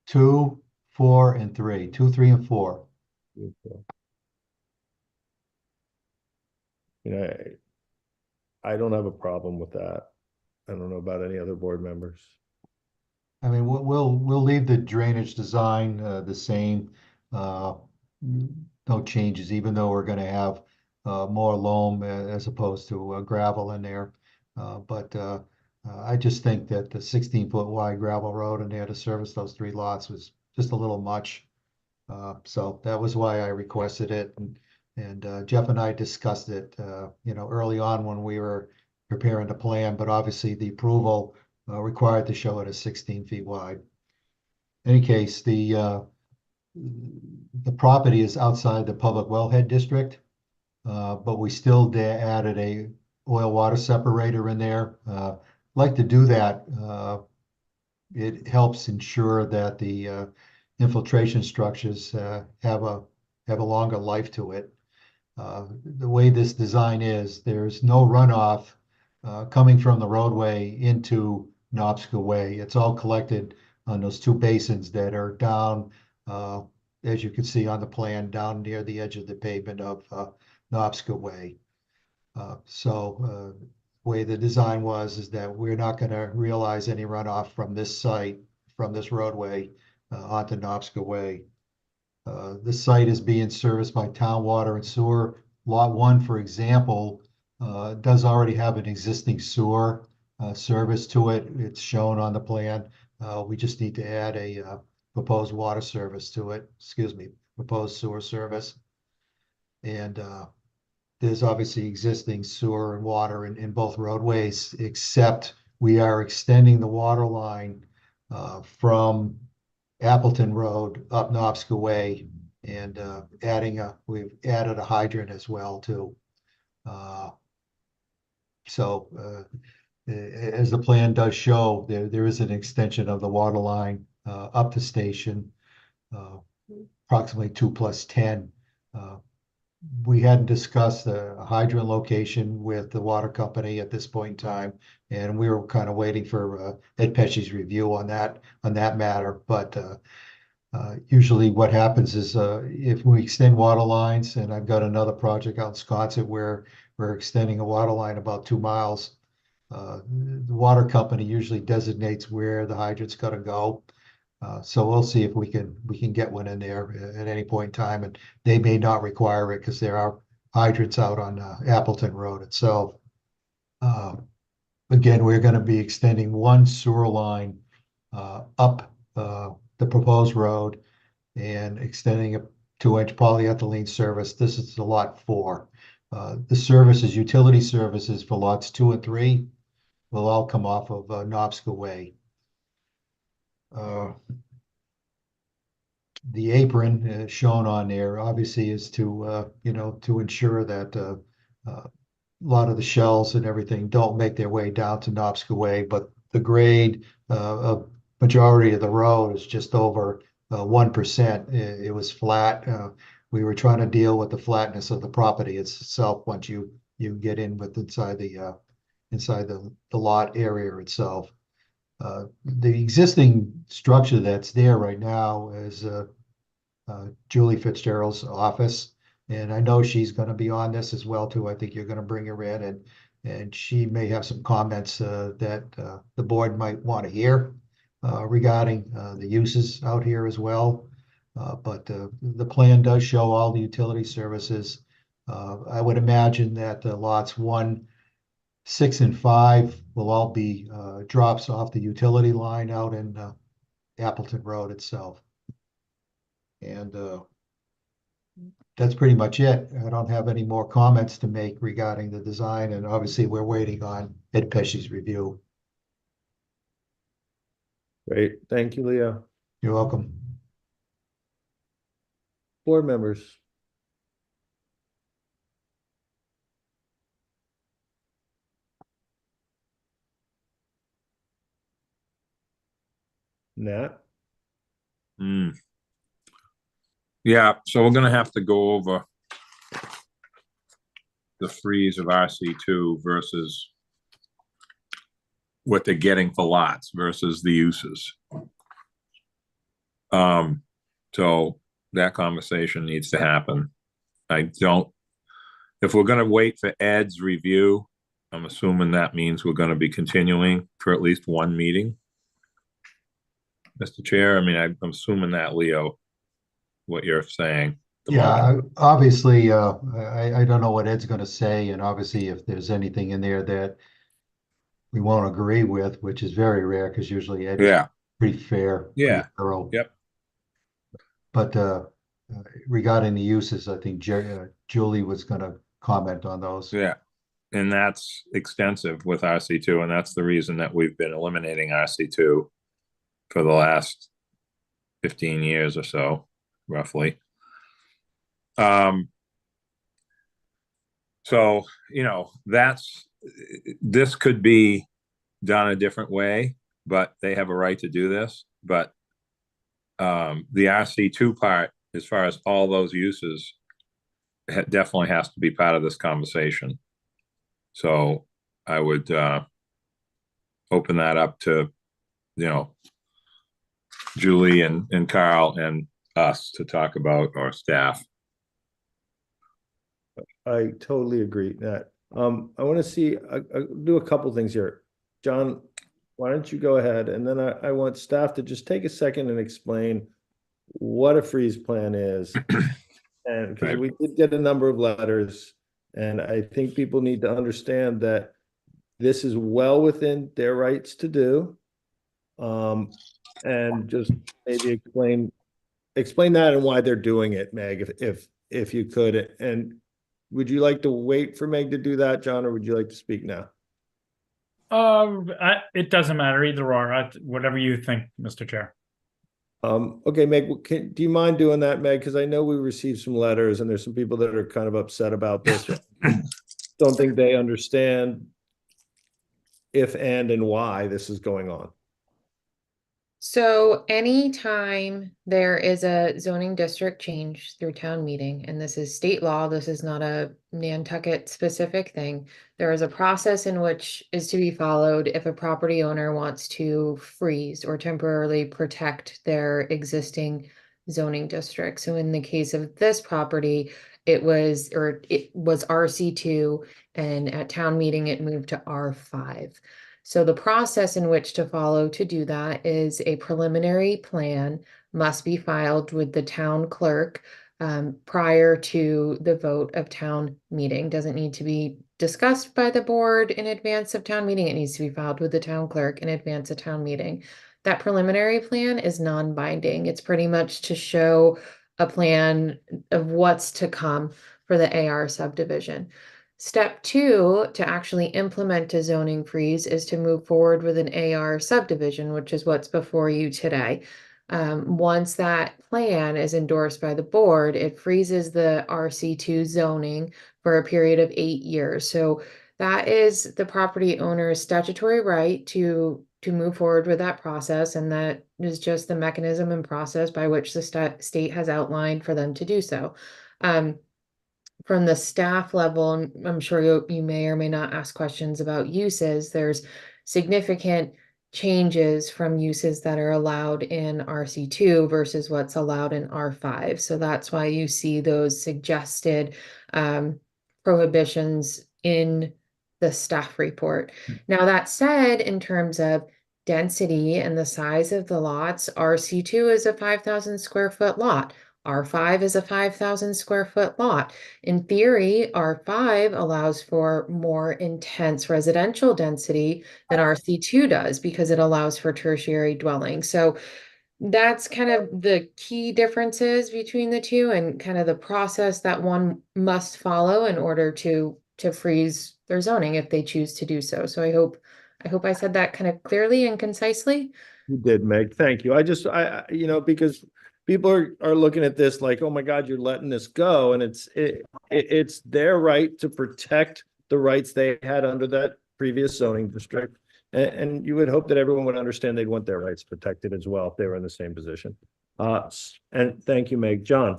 2, 4, and 3. 2, 3, and 4. You know, I don't have a problem with that. I don't know about any other board members. I mean, we'll leave the drainage design the same. No changes, even though we're going to have more loam as opposed to gravel in there. But I just think that the 16-foot wide gravel road in there to service those 3 lots was just a little much. So that was why I requested it, and Jeff and I discussed it, early on when we were preparing the plan, but obviously the approval required to show it as 16 feet wide. In any case, the property is outside the public wellhead district, but we still added a oil water separator in there. Like to do that. It helps ensure that the infiltration structures have a longer life to it. The way this design is, there's no runoff coming from the roadway into Knobsco Way. It's all collected on those 2 basins that are down, as you can see on the plan, down near the edge of the pavement of Knobsco Way. So way the design is that we're not going to realize any runoff from this site, from this roadway onto Knobsco Way. The site is being serviced by town water and sewer. Lot 1, for example, does already have an existing sewer service to it. It's shown on the plan. We just need to add a proposed water service to it. Excuse me, proposed sewer service. And there's obviously existing sewer and water in both roadways, except we are extending the water line from Appleton Road up Knobsco Way, and we've added a hydrant as well too. So as the plan does show, there is an extension of the water line up the station, approximately 2 + 10. We hadn't discussed a hydrant location with the water company at this point in time, and we were kind of waiting for Ed Pesci's review on that matter. But usually what happens is if we extend water lines, and I've got another project out in Sconset where we're extending a water line about 2 miles, the water company usually designates where the hydrant's got to go. So we'll see if we can get one in there at any point in time, and they may not require it because there are hydrants out on Appleton Road itself. Again, we're going to be extending 1 sewer line up the proposed road and extending a 2-inch polyethylene service. This is the lot 4. The services, utility services for lots 2 and 3 will all come off of Knobsco Way. The apron shown on there obviously is to ensure that a lot of the shells and everything don't make their way down to Knobsco Way, but the grade of majority of the road is just over 1%. It was flat. We were trying to deal with the flatness of the property itself once you get inside the lot area itself. The existing structure that's there right now is Julie Fitzgerald's office, and I know she's going to be on this as well too. I think you're going to bring her in, and she may have some comments that the board might want to hear regarding the uses out here as well. But the plan does show all the utility services. I would imagine that lots 1, 6, and 5 will all be drops off the utility line out in Appleton Road itself. And that's pretty much it. I don't have any more comments to make regarding the design, and obviously we're waiting on Ed Pesci's review. Great. Thank you, Leo. You're welcome. Board members. Nat? Yeah, so we're gonna have to go over the freeze of RC2 versus what they're getting for lots versus the uses. So that conversation needs to happen. If we're gonna wait for Ed's review, I'm assuming that means we're gonna be continuing for at least 1 meeting. Mr. Chair, I mean, I'm assuming that, Leo, what you're saying. Yeah, obviously, I don't know what Ed's going to say, and obviously if there's anything in there that we won't agree with, which is very rare because usually Ed's Yeah, pretty fair, yeah, pretty thorough. yep. But regarding the uses, I think Julie was going to comment on those. Yeah. And that's extensive with RC2, and that's the reason that we've been eliminating RC2 for the last 15 years or so, roughly. So, you know, this could be done a different way, but they have a right to do this. But the RC2 part, as far as all those uses, definitely has to be part of this conversation. So I would open that up to, you know, Julie and Carl and us to talk about, or staff. I totally agree, Nat. I want to see, do a couple things here. John, why don't you go ahead? And then I want staff to just take a second and explain what a freeze plan is. And because we did get a number of letters, and I think people need to understand that this is well within their rights to do. And just maybe explain that and why they're doing it, Meg, if you could. And would you like to wait for Meg to do that, John, or would you like to speak now? It doesn't matter either or. Whatever you think, Mr. Chair. Okay, Meg, do you mind doing that, Meg? Because I know we received some letters and there's some people that are kind of upset about this. Don't think they understand if and why this is going on. So anytime there is a zoning district change through town meeting, and this is state law, this is not a Nantucket specific thing, there is a process in which is to be followed if a property owner wants to freeze or temporarily protect their existing zoning district. So in the case of this property, it was RC2, and at town meeting it moved to R5. So the process in which to follow to do that is a preliminary plan must be filed with the town clerk prior to the vote of town meeting. Doesn't need to be discussed by the board in advance of town meeting. It needs to be filed with the town clerk in advance of town meeting. That preliminary plan is non-binding. It's pretty much to show a plan of what's to come for the AR subdivision. Step 2 to actually implement a zoning freeze is to move forward with an AR subdivision, which is what's before you today. Once that plan is endorsed by the board, it freezes the RC2 zoning for a period of 8 years. So that is the property owner's statutory right to move forward with that process, and that is just the mechanism and process by which the state has outlined for them to do so. From the staff level, and I'm sure you may or may not ask questions about uses, there's significant changes from uses that are allowed in RC2 versus what's allowed in R5. So that's why you see those suggested prohibitions in the staff report. Now, that said, in terms of density and the size of the lots, RC2 is a 5,000 square foot lot. R5 is a 5,000 square foot lot. In theory, R5 allows for more intense residential density than RC2 does because it allows for tertiary dwelling. So that's kind of the key differences between the two, and kind of the process that one must follow in order to freeze their zoning if they choose to do so. So I hope I said that kind of clearly and concisely. You did, Meg. Thank you. You know, because people are looking at this like, oh my God, you're letting this go. And it's their right to protect the rights they had under that previous zoning district. And you would hope that everyone would understand they'd want their rights protected as well if they were in the same position. And thank you, Meg. John.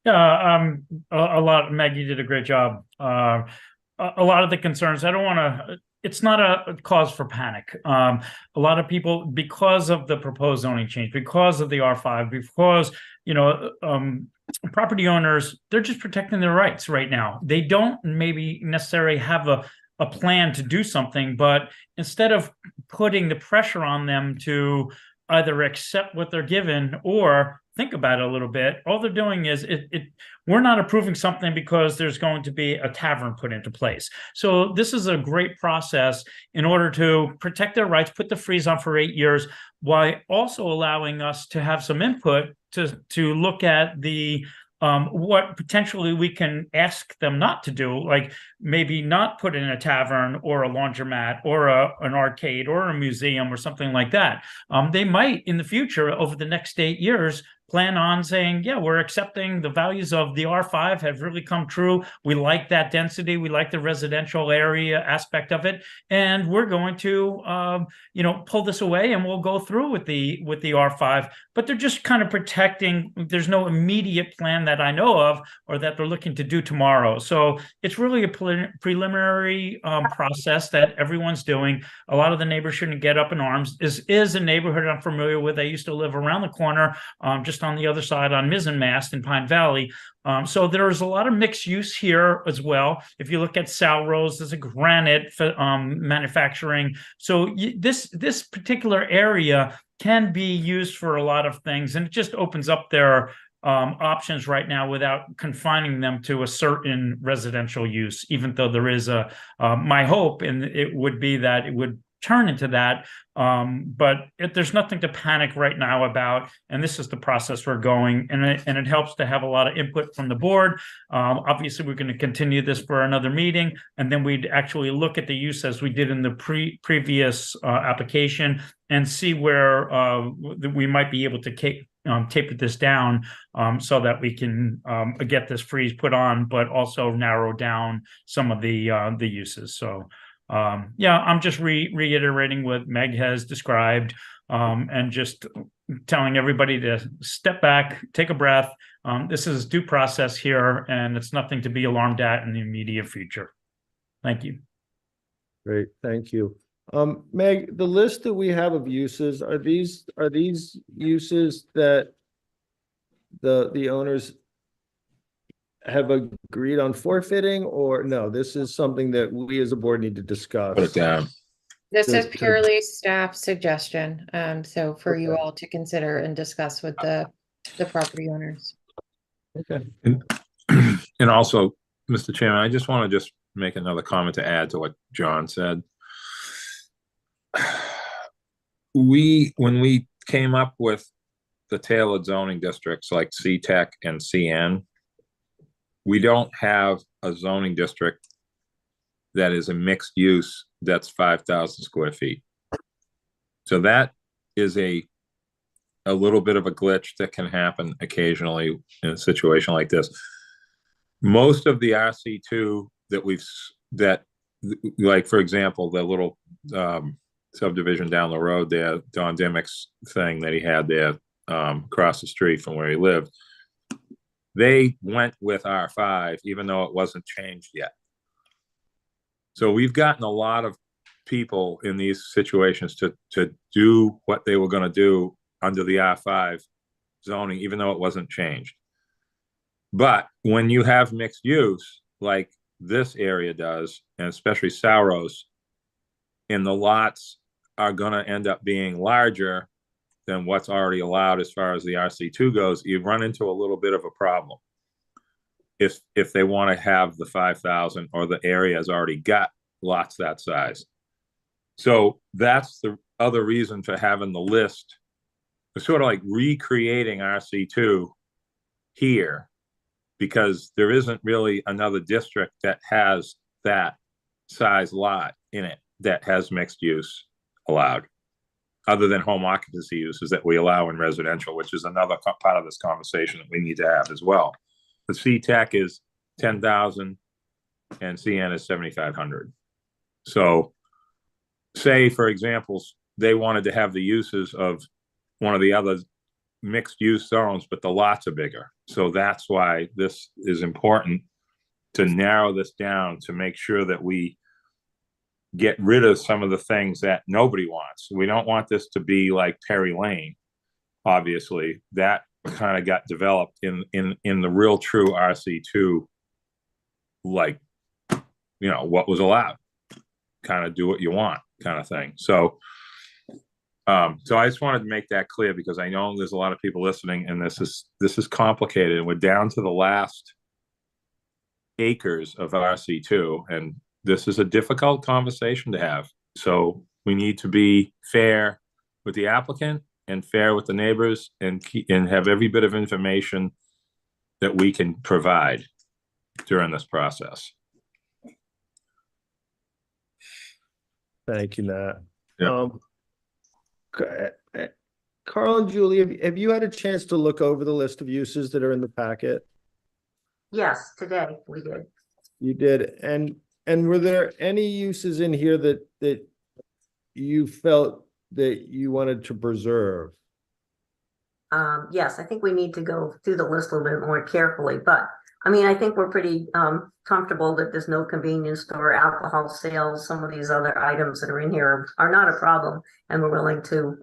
Yeah, a lot, Meg, you did a great job. A lot of the concerns, I don't want to, it's not a cause for panic. A lot of people, because of the proposed zoning change, because of the R5, because, you know, property owners, they're just protecting their rights right now. They don't maybe necessarily have a plan to do something, but instead of putting the pressure on them to either accept what they're given or think about it a little bit. All they're doing is we're not approving something because there's going to be a tavern put into place. So this is a great process in order to protect their rights, put the freeze on for 8 years, while also allowing us to have some input to look at the what potentially we can ask them not to do, like maybe not put in a tavern or a laundromat or an arcade or a museum or something like that. They might in the future, over the next 8 years, plan on saying, yeah, we're accepting the values of the R5 have really come true. We like that density. We like the residential area aspect of it. And we're going to, pull this away and we'll go through with the R5. But they're just kind of protecting. There's no immediate plan that I know of or that they're looking to do tomorrow. So it's really a preliminary process that everyone's doing. A lot of the neighbors shouldn't get up in arms. This is a neighborhood I'm familiar with. I used to live around the corner, just on the other side on Mizzenmast in Pine Valley. So there's a lot of mixed use here as well. If you look at Salrose, there's a granite manufacturing. So this particular area can be used for a lot of things, and it just opens up their options right now without confining them to a certain residential use, even though there is my hope, and it would be that it would turn into that. But there's nothing to panic right now about, and this is the process we're going, and it helps to have a lot of input from the board. Obviously, we're going to continue this for another meeting, and then we'd actually look at the use as we did in the previous application and see where we might be able to taper this down so that we can get this freeze put on, but also narrow down some of the uses. So I'm just reiterating what Meg has described, and just telling everybody to step back, take a breath. This is due process here, and it's nothing to be alarmed at in the immediate future. Thank you. Great, thank you. Meg, the list that we have of uses, are these uses that the owners have agreed on forfeiting, or no, this is something that we as a board need to discuss? Put it down. This is purely staff suggestion, so for you all to consider and discuss with the property owners. Okay. And also, Mr. Chairman, I just want to make another comment to add to what John said. When we came up with the tailored zoning districts like C-Tech and CN, we don't have a zoning district that is a mixed use that's 5,000 square feet. So that is a little bit of a glitch that can happen occasionally in a situation like this. Most of the RC2 that like, for example, the little subdivision down the road there, Don Dimmick's thing that he had there across the street from where he lived, they went with R5 even though it wasn't changed yet. So we've gotten a lot of people in these situations to do what they were going to do under the R5 zoning, even though it wasn't changed. But when you have mixed use, like this area does, and especially Salrose, and the lots are going to end up being larger than what's already allowed as far as the RC2 goes, you run into a little bit of a problem. If they want to have the 5,000 or the area has already got lots that size. So that's the other reason for having the list. It's sort of like recreating RC2 here, because there isn't really another district that has that size lot in it that has mixed use allowed, other than home occupancy uses that we allow in residential, which is another part of this conversation that we need to have as well. The C-Tech is 10,000 and CN is 7,500. So say, for example, they wanted to have the uses of one of the other mixed use zones, but the lots are bigger. So that's why this is important, to narrow this down, to make sure that we get rid of some of the things that nobody wants. We don't want this to be like Perry Lane. Obviously, that kind of got developed in the real true RC2, like, what was allowed, kind of do what you want kind of thing. So So I just wanted to make that clear because I know there's a lot of people listening and this is complicated and we're down to the last acres of RC2 and this is a difficult conversation to have. So we need to be fair with the applicant and fair with the neighbors and have every bit of information that we can provide during this process. Thank you, Nat. Yeah. Carl and Julie, have you had a chance to look over the list of uses that are in the packet? Yes, today we did. You did, and were there any uses in here that you felt that you wanted to preserve? Yes, I think we need to go through the list a little bit more carefully, but I mean, I think we're pretty comfortable that there's no convenience store, alcohol sales, some of these other items that are in here are not a problem, and we're willing to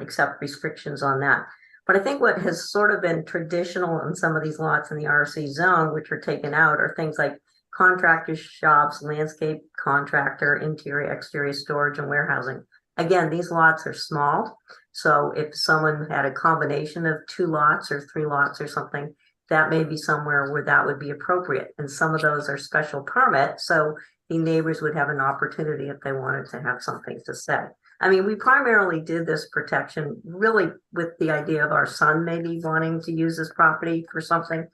accept restrictions on that. But I think what has sort of been traditional in some of these lots in the RC zone, which are taken out, are things like contractor shops, landscape contractor, interior, exterior storage, and warehousing. Again, these lots are small. So if someone had a combination of 2 lots or 3 lots or something, that may be somewhere where that would be appropriate. And some of those are special permit. So the neighbors would have an opportunity if they wanted to have something to say. I mean, we primarily did this protection really with the idea of our son maybe wanting to use this property for something.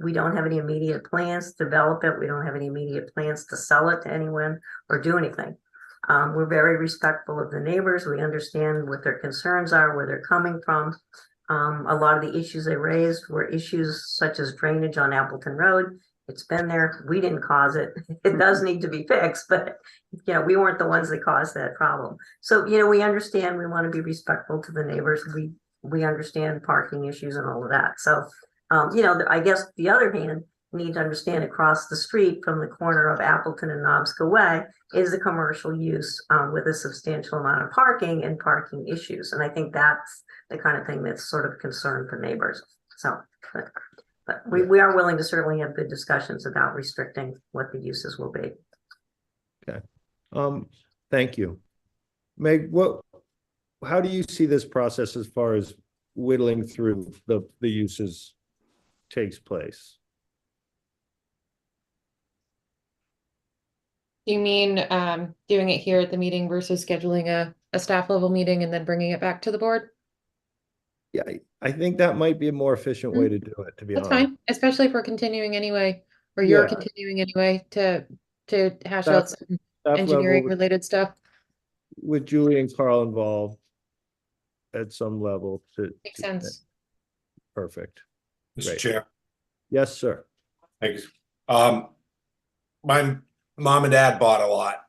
We don't have any immediate plans to develop it. We don't have any immediate plans to sell it to anyone or do anything. We're very respectful of the neighbors. We understand what their concerns are, where they're coming from. A lot of the issues they raised were issues such as drainage on Appleton Road. It's been there. We didn't cause it. It does need to be fixed, but we weren't the ones that caused that problem. So, we understand we want to be respectful to the neighbors. We understand parking issues and all of that. So, I guess the other hand, need to understand across the street from the corner of Appleton and Knobska Way is a commercial use with a substantial amount of parking and parking issues. And I think that's the kind of thing that's sort of concern for neighbors. So, but we are willing to certainly have good discussions about restricting what the uses will be. Okay. Thank you. Meg, how do you see this process as far as whittling through the uses takes place? You mean doing it here at the meeting versus scheduling a staff level meeting and then bringing it back to the board? Yeah, I think that might be a more efficient way to do it, to be That's honest. fine, especially if we're continuing anyway, or you're Yeah. continuing anyway to hash Staff- out some staff engineering level related stuff. with Julie and Carl involved at some level Makes sense. Perfect. Mr. Great. Chair. Yes, sir. Thanks. My mom and dad bought a lot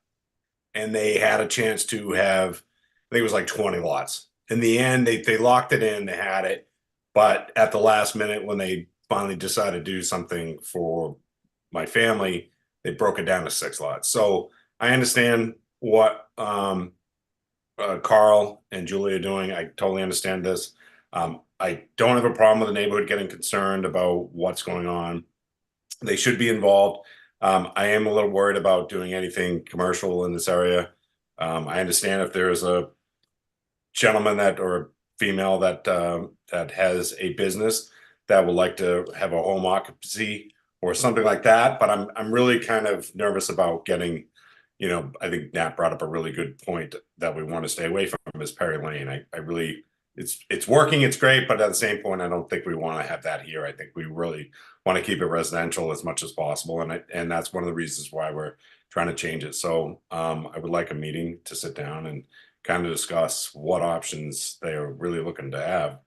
and they had a chance to have, I think it was like 20 lots. In the end, they locked it in, they had it. But at the last minute, when they finally decided to do something for my family, they broke it down to 6 lots. So I understand what Carl and Julie are doing. I totally understand this. I don't have a problem with the neighborhood getting concerned about what's going on. They should be involved. I am a little worried about doing anything commercial in this area. I understand if there's a gentleman or female that has a business that would like to have a home occupancy or something like that, but I'm really kind of nervous about getting, I think Nat brought up a really good point that we want to stay away from is Perry Lane. I really, it's working, it's great, but at the same point, I don't think we want to have that here. I think we really want to keep it residential as much as possible, and that's one of the reasons why we're trying to change it. So I would like a meeting to sit down and kind of discuss what options they are really looking to have.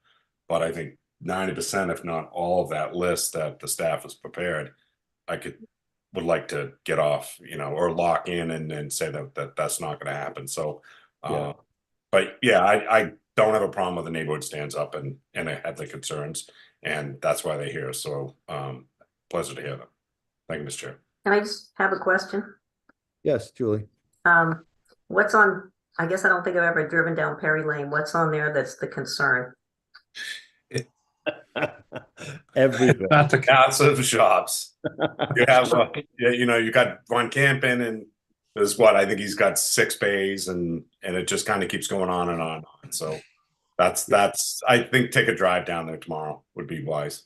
But I think 90%, if not all of that list that the staff has prepared, would like to get off, or lock in and say that that's not going to happen. So, Yeah. but yeah, I don't have a problem with the neighborhood stands up and they have the concerns, and that's why they're here. So, pleasure to hear them. Thank you, Mr. Chair. Can I just have a question? Yes, Julie. What's on, I guess I don't think I've ever driven down Perry Lane. What's on there that's the concern? Everything. Not the lots of shops. You have, you got Von Campen and Is what I think he's got 6 bays and it just kind of keeps going on and on and on. So that's I think take a drive down there tomorrow would be wise.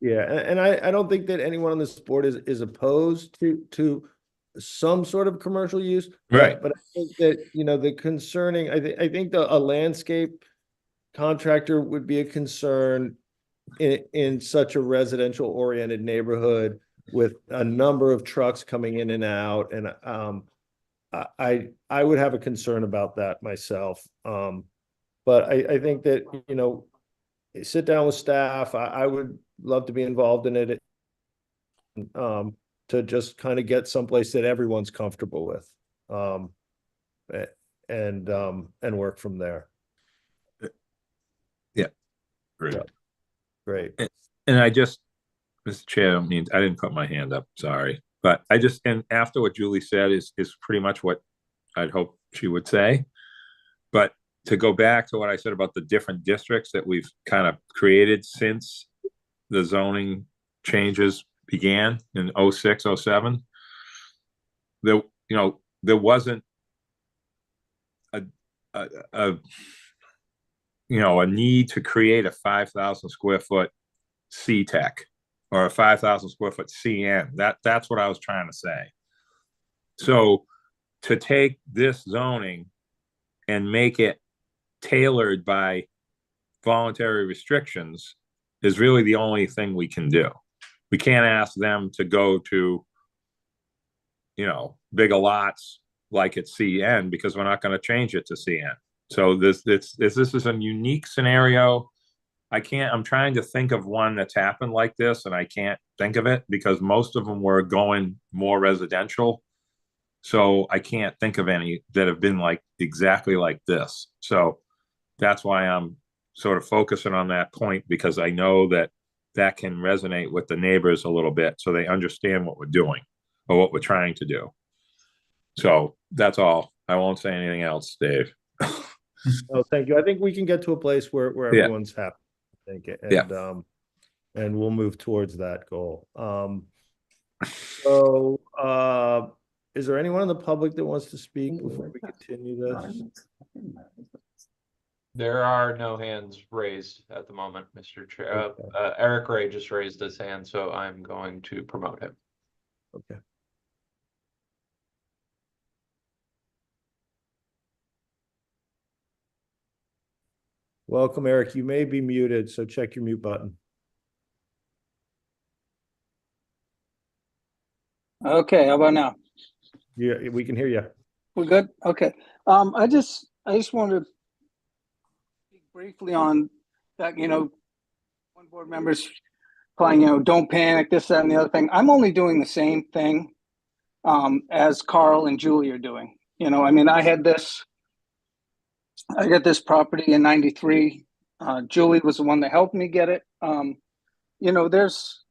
Yeah, and I don't think that anyone on this board is opposed to some sort of commercial use. Right. But I think that, you know, the concerning, I think a landscape contractor would be a concern in such a residential oriented neighborhood with a number of trucks coming in and out. And I would have a concern about that myself. But I think that, you know, sit down with staff. I would love to be involved in it. To just kind of get someplace that everyone's comfortable with. And work from there. Yeah. Great. Yeah. Great. And I just, Mr. Chair, I didn't put my hand up, sorry. But I just, and after what Julie said is pretty much what I'd hope she would say. But to go back to what I said about the different districts that we've kind of created since the zoning changes began in 06, 07, there wasn't a need to create a 5,000 square foot C-Tech or a 5,000 square foot CN. That's what I was trying to say. So to take this zoning and make it tailored by voluntary restrictions is really the only thing we can do. We can't ask them to go to, bigger lots like it's CN because we're not going to change it to CN. So this is a unique scenario. I'm trying to think of one that's happened like this, and I can't think of it because most of them were going more residential. So I can't think of any that have been like exactly like this. So that's why I'm sort of focusing on that point, because I know that can resonate with the neighbors a little bit so they understand what we're doing or what we're trying to do. So that's all. I won't say anything else, Dave. Oh, thank you. I think we can get to a place where everyone's happy, I think, and we'll move towards that goal. So is there anyone in the public that wants to speak before we continue this? There are no hands raised at the moment, Mr. Chair. Eric Ray just raised his hand, so I'm going to promote him. Okay. Welcome, Eric. You may be muted, so check your mute button. Okay, how about now? Yeah, we can hear you. We're good? Okay. I just wanted to speak briefly on that, one board member's playing, don't panic, this, that, and the other thing. I'm only doing the same thing as Carl and Julie are doing. I got this property in 93. Julie was the one that helped me get it. There's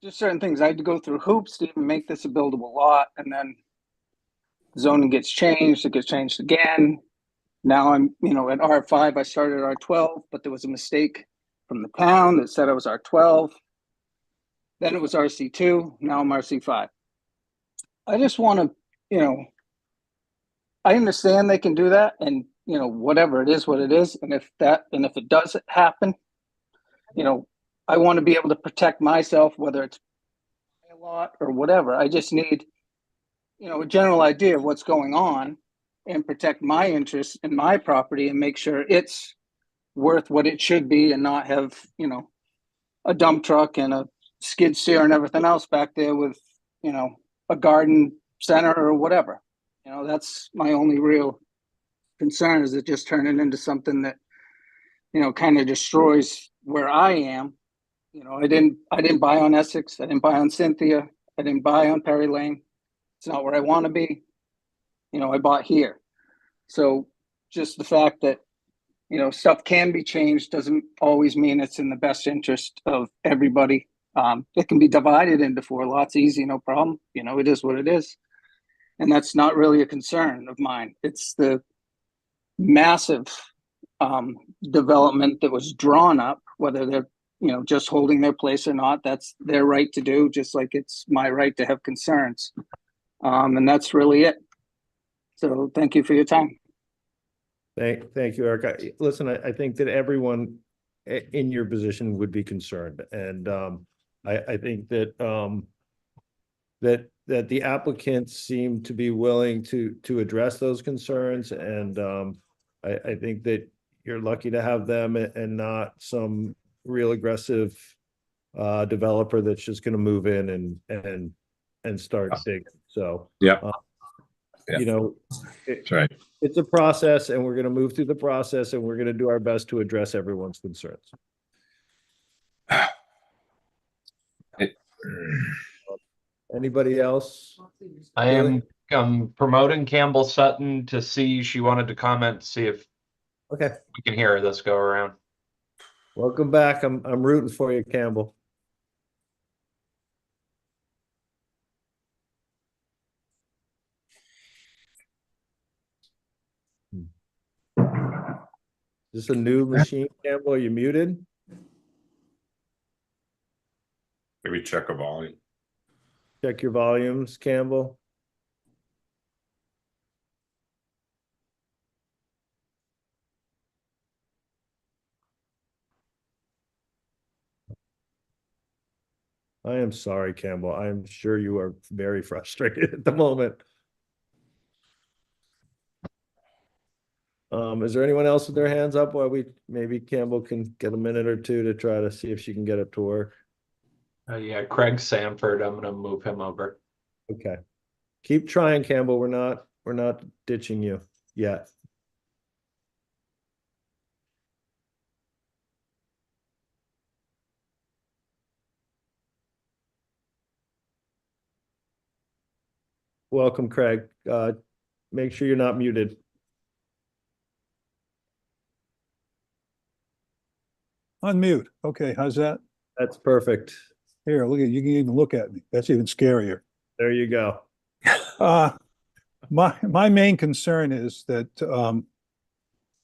just certain things I had to go through hoops to even make this a buildable lot. And then zoning gets changed. It gets changed again. Now I'm, at R5, I started at R12, but there was a mistake from the town that said I was R12. Then it was RC2. Now I'm RC5. I just want to, I understand they can do that, and whatever it is, what it is, and if it does happen, I want to be able to protect myself, whether it's a lot or whatever. I just need, a general idea of what's going on, and protect my interests in my property and make sure it's worth what it should be, and not have a dump truck and a skid steer and everything else back there with a garden center or whatever. That's my only real concern, is it just turning into something that kind of destroys where I am. I didn't buy on Essex, I didn't buy on Cynthia, I didn't buy on Perry Lane. It's not where I want to be. I bought here. So just the fact that stuff can be changed doesn't always mean it's in the best interest of everybody. It can be divided into 4 lots easy, no problem. It is what it is. And that's not really a concern of mine. It's the massive development that was drawn up, whether they're just holding their place or not. That's their right to do, just like it's my right to have concerns. And that's really it. So thank you for your time. Thank you, Eric. Listen, I think that everyone in your position would be concerned, and I think that that the applicants seem to be willing to address those concerns, and I think that you're lucky to have them and not some real aggressive developer that's just going to move in and start digging. So Yep. you know, That's right. it's a process, and we're going to move through the process, and we're going to do our best to address everyone's concerns. Anybody else? I am promoting Campbell Sutton to see, she wanted to comment, see if Okay. we can hear her this go around. Welcome back. I'm rooting for you, Campbell. Is this a new machine, Campbell? Are you muted? Maybe check a volume. Check your volumes, Campbell. I am sorry, Campbell. I am sure you are very frustrated at the moment. Is there anyone else with their hands up while maybe Campbell can get a minute or two to try to see if she can get it to work? Yeah, Craig Sanford, I'm gonna move him over. Okay. Keep trying, Campbell. We're not ditching you yet. Welcome, Craig. Make sure you're not muted. Unmute. Okay, how's that? That's perfect. Here, look at you can even look at me. That's even scarier. There you go. My main concern is that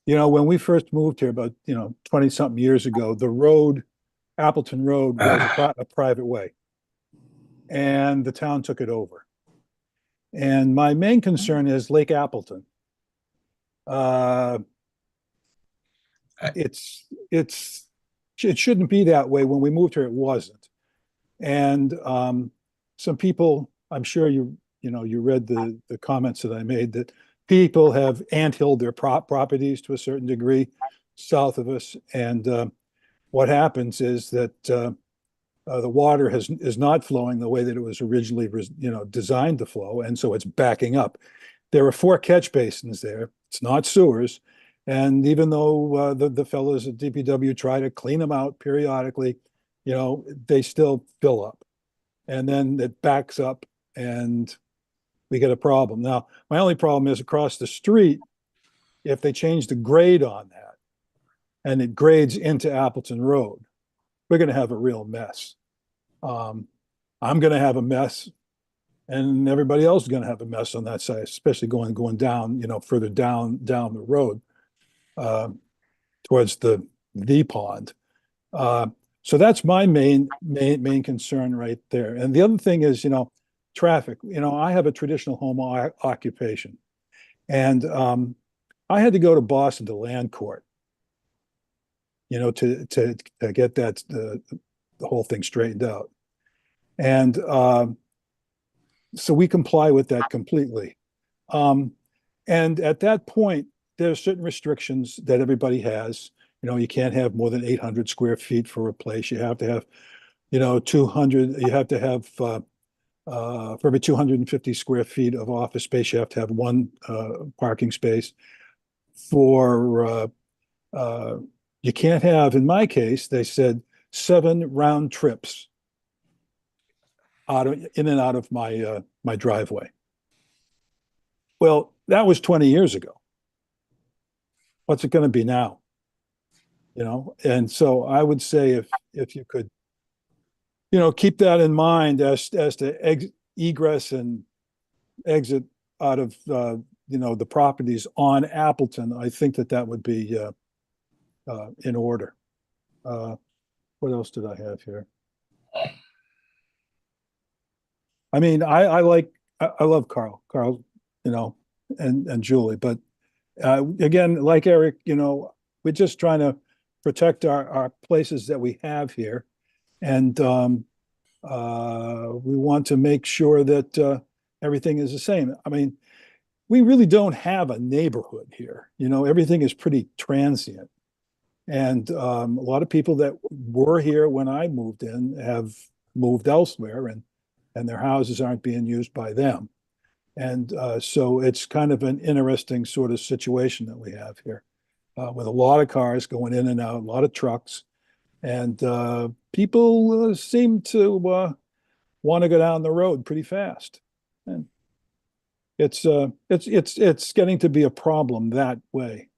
you know, when we first moved here about 20 something years ago, the road, Appleton Road, was a private way, and the town took it over. And my main concern is Lake Appleton. It shouldn't be that way. When we moved here, it wasn't. And some people, I'm sure you read the comments that I made, that people have anthilled their properties to a certain degree south of us. And what happens is that the water is not flowing the way that it was originally designed to flow, and so it's backing up. There are 4 catch basins there. It's not sewers. And even though the fellows at DPW try to clean them out periodically, they still fill up. And then it backs up and we get a problem. Now, my only problem is across the street, if they change the grade on that and it grades into Appleton Road, we're going to have a real mess. I'm going to have a mess, and everybody else is going to have a mess on that side, especially going down, further down the road towards the pond. So that's my main concern right there. And the other thing is, traffic. I have a traditional home occupation, and I had to go to Boston to land court, to get that the whole thing straightened out. And so we comply with that completely. And at that point, there are certain restrictions that everybody has. You can't have more than 800 square feet for a place. You have to have, 200. You have to have for every 250 square feet of office space, you have to have 1 parking space. You can't have, in my case, they said 7 round trips in and out of my driveway. Well, that was 20 years ago. What's it going to be now? And so I would say if you could, keep that in mind as to egress and exit out of the properties on Appleton, I think that would be in order. What else did I have here? I mean, I love Carl. Carl, and Julie, but again, like Eric, we're just trying to protect our places that we have here. And we want to make sure that everything is the same. I mean, we really don't have a neighborhood here. Everything is pretty transient. And a lot of people that were here when I moved in have moved elsewhere, and their houses aren't being used by them. And so it's kind of an interesting sort of situation that we have here, with a lot of cars going in and out, a lot of trucks, and people seem to want to go down the road pretty fast. And it's getting to be a problem that way.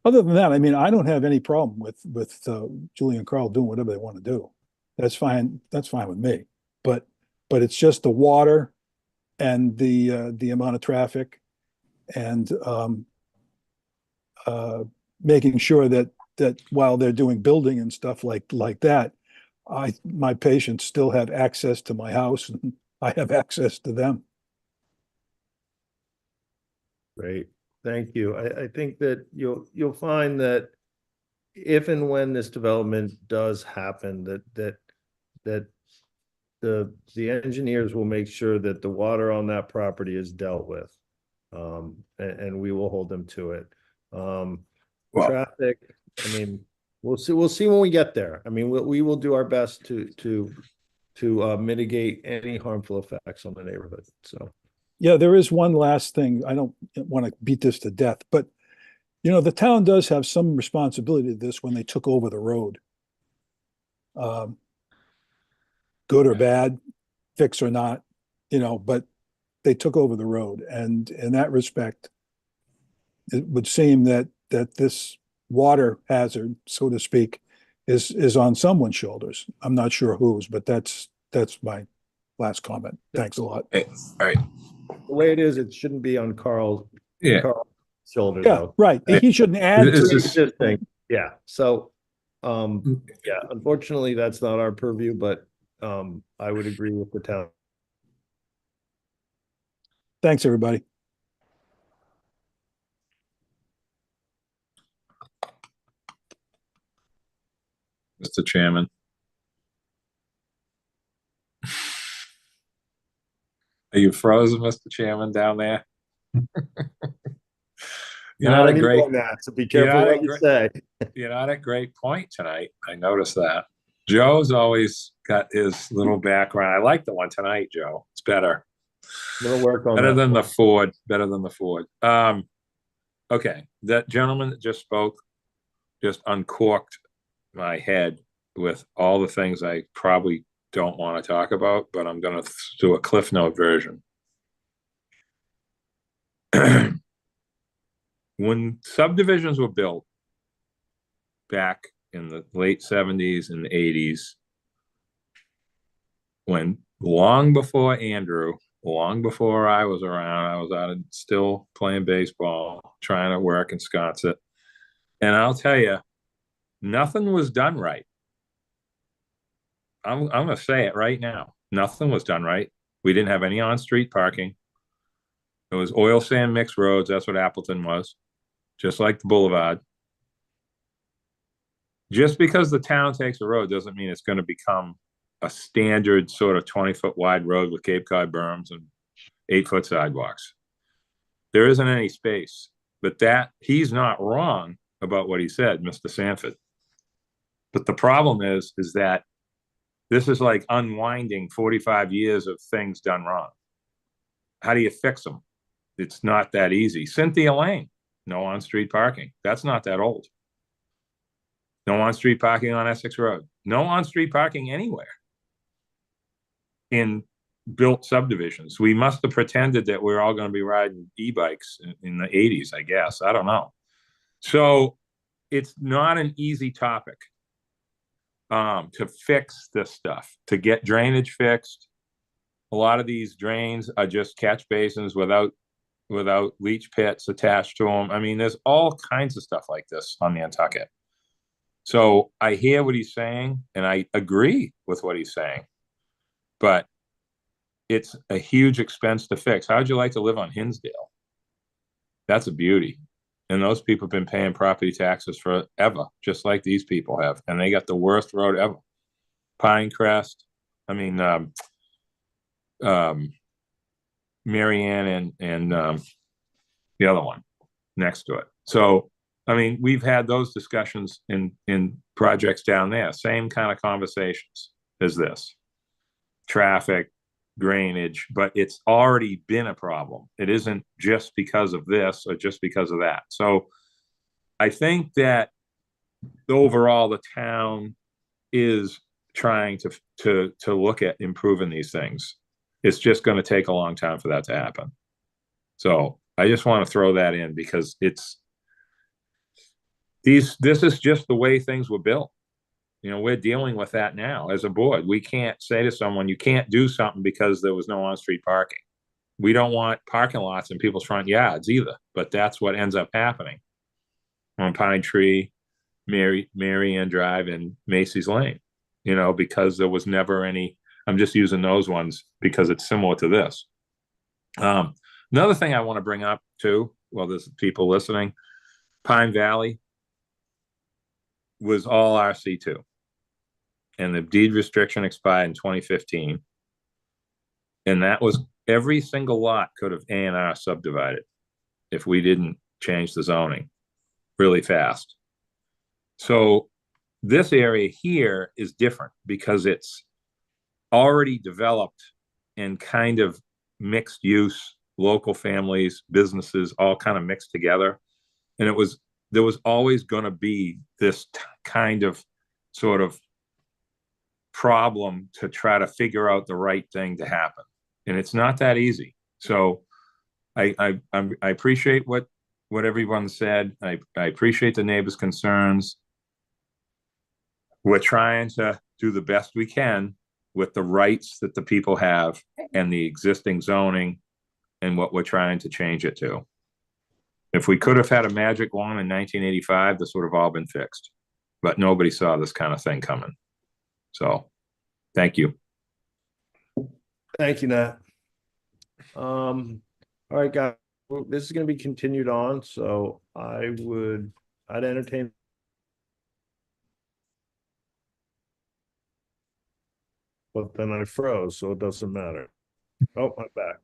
Other than that, I mean, I don't have any problem with Julie and Carl doing whatever they want to do. That's fine. That's fine with me. But it's just the water and the amount of traffic, and making sure that while they're doing building and stuff like that, my patients still have access to my house, and I have access to them. Great, thank you. I think that you'll find that if and when this development does happen, that the engineers will make sure that the water on that property is dealt with. And we will hold them to it. Traffic, I mean, we'll see when we get there. I mean, we will do our best to mitigate any harmful effects on the neighborhood, so. Yeah, there is one last thing. I don't want to beat this to death, but the town does have some responsibility to this when they took over the road. Good or bad, fix or not, but they took over the road. And in that respect, it would seem that this water hazard, so to speak, is on someone's shoulders. I'm not sure whose, but that's my last comment. Thanks a lot. All right. The way it is, it shouldn't be on Carl's shoulders, Yeah, though. right. He shouldn't add to This it. is just thing. Yeah, so, yeah, unfortunately, that's not our purview, but I would agree with the town. Thanks, everybody. Mr. Chairman. Are you frozen, Mr. Chairman, down there? You're Not not a great. anymore, Matt, so be careful what you say. You're not at great point tonight. I noticed that. Joe's always got his little background. I like the one tonight, Joe. It's better. I'm gonna work on Better that than one. the Ford. Better than the Ford. Okay, that gentleman that just spoke just uncorked my head with all the things I probably don't want to talk about, but I'm going to do a Cliff Note version. When subdivisions were built back in the late 70s and 80s, when long before Andrew, long before I was around, I was out still playing baseball, trying to work in Wisconsin. And I'll tell you, nothing was done right. I'm going to say it right now. Nothing was done right. We didn't have any on-street parking. It was oil sand mixed roads. That's what Appleton was, just like the Boulevard. Just because the town takes a road doesn't mean it's going to become a standard sort of 20-foot wide road with Cape Cod berms and 8-foot sidewalks. There isn't any space, but he's not wrong about what he said, Mr. Sanford. But the problem is that this is like unwinding 45 years of things done wrong. How do you fix them? It's not that easy. Cynthia Lane, no on-street parking. That's not that old. No on-street parking on Essex Road. No on-street parking anywhere in built subdivisions. We must have pretended that we're all going to be riding e-bikes in the 80s, I guess. I don't know. So it's not an easy topic to fix this stuff, to get drainage fixed. A lot of these drains are just catch basins without leach pits attached to them. I mean, there's all kinds of stuff like this on Nantucket. So I hear what he's saying, and I agree with what he's saying, but it's a huge expense to fix. How'd you like to live on Hinsdale? That's a beauty. And those people have been paying property taxes forever, just like these people have. And they got the worst road ever. Pinecrest, I mean, Marianne and the other one next to it. So, I mean, we've had those discussions in projects down there, same kind of conversations as this. Traffic, drainage, but it's already been a problem. It isn't just because of this or just because of that. So I think that overall the town is trying to look at improving these things. It's just going to take a long time for that to happen. So I just want to throw that in because this is just the way things were built. You know, we're dealing with that now as a board. We can't say to someone, you can't do something because there was no on-street parking. We don't want parking lots in people's front yards either, but that's what ends up happening on Pine Tree, Marianne Drive, and Macy's Lane, you know, because there was never any, I'm just using those ones because it's similar to this. Another thing I want to bring up too, well, there's people listening, Pine Valley was all RC2. And the deed restriction expired in 2015. And that was every single lot could have A&R subdivided if we didn't change the zoning really fast. So this area here is different because it's already developed and kind of mixed use, local families, businesses, all kind of mixed together. And there was always going to be this kind of sort of problem to try to figure out the right thing to happen, and it's not that easy. So I appreciate what everyone said. I appreciate the neighbors' concerns. We're trying to do the best we can with the rights that the people have and the existing zoning and what we're trying to change it to. If we could have had a magic wand in 1985, this would have all been fixed, but nobody saw this kind of thing coming. So thank you. Thank you, Nat. All right, guys, this is going to be continued on, so I'd entertain. But then I froze, so it doesn't matter. Oh, I'm back.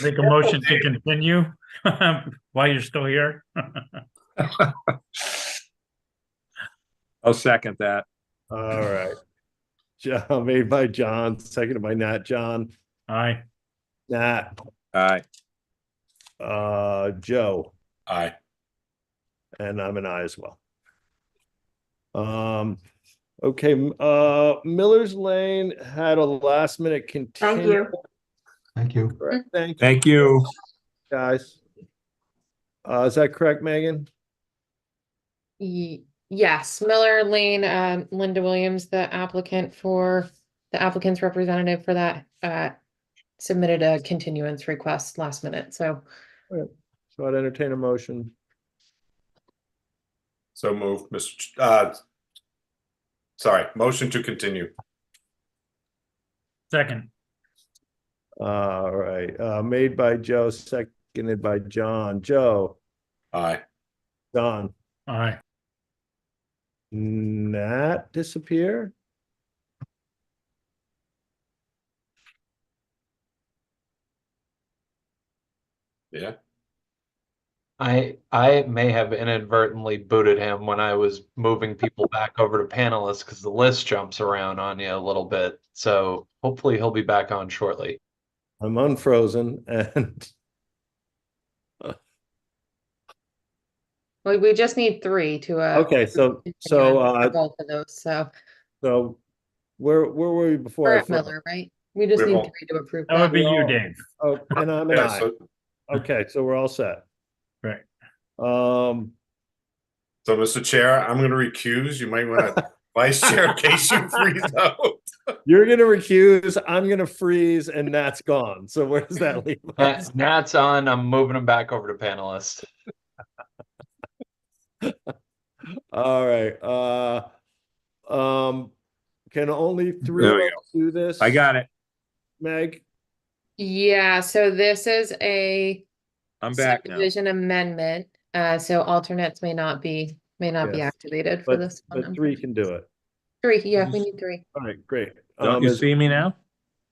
Make a motion to continue while you're still here. I'll second that. All right. John, made by John, seconded by Nat. John. Aye. Nat. Aye. Joe. Aye. And I'm an aye as well. Okay, Miller's Lane had a last minute continue. Thank you. Thank you. Correct. Thank you. Guys. Is that correct, Megan? Yes, Miller Lane, Linda Williams, the applicant's representative for that, submitted a continuance request last minute, so. So I'd entertain a motion. So moved, sorry, motion to continue. Second. All right, made by Joe, seconded by John. Joe. Aye. John. Aye. Nat disappear? Yeah. I may have inadvertently booted him when I was moving people back over to panelists because the list jumps around on you a little bit. So hopefully he'll be back on shortly. I'm unfrozen and We just need 3 to, okay, so both of those, so. So where were we before? We're I at froze? Miller, right? We just need 3 to approve That would be that. you, Dave. Oh, and I'm an Yeah, aye. Okay, so we're all set. Right. So Mr. Chair, I'm going to recuse. You might want to vice chair in case you freeze out. You're gonna recuse, I'm gonna freeze, and Nat's gone. So where does that leave us? Nat's on. I'm moving him back over to panelist. All right. Can only 3 There of we us do this? I got it. Meg? Yeah, so this is a I'm back now. subdivision amendment, so alternates may not be Yes. activated for But, this one. but three can do it. Three, yeah, we need three. All right, great. Don't you Is- see me now?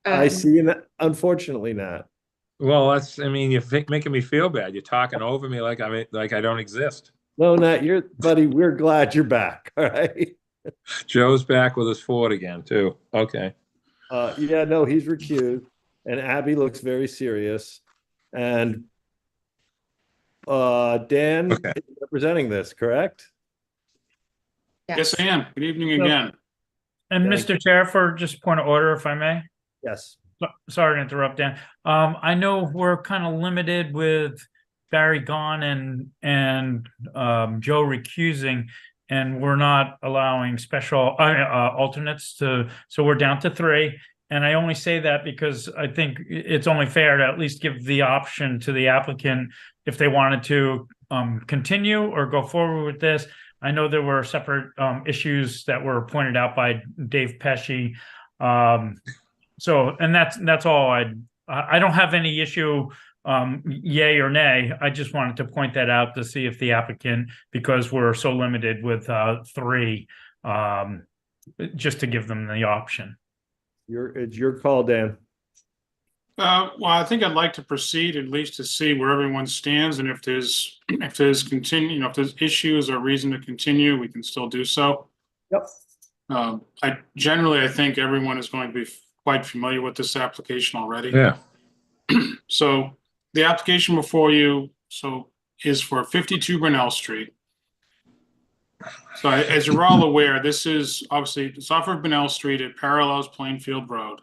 I see you, unfortunately not. Well, I mean, you're making me feel bad. You're talking over me like like I don't exist. No, Nat, buddy, we're glad you're back, all right? Joe's back with his Ford again, too. Okay. Yeah, no, he's recused, and Abby looks very serious. And Dan is representing this, correct? Yes, I am. Good evening So- again. And Thank Mr. Chair, for just point of order, if I may. Yes. Sorry to interrupt, Dan. I know we're kind of limited with Barry gone and Joe recusing, and we're not allowing special alternates so we're down to three. And I only say that because I think it's only fair to at least give the option to the applicant if they wanted to continue or go forward with this. I know there were separate issues that were pointed out by Dave Pesci. So, and that's all. I don't have any issue, yay or nay. I just wanted to point that out to see if the applicant, because we're so limited with three, just to give them the option. It's your call, Dan. Well, I think I'd like to proceed at least to see where everyone stands, and if there's issues or reason to continue, we can still do so. Yep. I think everyone is going to be quite familiar with this application already. Yeah. So the application before you is for 52 Brunel Street. So as you're all aware, this is obviously it's off of Brunel Street. It parallels Plainfield Road.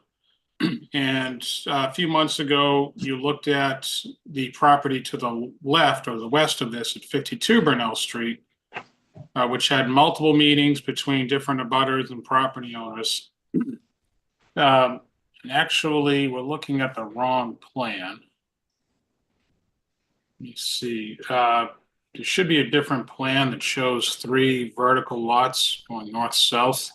And a few months ago, you looked at the property to the left or the west of this at 52 Brunel Street, which had multiple meetings between different abutters and property owners. And actually, we're looking at the wrong plan. Let me see. There should be a different plan that shows 3 vertical lots going north-south.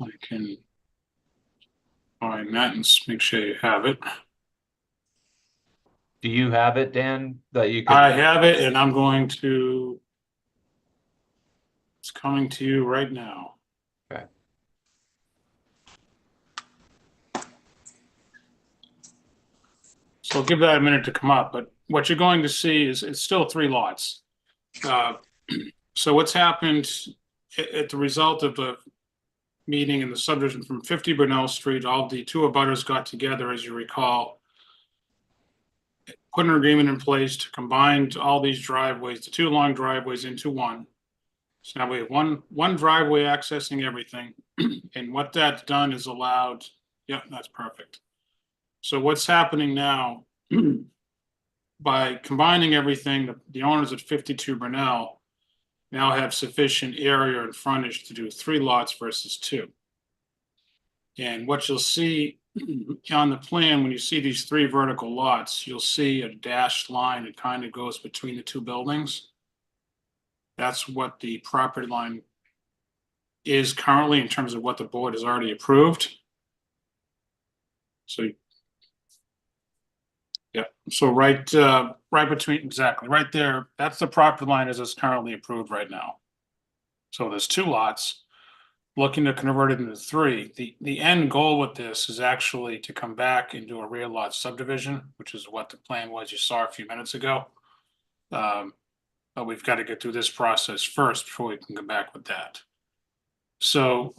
I can find that and make sure you have it. Do you have it, Dan? That you can. I have it, and I'm going to. It's coming to you right now. Okay. So I'll give that a minute to come up, but what you're going to see is it's still 3 lots. So what's happened at the result of the meeting in the subdivision from 50 Brunel Street, all the 2 abutters got together, as you recall, put an agreement in place to combine all these driveways, the 2 long driveways, into one. So now we have one driveway accessing everything. And what that's done is allowed, yep, that's perfect. So what's happening now, by combining everything, the owners at 52 Brunel now have sufficient area and frontage to do 3 lots versus 2. And what you'll see on the plan, when you see these 3 vertical lots, you'll see a dashed line that kind of goes between the 2 buildings. That's what the property line is currently in terms of what the board has already approved. So, yeah, so right between, exactly, right there, that's the property line as it's currently approved right now. So there's 2 lots, looking to convert it into 3. The end goal with this is actually to come back and do a rear lot subdivision, which is what the plan was you saw a few minutes ago. But we've got to get through this process first before we can come back with that. So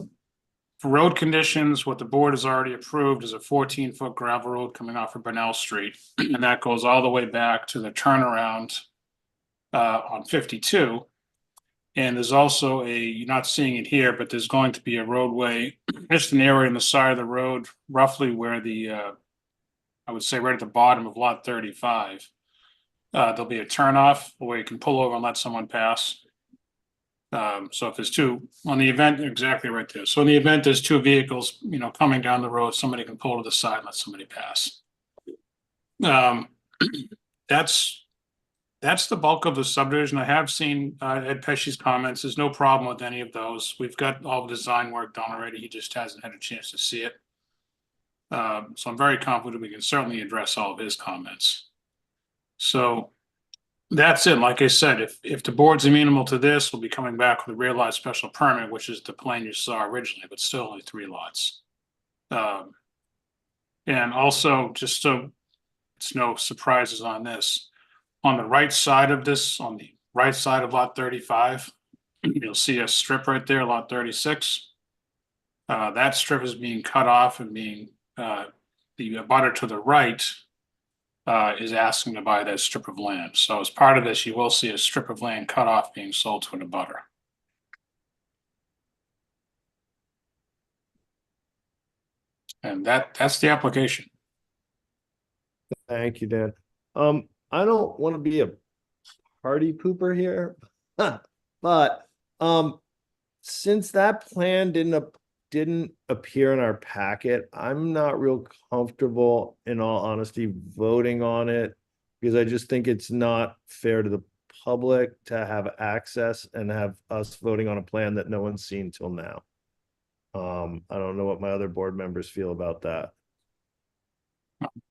for road conditions, what the board has already approved is a 14-foot gravel road coming off of Brunel Street. And that goes all the way back to the turnaround on 52. And there's also you're not seeing it here, but there's going to be a roadway, just an area in the side of the road, roughly where I would say right at the bottom of lot 35. There'll be a turnoff where you can pull over and let someone pass. So if there's 2 on the event, exactly right there. So in the event there's 2 vehicles, coming down the road, somebody can pull to the side and let somebody pass. That's the bulk of the subdivision. I have seen Ed Pesci's comments. There's no problem with any of those. We've got all the design work done already. He just hasn't had a chance to see it. So I'm very confident we can certainly address all of his comments. So that's it. Like I said, if the board's amenable to this, we'll be coming back with a rear lot special permit, which is the plan you saw originally, but still only 3 lots. And also, just so it's no surprises on this, on the right side of this, on the right side of lot 35, you'll see a strip right there, lot 36. That strip is being cut off and being, the abutter to the right is asking to buy that strip of land. So as part of this, you will see a strip of land cut off being sold to an abutter. And that's the application. Thank you, Dan. I don't want to be a party pooper here, but since that plan didn't appear in our packet, I'm not real comfortable, in all honesty, voting on it, because I just think it's not fair to the public to have access and have us voting on a plan that no one's seen till now. I don't know what my other board members feel about that.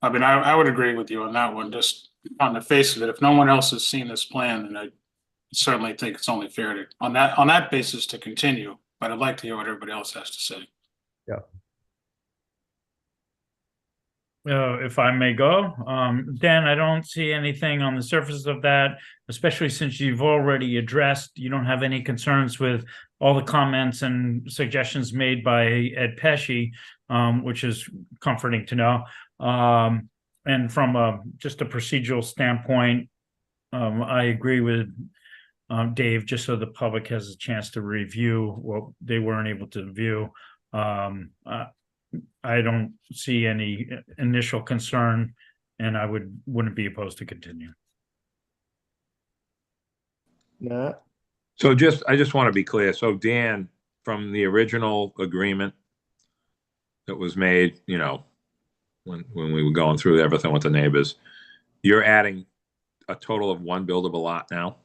I mean, I would agree with you on that one, just on the face of it. If no one else has seen this plan, then I certainly think it's only fair to, on that basis, to continue, but I'd like to hear what everybody else has to say. Yeah. If I may go, Dan, I don't see anything on the surface of that, especially since you've already addressed, you don't have any concerns with all the comments and suggestions made by Ed Pesci, which is comforting to know. And from just a procedural standpoint, I agree with Dave, just so the public has a chance to review what they weren't able to view. I don't see any initial concern, and I wouldn't be opposed to continue. Matt? So I just want to be clear. So Dan, from the original agreement that was made, you know, when we were going through everything with the neighbors, you're adding a total of 1 buildable lot now?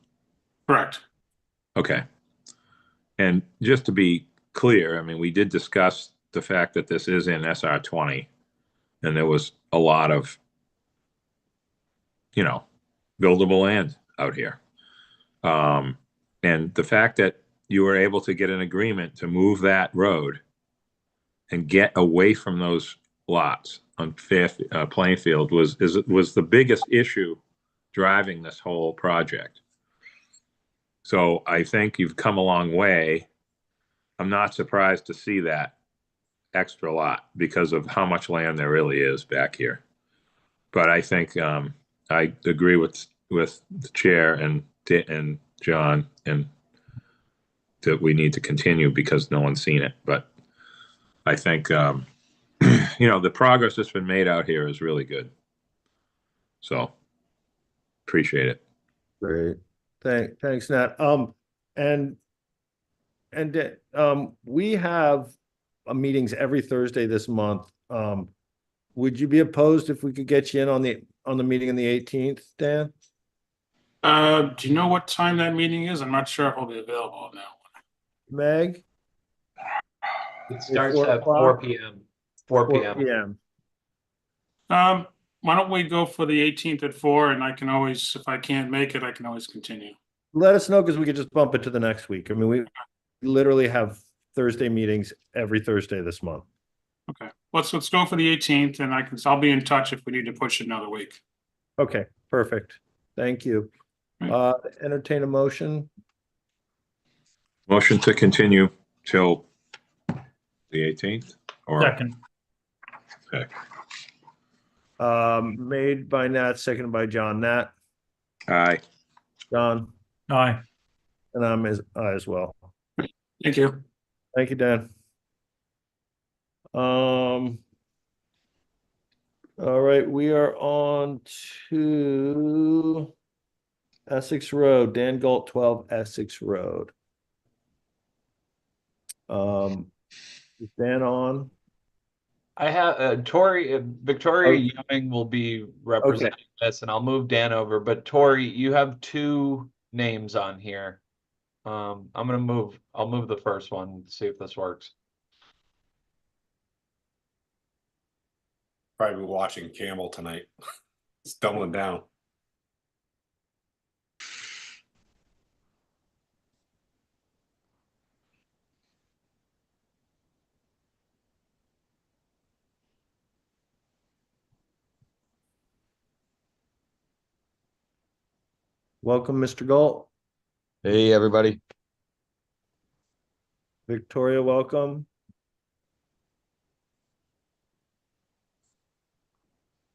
Correct. Okay. And just to be clear, I mean, we did discuss the fact that this is in SR 20, and there was a lot of, you know, buildable land out here. And the fact that you were able to get an agreement to move that road and get away from those lots on Plainfield was the biggest issue driving this whole project. So I think you've come a long way. I'm not surprised to see that extra lot because of how much land there really is back here. But I think I agree with the chair and John, and that we need to continue because no one's seen it. But I think you know, the progress that's been made out here is really good. So appreciate it. Great. Thanks, Nat. And we have meetings every Thursday this month. Would you be opposed if we could get you in on the meeting on the 18th, Dan? Do you know what time that meeting is? I'm not sure if I'll be available on that one. Meg? It starts at 4 p.m. 4 p.m. Why don't we go for the 18th at 4, and I can always, if I can't make it, I can always continue. Let us know, because we could just bump it to the next week. I mean, we literally have Thursday meetings every Thursday this month. Okay, let's go for the 18th, and I'll be in touch if we need to push it another week. Okay, perfect. Thank you. Entertain a motion. Motion to continue till the 18th or Second. Okay. Made by Nat, seconded by John. Nat? Aye. John? Aye. And I'm aye as well. Thank you. Thank you, Dan. All right, we are on to Essex Road, Dan Galt, 12 Essex Road. Is Dan on? I have Victoria Ewing will be representing this, and I'll move Dan over. But Tori, you have 2 names on here. I'll move the first one, see if this works. Probably watching Campbell tonight. It's doubling down. Welcome, Mr. Galt. Hey, everybody. Victoria, welcome.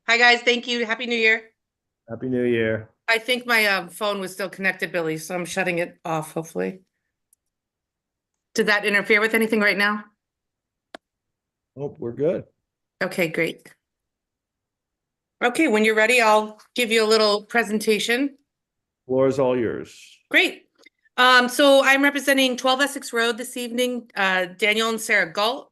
Hi, guys. Thank you. Happy New Year. Happy New Year. I think my phone was still connected, Billy, so I'm shutting it off, hopefully. Did that interfere with anything right now? Oh, we're good. Okay, great. Okay, when you're ready, I'll give you a little presentation. Floor is all yours. Great. So I'm representing 12 Essex Road this evening, Daniel and Sarah Galt.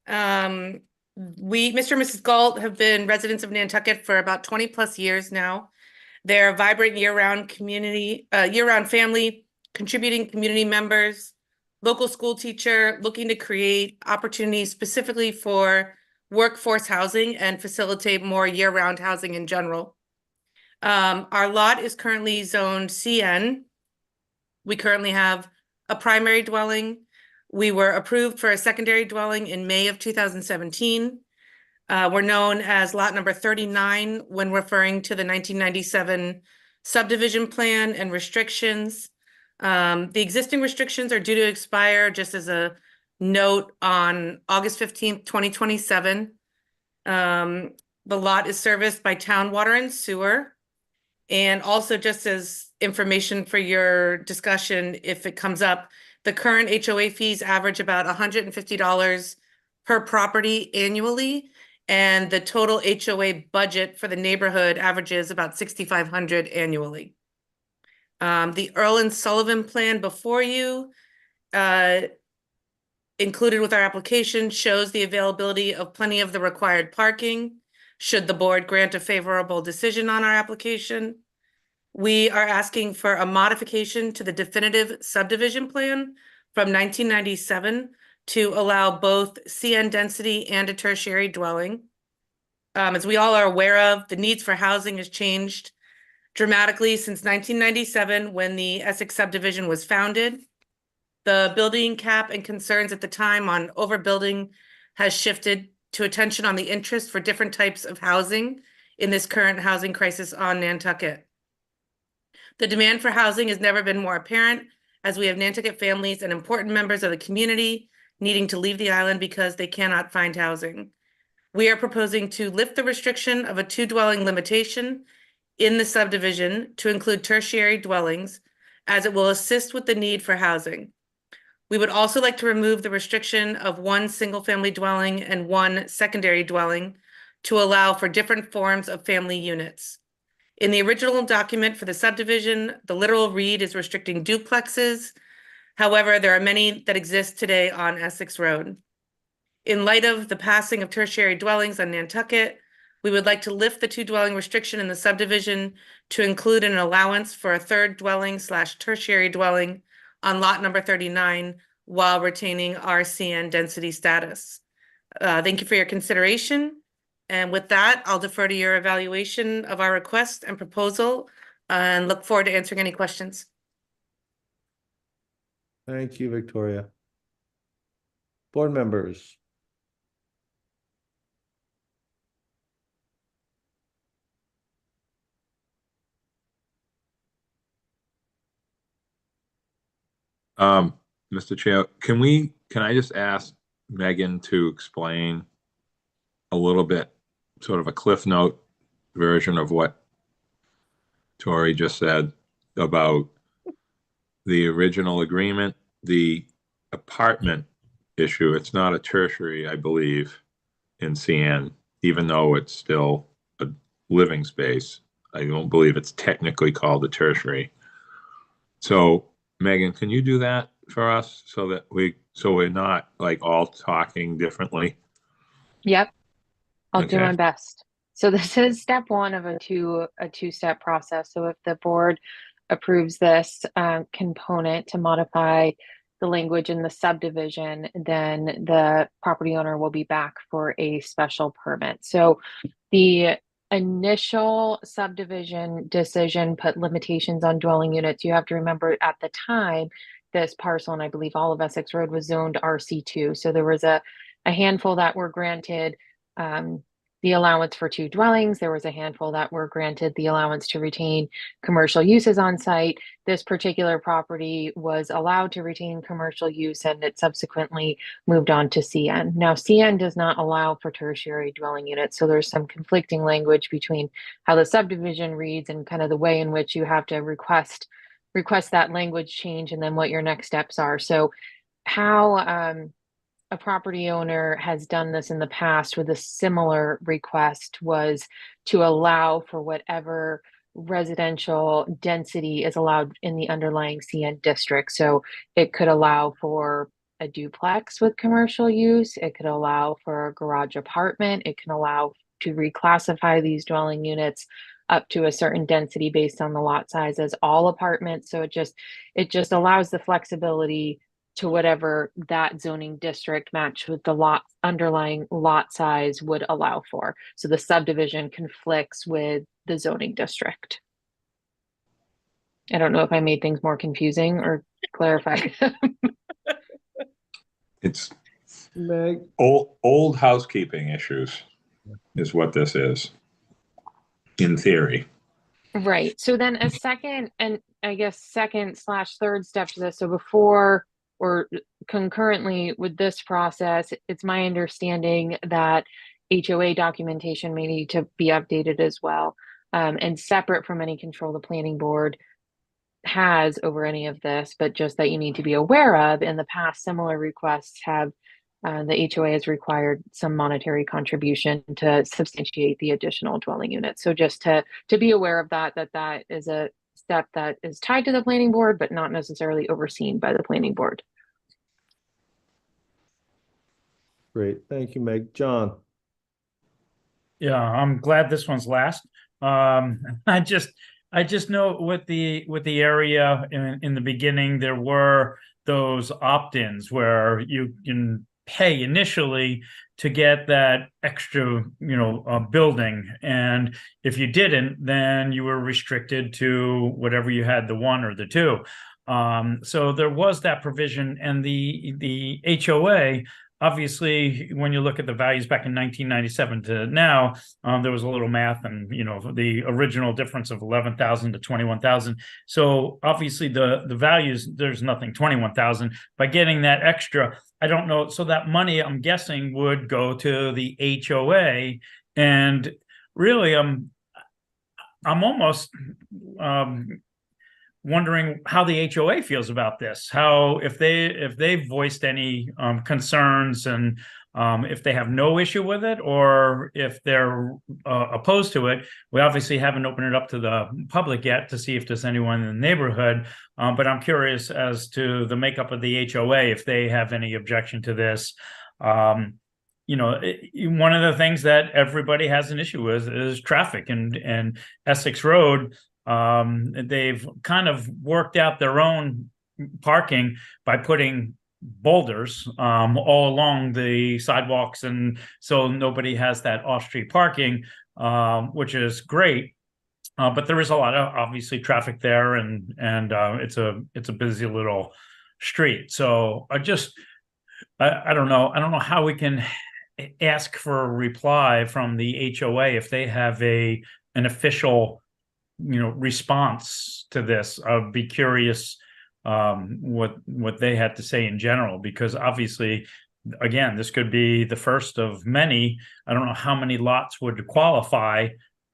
Mr. and Mrs. Galt have been residents of Nantucket for about 20 plus years now. They're a vibrant year-round community, year-round family, contributing community members, local school teacher, looking to create opportunities specifically for workforce housing and facilitate more year-round housing in general. Our lot is currently zoned CN. We currently have a primary dwelling. We were approved for a secondary dwelling in May of 2017. We're known as lot number 39 when referring to the 1997 subdivision plan and restrictions. The existing restrictions are due to expire, just as a note, on August 15th, 2027. The lot is serviced by town water and sewer. And also, just as information for your discussion, if it comes up, the current HOA fees average about $150 per property annually. And the total HOA budget for the neighborhood averages about $6,500 annually. The Earl and Sullivan plan before you, included with our application, shows the availability of plenty of the required parking, should the board grant a favorable decision on our application. We are asking for a modification to the definitive subdivision plan from 1997 to allow both CN density and a tertiary dwelling. As we all are aware of, the needs for housing has changed dramatically since 1997, when the Essex subdivision was founded. The building cap and concerns at the time on overbuilding has shifted to attention on the interest for different types of housing in this current housing crisis on Nantucket. The demand for housing has never been more apparent, as we have Nantucket families and important members of the community needing to leave the island because they cannot find housing. We are proposing to lift the restriction of a two-dwelling limitation in the subdivision to include tertiary dwellings, as it will assist with the need for housing. We would also like to remove the restriction of one single-family dwelling and one secondary dwelling to allow for different forms of family units. In the original document for the subdivision, the literal read is restricting duplexes. However, there are many that exist today on Essex Road. In light of the passing of tertiary dwellings on Nantucket, we would like to lift the two-dwelling restriction in the subdivision to include an allowance for a third dwelling / tertiary dwelling on lot number 39 while retaining our CN density status. Thank you for your consideration. And with that, I'll defer to your evaluation of our request and proposal and look forward to answering any questions. Thank you, Victoria. Board members. Mr. Chair, can I just ask Megan to explain a little bit, sort of a Cliff Note version of what Tori just said about the original agreement, the apartment issue? It's not a tertiary, I believe, in CN, even though it's still a living space. I don't believe it's technically called a tertiary. So Megan, can you do that for us so that we're not like all talking differently? Yep, I'll do Okay. my best. So this is step one of a two-step process. So if the board approves this component to modify the language in the subdivision, then the property owner will be back for a special permit. So the initial subdivision decision put limitations on dwelling units. You have to remember at the time, this parcel, and I believe all of Essex Road, was zoned RC2. So there was a handful that were granted the allowance for 2 dwellings. There was a handful that were granted the allowance to retain commercial uses on site. This particular property was allowed to retain commercial use, and it subsequently moved on to CN. Now, CN does not allow for tertiary dwelling units, so there's some conflicting language between how the subdivision reads and kind of the way in which you have to request that language change and then what your next steps are. So how a property owner has done this in the past with a similar request was to allow for whatever residential density is allowed in the underlying CN district. So it could allow for a duplex with commercial use. It could allow for a garage apartment. It can allow to reclassify these dwelling units up to a certain density based on the lot size as all apartments. So it just allows the flexibility to whatever that zoning district matched with the underlying lot size would allow for. So the subdivision conflicts with the zoning district. I don't know if I made things more confusing or clarified. It's Meg, old housekeeping issues is what this is, in theory. Right. So then a second, and I guess second/third step to this. So before or concurrently with this process, it's my understanding that HOA documentation may need to be updated as well. And separate from any control the planning board has over any of this, but just that you need to be aware of. In the past, similar requests have, the HOA has required some monetary contribution to substantiate the additional dwelling unit. So just to be aware of that is a step that is tied to the planning board, but not necessarily overseen by the planning board. great. Thank you, Meg. John. Yeah, I'm glad this one's last. I just know with the area in the beginning, there were those opt-ins where you can pay initially to get that extra, building. And if you didn't, then you were restricted to whatever you had, the 1 or the 2. So there was that provision, and the HOA, obviously, when you look at the values back in 1997 to now, there was a little math, and the original difference of 11,000 to 21,000. So obviously the values, there's nothing 21,000. By getting that extra, I don't know. So that money, I'm guessing, would go to the HOA, and really, I'm almost wondering how the HOA feels about this. How if they've voiced any concerns, and if they have no issue with it, or if they're opposed to it. We obviously haven't opened it up to the public yet to see if there's anyone in the neighborhood. But I'm curious as to the makeup of the HOA, if they have any objection to this. One of the things that everybody has an issue with is traffic, and Essex Road. They've kind of worked out their own parking by putting boulders all along the sidewalks, and so nobody has that off-street parking, which is great. But there is a lot of obviously traffic there, and it's a busy little street. So I don't know how we can ask for a reply from the HOA if they have an official response to this. I'd be curious what they had to say in general, because obviously, again, this could be the first of many. I don't know how many lots would qualify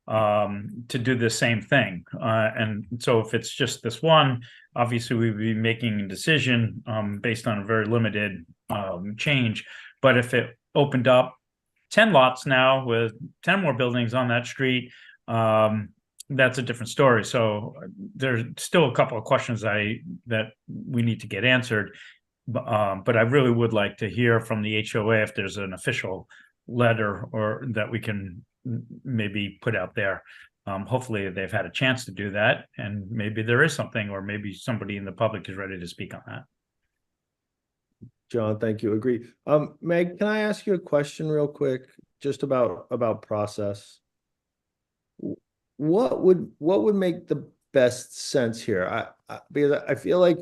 to do the same thing. And so if it's just this one, obviously we'd be making a decision based on a very limited change. But if it opened up 10 lots now with 10 more buildings on that street, that's a different story. So there's still a couple of questions that we need to get answered. But I really would like to hear from the HOA if there's an official letter or that we can maybe put out there. Hopefully they've had a chance to do that, and maybe there is something, or maybe somebody in the public is ready to speak on that. John, thank you. Agree. Meg, can I ask you a question real quick, just about process? What would make the best sense here? Because I feel like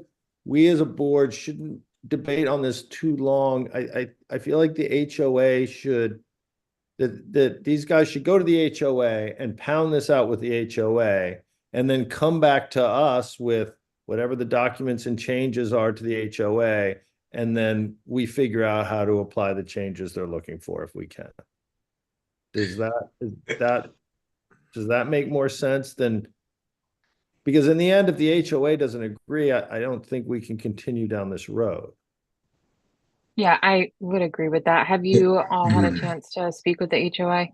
we as a board shouldn't debate on this too long. I feel like the HOA should, that these guys should go to the HOA and pound this out with the HOA and then come back to us with whatever the documents and changes are to the HOA. And then we figure out how to apply the changes they're looking for if we can. Does that make more sense than? Because in the end, if the HOA doesn't agree, I don't think we can continue down this road. Yeah, I would agree with that. Have you all had a chance to speak with the HOA?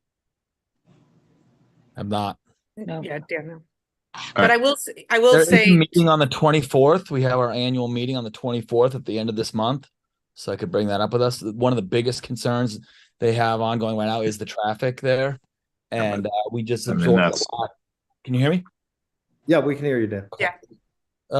I'm not. No. Yeah, Dan. No. All But right. I will There is a say, meeting on the 24th. We have our annual meeting on the 24th at the end of this month. So I could bring that up with us. One of the biggest concerns they have ongoing right now is the traffic there. And we just absorbed a lot. Can you hear me? Yeah, we can hear you, Dan. yeah,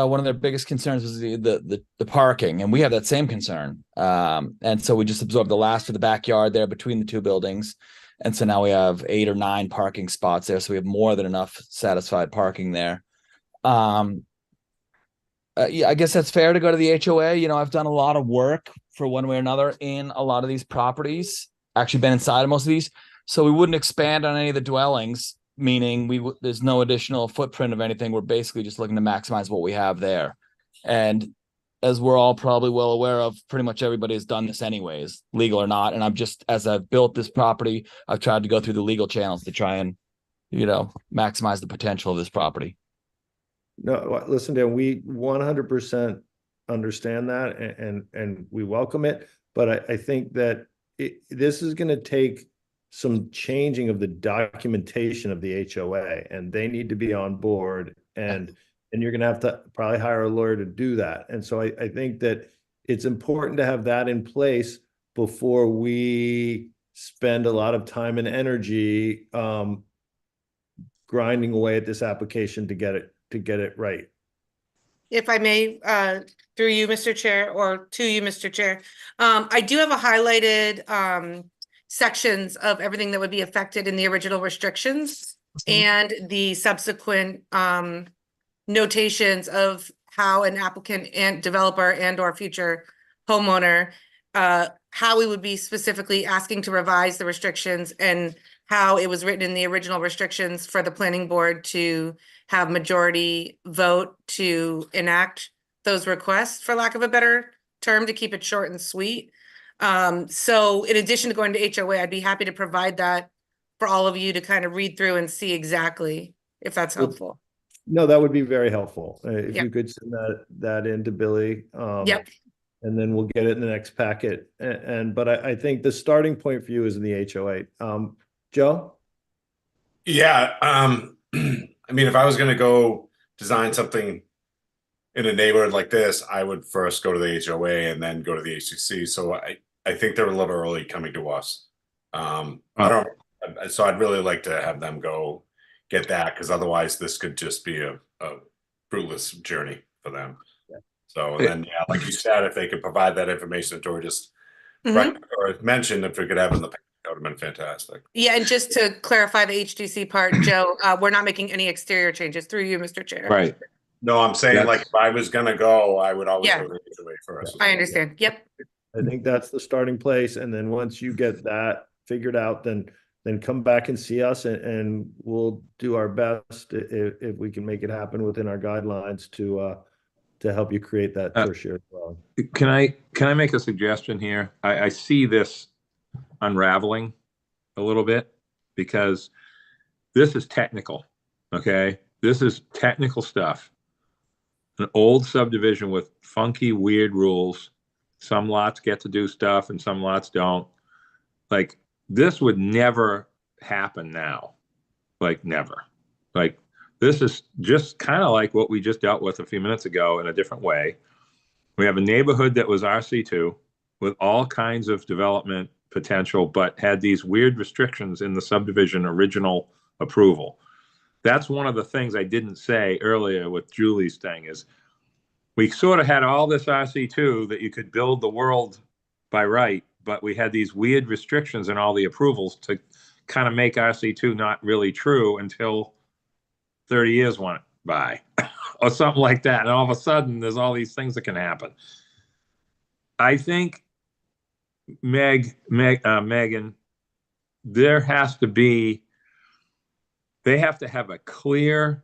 One of their biggest concerns was the parking, and we have that same concern. And so we just absorbed the last of the backyard there between the two buildings. And so now we have 8 or 9 parking spots there. So we have more than enough satisfied parking there. Yeah, I guess that's fair to go to the HOA. You know, I've done a lot of work for one way or another in a lot of these properties, actually been inside of most of these. So we wouldn't expand on any of the dwellings, meaning there's no additional footprint of anything. We're basically just looking to maximize what we have there. And as we're all probably well aware of, pretty much everybody has done this anyways, legal or not. And as I've built this property, I've tried to go through the legal channels to try and, maximize the potential of this property. No, listen, Dan, we 100% understand that and we welcome it. But I think that this is going to take some changing of the documentation of the HOA, and they need to be on board, and you're going to have to probably hire a lawyer to do that. And so I think that it's important to have that in place before we spend a lot of time and energy grinding away at this application to get it right. if I may, through you, Mr. Chair, or to you, Mr. Chair, I do have a highlighted sections of everything that would be affected in the original restrictions and the subsequent notations of how an applicant and developer and or future homeowner, how we would be specifically asking to revise the restrictions and how it was written in the original restrictions for the planning board to have majority vote to enact those requests, for lack of a better term, to keep it short and sweet. So in addition to going to HOA, I'd be happy to provide that for all of you to kind of read through and see exactly if that's helpful. No, that would be very helpful. If Yep. you could send that in to Billy. Yep. And then we'll get it in the next packet. But I think the starting point for you is in the HOA. Joe? Yeah, I mean, if I was going to go design something in a neighborhood like this, I would first go to the HOA and then go to the HCC. So I think they're a little early coming to us. So I'd really like to have them go get that, because otherwise this could just be a fruitless journey for them. So then, yeah, like you said, if they could provide that information that Tori just or mentioned, if we could have in the packet, that would have been fantastic. Yeah, and just to clarify the HTC part, Joe, we're not making any exterior changes through you, Mr. Chair. Right. No, I'm saying like if I was gonna go, I would always Yeah. go to the HOA first. I understand. Yep. I think that's the starting place. And then once you get that figured out, then come back and see us and we'll do our best if we can make it happen within our guidelines to help you create that tertiary dwelling. Can I make a suggestion here? I see this unraveling a little bit because this is technical. Okay. This is technical stuff. An old subdivision with funky, weird rules. Some lots get to do stuff and some lots don't. Like, this would never happen now. Like, never. Like, this is just kind of like what we just dealt with a few minutes ago in a different way. We have a neighborhood that was RC2 with all kinds of development potential, but had these weird restrictions in the subdivision original approval. That's one of the things I didn't say earlier with Julie's thing is we sort of had all this RC2 that you could build the world by right, but we had these weird restrictions in all the approvals to kind of make RC2 not really true until 30 years went by or something like that. And all of a sudden, there's all these things that can happen. I think, Megan, there has to be, they have to have a clear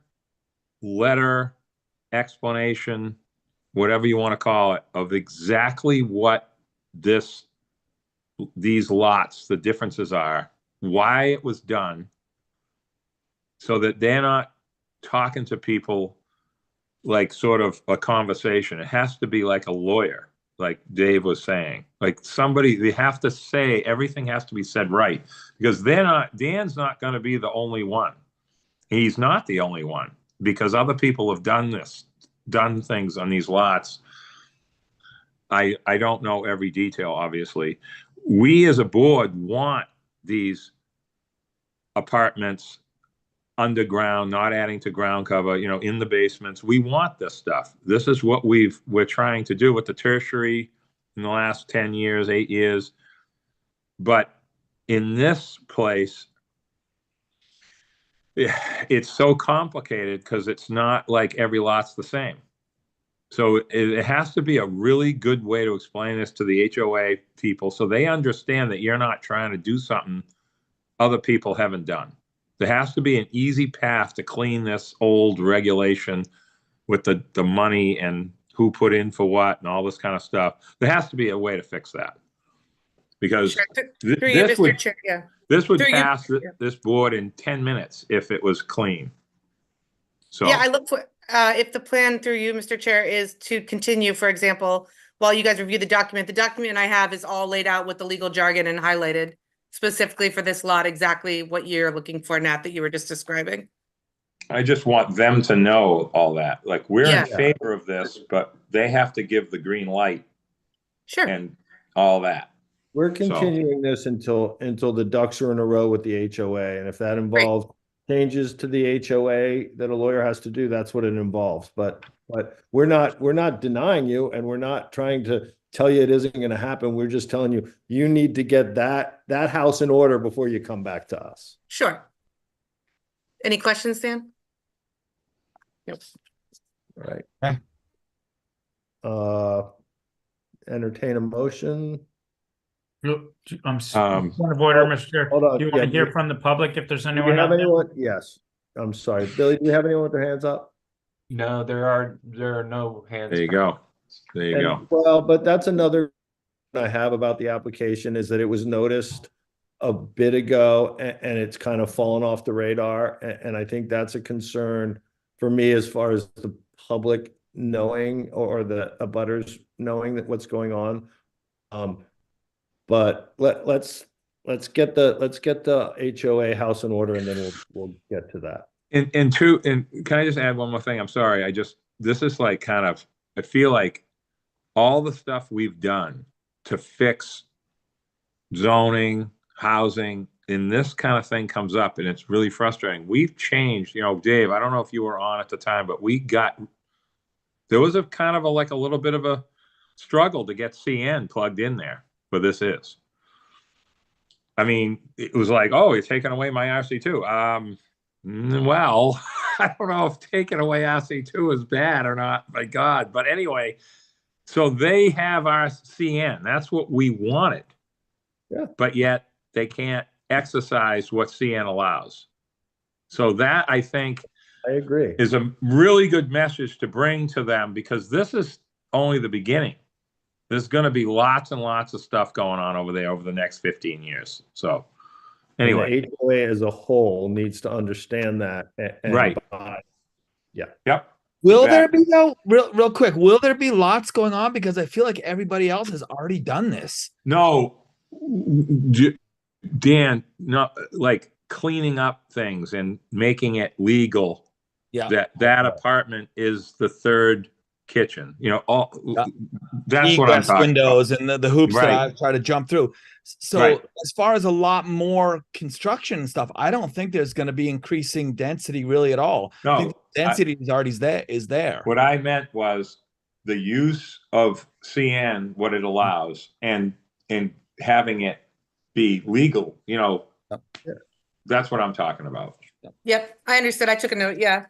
letter, explanation, whatever you want to call it, of exactly what these lots, the differences are, why it was done, so that they're not talking to people like sort of a conversation. It has to be like a lawyer, like Dave was saying, like somebody, they have to say, everything has to be said right, because Dan's not going to be the only one. He's not the only one, because other people have done things on these lots. I don't know every detail, obviously. We as a board want these apartments underground, not adding to ground cover, in the basements. We want this stuff. This is what we're trying to do with the tertiary in the last 10 years, 8 years. But in this place, it's so complicated because it's not like every lot's the same. So it has to be a really good way to explain this to the HOA people so they understand that you're not trying to do something other people haven't done. There has to be an easy path to clean this old regulation with the money and who put in for what and all this kind of stuff. There has to be a way to fix that. Because this would pass this board in 10 minutes if it was clean. So Yeah, I look for, if the plan through you, Mr. Chair, is to continue, for example, while you guys review the document I have is all laid out with the legal jargon and highlighted specifically for this lot, exactly what you're looking for, Nat, that you were just describing. I just want them to know all that. Like, we're in favor of this, but they have to give the green light. Sure. And all that. We're continuing this until the ducks are in a row with the HOA. And if that involves changes to the HOA that a lawyer has to do, that's what it involves. But we're not denying you, and we're not trying to tell you it isn't going to happen. We're just telling you, you need to get that house in order before you come back to us. Sure. Any questions, Dan? Yep. All right. Entertain a motion. Point of order, Mr. Chair. Hold on. Do you want to hear from the public if there's Do anyone? we have anyone? Yes. I'm sorry. Billy, do we have anyone with their hands up? No, there are no hands. There you go. There you go. Well, but that's another I have about the application is that it was noticed a bit ago and it's kind of fallen off the radar. And I think that's a concern for me as far as the public knowing or the abutters knowing that what's going on. But let's get the HOA house in order, and then we'll get to that. And can I just add one more thing? I'm sorry. This is like kind of, I feel like all the stuff we've done to fix zoning, housing, and this kind of thing comes up, and it's really frustrating. We've changed, Dave, I don't know if you were on at the time, but there was a kind of a little bit of a struggle to get CN plugged in there for this is. I mean, it was like, oh, you're taking away my RC2. Well, I don't know if taking away RC2 is bad or not, my God. But anyway, so they have our CN. That's what we wanted. Yeah. But yet they can't exercise what CN allows. So that, I think, I agree, is a really good message to bring to them, because this is only the beginning. There's going to be lots and lots of stuff going on over there over the next 15 years. So anyway, and the HOA as a whole needs to understand that. Right. Yeah. Yep. Will there be though, real quick, will there be lots going on? Because I feel like everybody else has already done this. No, Dan, not like cleaning up things and making it legal. Yeah. That apartment is the third kitchen, that's what I'm Egress talking windows about. and the hoops that Right. I try to jump through. So Right. as far as a lot more construction and stuff, I don't think there's going to be increasing density really at all. No, I think the density is already there. What I meant was the use of CN, what it allows, and and having it be legal, you know, Yep. that's what I'm talking about. Yep, I understood. I took a note. Yeah.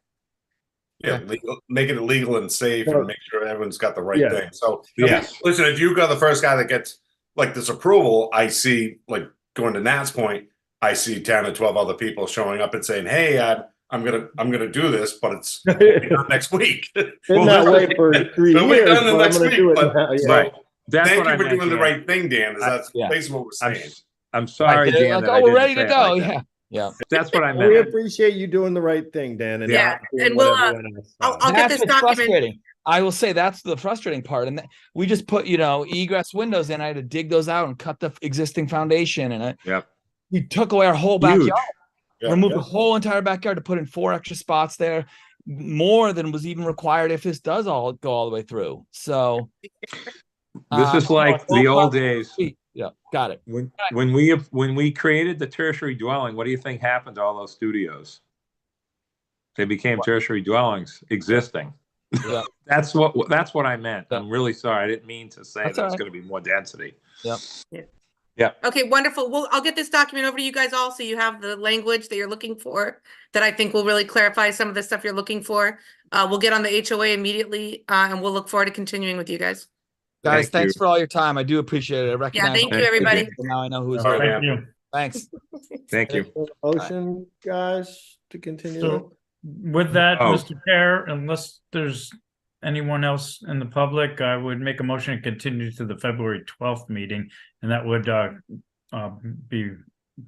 Yeah, legal, make it illegal and safe Well, and make sure everyone's got the right yeah. thing. So, Yes. listen, if you got the first guy that gets like this approval, I see, like going to Nat's point, I see 10 or 12 other people showing up and saying, hey, I'm gonna do this, but it's done next week. Been that way for 3 It'll be years, done the but I'm next gonna week, do it but- now. Yeah. Right. That's Thank what you I for meant, doing the Dan. right thing, Dan. That's Yeah. basically what we're I'm, saying. I'm sorry, Right, they're Dan, like, that oh, I we're didn't ready say to it go. like that. Yeah. Yeah. That's what I Well, we meant. appreciate you doing the right thing, Dan, and Yeah, not doing and what we'll, everyone else I'll does. get That's this what's document. frustrating. I will say that's the frustrating part. And we just put, egress windows in. I had to dig those out and cut the existing foundation. And Yep. we took away our whole Huge. backyard, Yeah. removed the whole entire backyard to put in 4 extra spots there, more than was even required if this does all go all the way through. So This is like the old days. Yeah, got it. When we created the tertiary dwelling, what do you think happened to all those studios? They became tertiary dwellings existing. Yeah. That's what I meant. Yeah. I'm really sorry. I didn't mean to say That's that all it's right. going to be more density. Yep. Yeah. Okay, wonderful. Well, I'll get this document over to you guys all so you have the language that you're looking for that I think will really clarify some of the stuff you're looking for. We'll get on the HOA immediately, and we'll look forward to continuing with you guys. Guys, Thank thanks you. for all your time. I do appreciate it. I recognize thank you, everybody. Now I know who's All right, here. man. Thank you. Thanks. Thank you. Motion, guys, to continue. So with that, Oh. Mr. Chair, unless there's anyone else in the public, I would make a motion to continue to the February 12th meeting, and that would be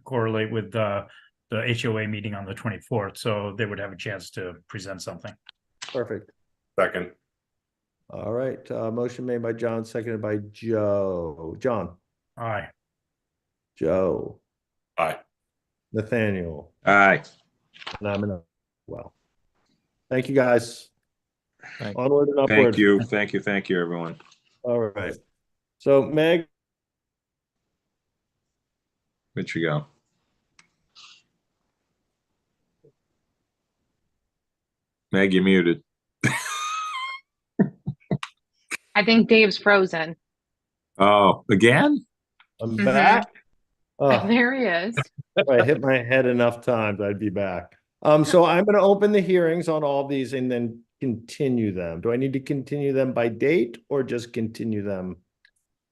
correlate with the HOA meeting on the 24th, so they would have a chance to present something. Perfect. Second. All right, motion made by John, seconded by Joe. John, Aye. Joe, Aye. Nathaniel, Aye. and I'm an well. Thank you, guys. Thank Onward and upward. Thank you. Thank you. Thank you, everyone. All right. So Meg, Where'd you go? Meg, you're muted. I think Dave's frozen. Oh, again? I'm Mhm. back. Oh, There he is. if I hit my head enough times, I'd be back. So I'm gonna open the hearings on all these and then continue them. Do I need to continue them by date or just continue them?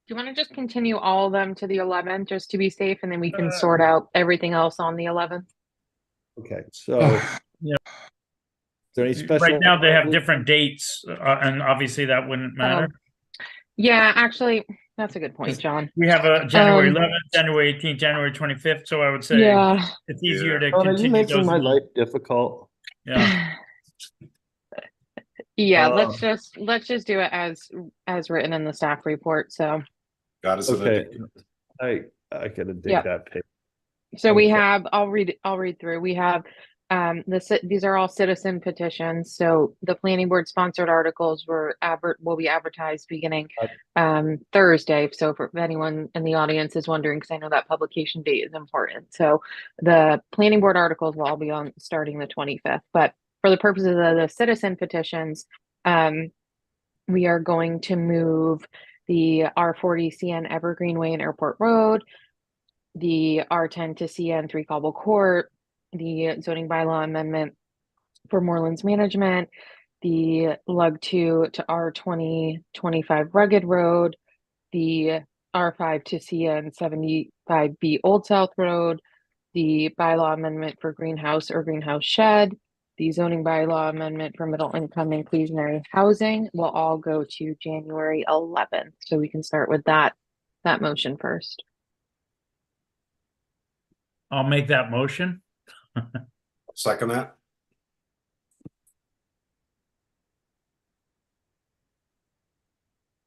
Do you want to just continue all of them to the 11th just to be safe, and then we can sort out everything else on the 11th? Okay, so. Yeah. Is there any special? Right now, they have different dates, and obviously that wouldn't matter. Yeah, actually, that's a good point, John. We have a January Um, 11th, January 18th, January 25th, so I would say Yeah. it's easier to Are you continue making those. my life difficult? Yeah. Yeah, Um, let's just do it as written in the staff report. So God is an Okay, addictive. I gotta dig Yeah. that page. So we Okay. have, I'll read through. We have, these are all citizen petitions. So the planning board sponsored articles will be advertised beginning, Thursday. So if anyone in the audience is wondering, because I know that publication date is important. So the planning board articles will all be on starting the 25th, but for the purposes of the citizen petitions, we are going to move the R40 CN Evergreen Way and Airport Road, the R10 to CN 3 Cobble Court, the zoning bylaw amendment for Morelands Management, the Lug 2 to R20 25 Rugged Road, the R5 to CN 75B Old South Road, the bylaw amendment for greenhouse or greenhouse shed, the zoning bylaw amendment for middle income inclusionary housing will all go to January 11th. So we can start with that motion first. I'll make that motion. Second that.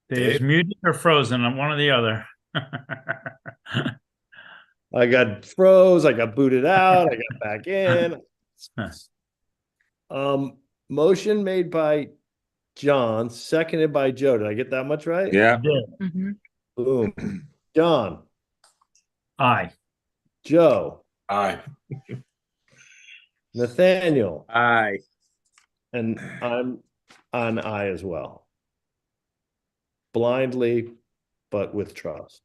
Dave's Dave? muted or frozen on one or the other. I got froze, I got booted out, I got back in. Motion made by John, seconded by Joe. Did I get that much right? Yeah. Boom. John, Aye. Joe, Aye. Nathaniel, Aye. and I'm on aye as well. Blindly, but with trust.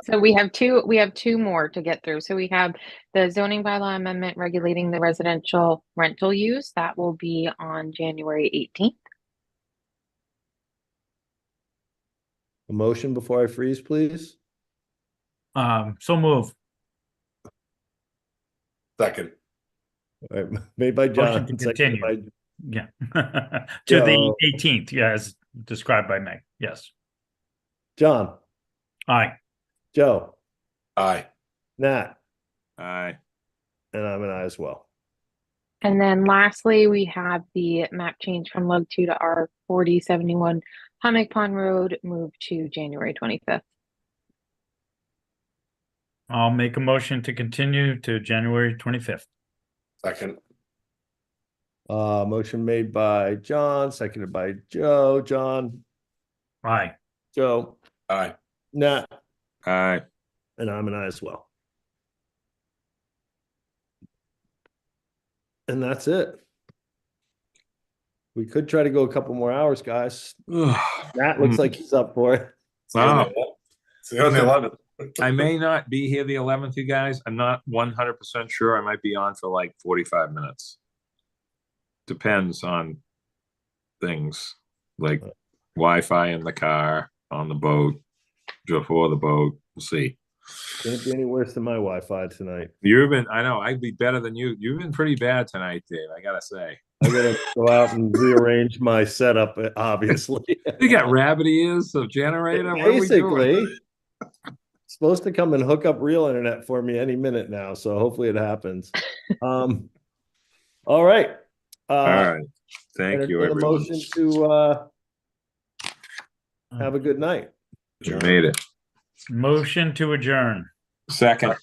So we have two more to get through. So we have the zoning bylaw amendment regulating the residential rental use. That will be on January 18th. A motion before I freeze, please. So move. Second. All right, made by Motion to John, seconded continue. by Yeah. To Joe. the 18th, yeah, as described by Meg. Yes. John, Aye. Joe, Aye. Nat, Aye. and I'm an aye as well. And then lastly, we have the map change from Lug 2 to R 4071 Hummock Pond Road moved to January 25th. I'll make a motion to continue to January 25th. Second. Motion made by John, seconded by Joe. John, Aye. Joe, Aye. Nat, Aye. and I'm an aye as well. And that's it. We could try to go a couple more hours, guys. Nat looks like he's up for it. Wow. See you on the 11th. I may not be here the 11th, you guys. I'm not 100% sure. I might be on for like 45 minutes. Depends on things like Wi-Fi in the car, on the boat, before the boat. We'll see. Can't be any worse than my Wi-Fi tonight. I know, I'd be better than you. You've been pretty bad tonight, Dave, I gotta say. I gotta go out and rearrange my setup, obviously. You got rabbit ears of generator? What are we doing? Basically, supposed to come and hook up real internet for me any minute now, so hopefully it happens. All right. All right. Thank you, A everyone. motion to have a good night. You made it. Motion to adjourn. Second.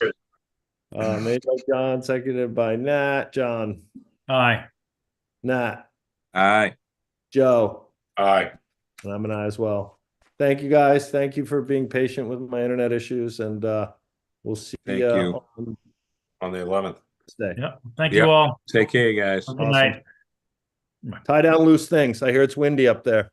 Made by John, seconded by Nat. John, Aye. Nat, Aye. Joe, Aye. and I'm an aye as well. Thank you, guys. Thank you for being patient with my internet issues, and we'll see Thank you you. On the 11th. Day. Yeah. Thank Yep. you all. Take care, guys. Good night. Tie down loose things. I hear it's windy up there.